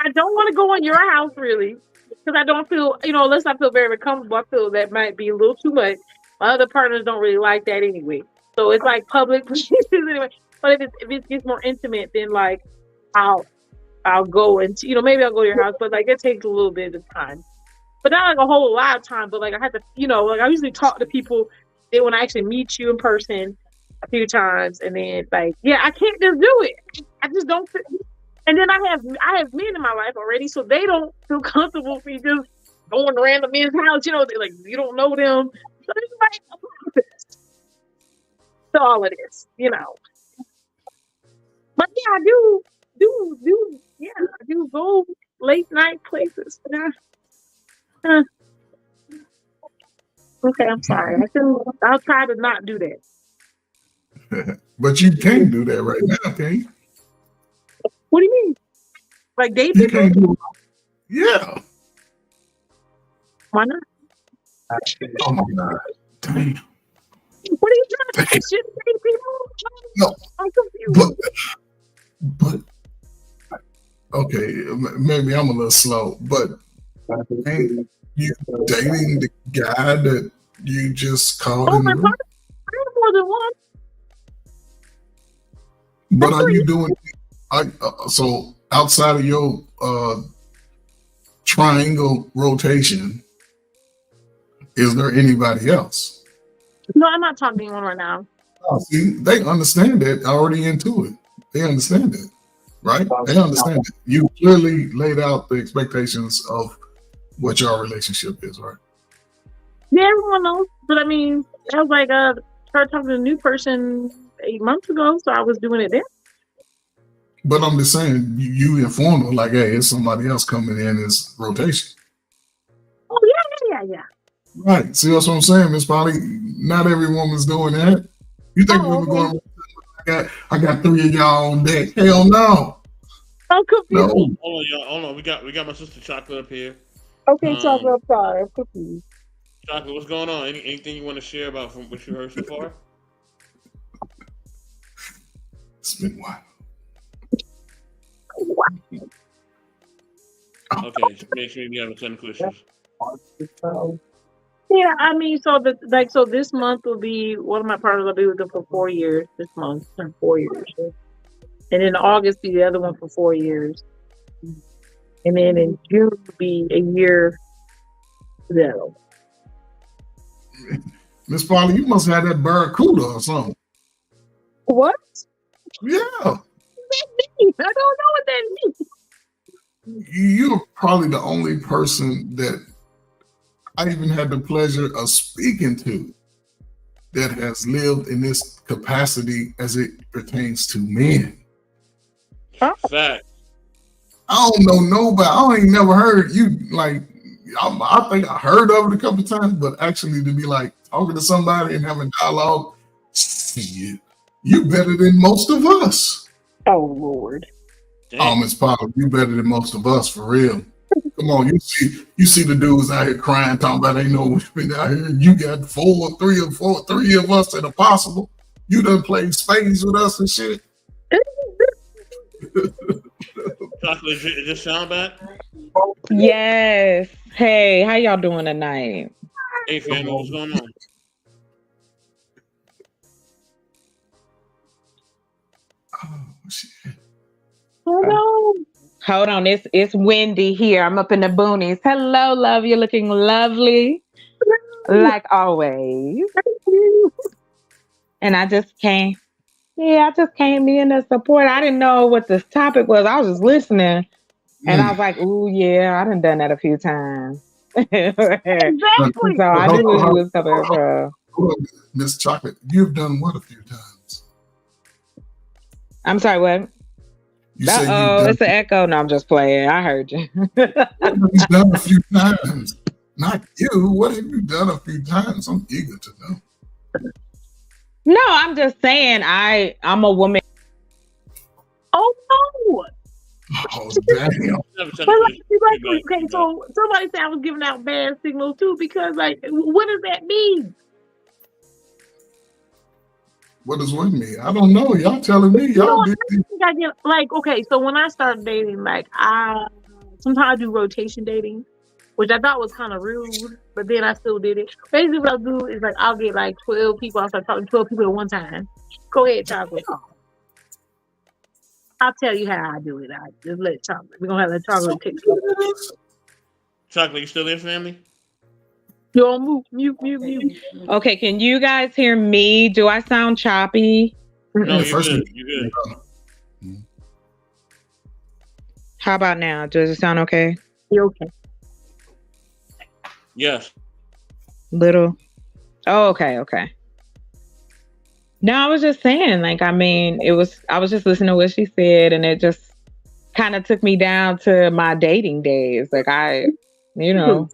I don't want to go in your house really because I don't feel, unless I feel very comfortable, I feel that might be a little too much. My other partners don't really like that anyway. So it's like public places anyway. But if it gets more intimate, then like I'll go and maybe I'll go to your house, but like it takes a little bit of time. But not like a whole lot of time, but like I have to, like I usually talk to people then when I actually meet you in person a few times and then like, yeah, I can't just do it. I just don't. And then I have men in my life already, so they don't feel comfortable with me just going to random men's house. They're like, you don't know them. So it's like, so all of this, But yeah, I do go late night places. Okay, I'm sorry. I'll try to not do that. But you can't do that right now, can you? What do you mean? Like date You people? can't do it. Yeah. Why not? Oh my God. Damn. What are you trying to say? Shouldn't date people? No, I'm confused. but okay, maybe I'm a little slow, but ain't you dating the guy that you just called Oh in my the God, room? I have more than one. But That's are what you doing? So outside of your triangle rotation, is there anybody else? No, I'm not talking to anyone right now. Oh, see, they understand that already into it. They understand it, right? They understand it. You clearly laid out the expectations of what your relationship is, right? Yeah, everyone knows. But I mean, I was like, started talking to a new person 8 months ago, so I was doing it then. But I'm just saying, you informed them like, hey, it's somebody else coming in this rotation. Oh yeah. Right. See, that's what I'm saying, Miss Polly. Not every woman's doing that. You think Oh, women okay. going, I got 3 of y'all on deck. Hell no. I'm confused. No. Hold on, y'all. Hold on. We got my sister Chocolate up here. Okay, so I'm sorry. I'm confused. Chocolate, what's going on? Anything you want to share about from what you heard so far? It's been wild. Okay, so make sure you have technical issues. Yeah, I mean, so this month will be one of my partners. I'll be with them for 4 years. This month, 4 years, and in August be the other one for 4 years, and then in June will be a year. Though. Miss Polly, you must have that barracuda or something. What? Yeah. I don't know what that means. You're probably the only person that I even had the pleasure of speaking to that has lived in this capacity as it pertains to men. Fact. I don't know nobody. I ain't never heard you like. I think I heard of it a couple of times, but actually to be like talking to somebody and having dialogue, shit, you better than most of us. Oh Lord. Oh, Miss Polly, you better than most of us for real. Come on, you see the dudes out here crying, talking about ain't no women out here. You got three of us that are possible. You done played spades with us and shit. Chocolate, is this sound bad? Yes. Hey, how y'all doing tonight? Hey, family, what's going on? Oh, shit. Oh no. Hold on, it's windy here. I'm up in the boonies. Hello, love. You're looking lovely, like always. And I just came. Yeah, I just came in to support. I didn't know what this topic was. I was just listening, and I was like, "Ooh, yeah, I done that a few times." Exactly. So I knew where you was coming from. Miss Chocolate, you've done what a few times? I'm sorry, what? You say Uh-oh, it's an echo. No, I'm just playing. I heard you. what have you done a few times? Not you. What have you done a few times? I'm eager to know. No, I'm just saying I'm a woman. Oh no. Oh, damn. Okay, so somebody said I was giving out bad signals too, because like, what does that mean? What does what mean? I don't know. Y'all telling me. Y'all did. I think I get like, okay, so when I started dating, like sometimes I do rotation dating, which I thought was kind of rude, but then I still did it. Basically, what I'll do is like I'll get like 12 people. I'll start talking to 12 people at one time. Go ahead, Chocolate. I'll tell you how I do it. I just let Chocolate. We're gonna have the Chocolate take it. Chocolate, you still there, family? You're on mute. Okay, can you guys hear me? Do I sound choppy? No, Yeah, you're good. You're good. How about now? Does it sound okay? You're okay. Yes. Little. Oh, okay. No, I was just saying, like, I mean, I was just listening to what she said, and it just kind of took me down to my dating days. Like I didn't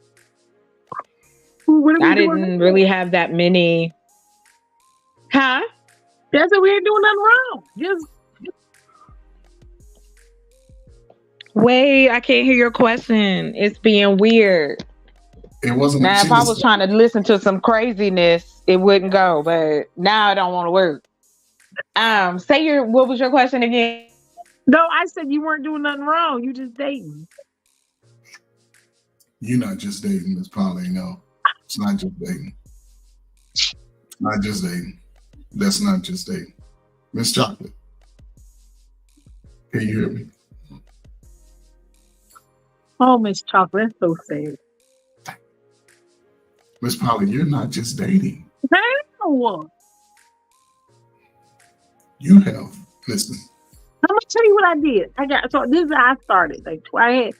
really have that many. Huh? That's it. We ain't doing nothing wrong. Just Wait, I can't hear your question. It's being weird. It wasn't. Now, She if I was was. trying to listen to some craziness, it wouldn't go. But now it don't want to work. What was your question again? No, I said you weren't doing nothing wrong. You just dating. You're not just dating, Miss Polly. No, it's not just dating. Not just dating. That's not just dating. Miss Chocolate, can you hear me? Oh, Miss Chocolate, that's so sad. Miss Polly, you're not just dating. Hell, You have, listen, I'm gonna tell you what I did. So this is how I started. I had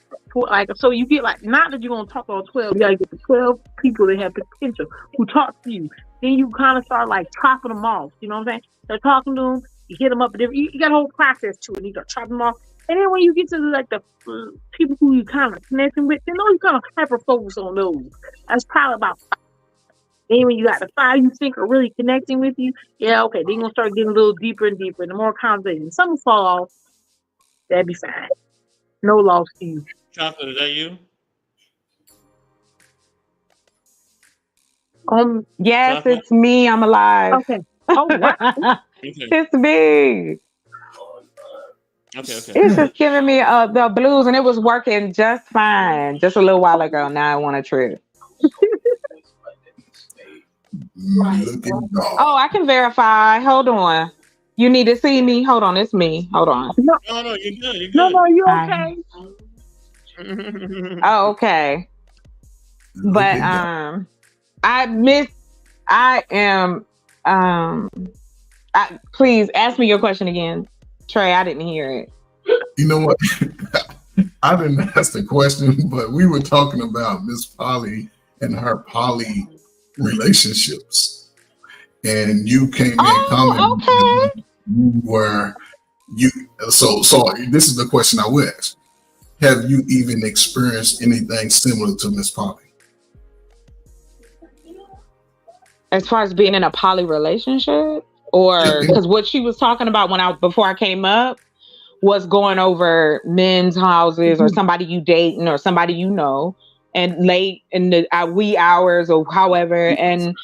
so you get like, not that you're gonna talk to all 12. You gotta get the 12 people that have potential who talk to you. Then you kind of start like chopping them off. You know what I'm saying? Start talking to them. You hit them up. You got a whole process to it. You got to chop them off. And then when you get to like the people who you kind of connecting with, then you kind of hyper focus on those. That's probably about 5. Then when you got the 5 you think are really connecting with you, yeah, okay, they're gonna start getting a little deeper and deeper. And the more conversation, some will fall off, that'd be fine. No loss to you. Chocolate, is that you? Yes, Chocolate? it's me. I'm alive. Okay. Oh, wow. Okay. It's me. Okay. It's just giving me the blues, and it was working just fine just a little while ago. Now I want a trip. look at God. Oh, I can verify. Hold on. You need to see me. Hold on, it's me. Hold on. No, you're good. You're good. No, you Hi. okay? Oh, okay. Look But at God. please ask me your question again. Trey, I didn't hear it. You know what? I didn't ask the question, but we were talking about Miss Polly and her poly relationships, and you came in commenting. Okay. So this is the question I would ask. Have you even experienced anything similar to Miss Polly? As far as being in a poly relationship, or because what she was talking about before I came up was going over men's houses or somebody you dating or somebody you know, and late in the wee hours or however, and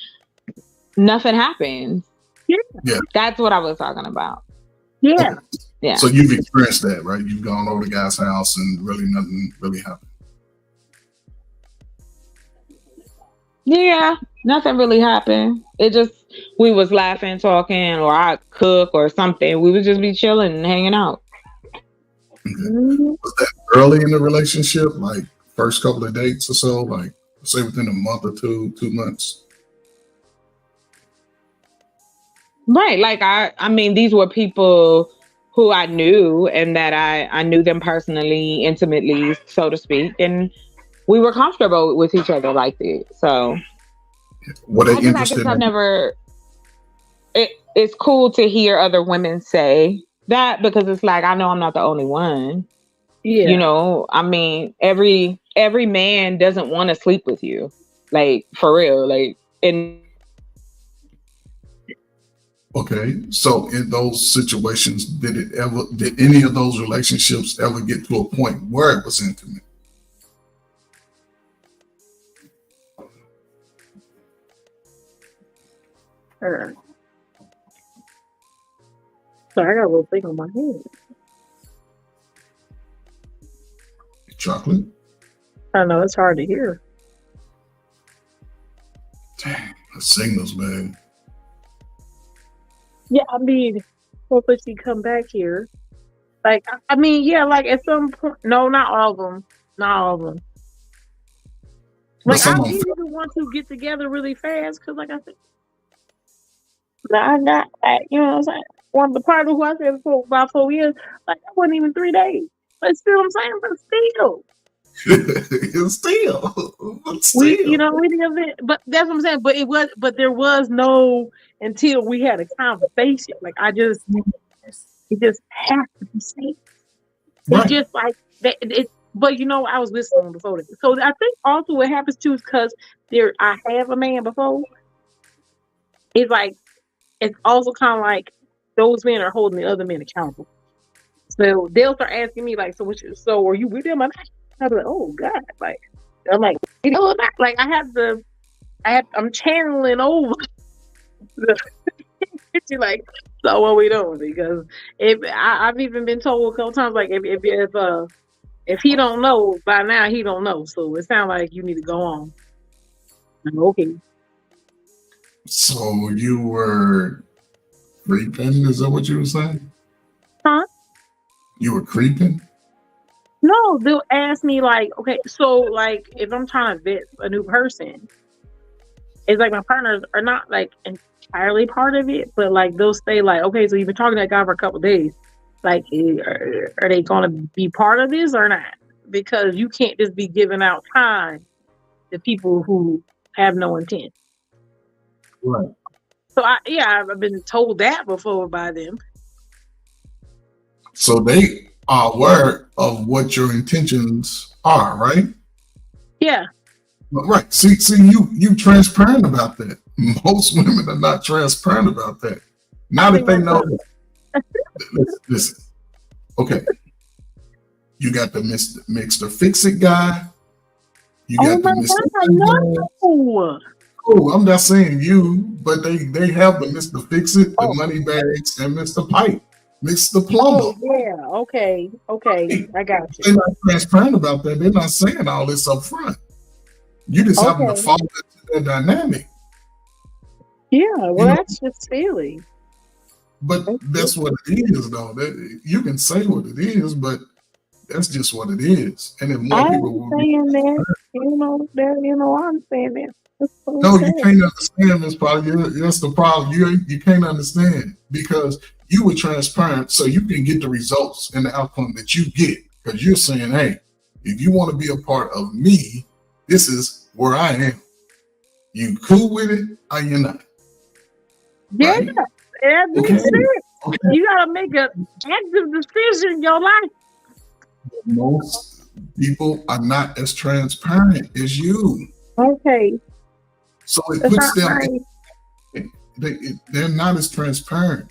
nothing happens. Yeah. That's what I was talking about. Yeah. Yeah. So you've experienced that, right? You've gone over the guy's house and really nothing really happened. Yeah, nothing really happened. It just, we was laughing, talking, or I cook or something. We would just be chilling and hanging out. Okay. Was that early in the relationship, like first couple of dates or so, like say within a month or 2 months? Right. Like I mean, these were people who I knew and that I knew them personally, intimately, so to speak. And we were comfortable with each other like that. So What they I interested guess I've in? never, it's cool to hear other women say that, because it's like, I know I'm not the only one. Yeah. You know, I mean, every man doesn't want to sleep with you. Like, for real. Like, and Okay, so in those situations, did any of those relationships ever get to a point where it was intimate? Sorry, I got a little thing on my head. Chocolate? I know it's hard to hear. Dang, the signals, man. Yeah, I mean, hopefully she come back here. Like, I mean, yeah, like at some point. No, not all of them. Not all of them. But Like, some I'm of them, easy to want to get together really fast because, like I said, I got, like, you know what I'm saying? One of the part of who I said for about 4 years, like, that wasn't even 3 days. But still, I'm saying, but still. We, you know, we didn't have it, but that's what I'm saying. But there was no, until we had a conversation. Like, it just has to be said. right. It's just like that. But you know, I was listening before that. So I think also what happens too is because I have a man before. It's like, it's also kind of like those men are holding the other men accountable. So they'll start asking me like, so are you with them or not? I'll be like, oh God, like I'm like, like I'm channeling over the like, so what we doing? Because I've even been told a couple times like if he don't know by now, he don't know. So it sounds like you need to go on. I'm okay. So you were creeping? Is that what you were saying? Huh? You were creeping? No, they'll ask me like, okay, so like if I'm trying to vet a new person, it's like my partners are not like entirely part of it, but like they'll say like, okay, so you've been talking to that guy for a couple of days. Like, are they going to be part of this or not? Because you can't just be giving out time to people who have no intent. Right. So I've been told that before by them. So they are aware of what your intentions are, right? Yeah. Right. See, you transparent about that. Most women are not transparent about that. Now that they know that. Listen. Okay. You got the Mr. Fix-It guy. You got the Mr. No. Oh, I'm not saying you, but they have the Mr. Fix-It, the money bags, and Mr. Pipe, Mr. Plumber. Oh, yeah. Okay. I got you. They're not transparent about that. They're not saying all this up front. You just happen to fall into that dynamic. Yeah, well, that's just silly. But that's what it is, though. You can say what it is, but that's just what it is. And if more people will saying that, I'm saying that. No, you can't understand this problem. That's the problem. You can't understand because you were transparent, so you can get the results and the outcome that you get. Because you're saying, hey, if you want to be a part of me, this is where I am. You cool with it or you not? Yeah, right? That makes sense. Okay. You gotta make an active decision in your life. Most people are not as transparent as you. Okay. So it puts them. They're not as transparent.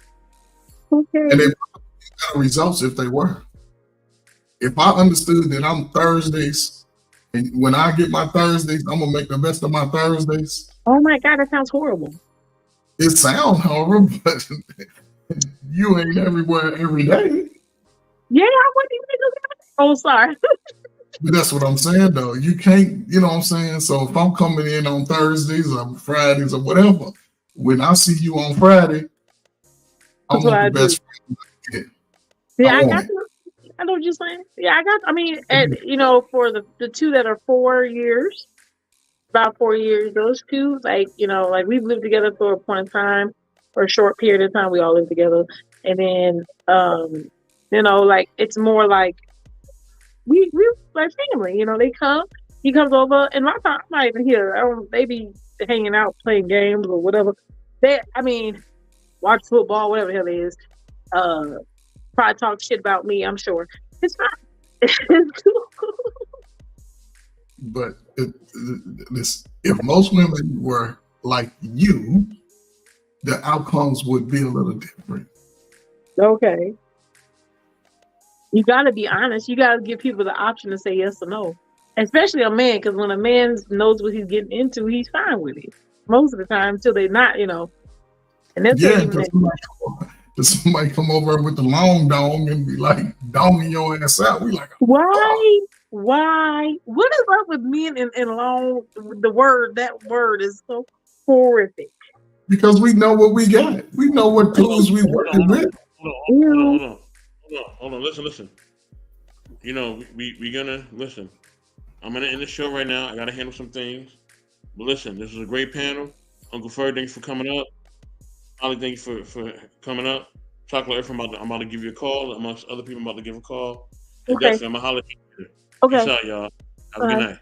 Okay. And they got results if they were. If I understood that I'm Thursdays, and when I get my Thursdays, I'm gonna make the best of my Thursdays. Oh my God, that sounds horrible. It sounds horrible, but you ain't everywhere every day. Yeah, I wouldn't even do that. Oh, sorry. But that's what I'm saying, though. You can't, you know what I'm saying? So if I'm coming in on Thursdays or Fridays or whatever, when I see you on Friday, I want the best friend. Yeah, I know what you're saying. Yeah, for the two that are 4 years, about 4 years, those two, like we've lived together for a point in time, for a short period of time, we all lived together. And then, it's more like, we like family, they come, he comes over, and my time, I'm not even here. They be hanging out, playing games or whatever. Watch football, whatever the hell it is. Probably talk shit about me, I'm sure. It's not. It's cool. But if most women were like you, the outcomes would be a little different. Okay. You got to be honest. You got to give people the option to say yes or no, especially a man, because when a man knows what he's getting into, he's fine with it most of the time until they're not, And that's somebody come over with the long dong and be like donging your ass out. We like, why? What is up with men in long? That word is so horrific. Because we know what we got. We know what tools we working with. Hold on. Listen. We gonna listen. I'm gonna end the show right now. I gotta handle some things. But listen, this was a great panel. Uncle Fur, thanks for coming up. Holly, thank you for coming up. Chocolate Earth, I'm about to give you a call. Amongst other people, I'm about to give a call. And definitely, I'm gonna holler at you. Okay. Peace out, y'all. Have a good night.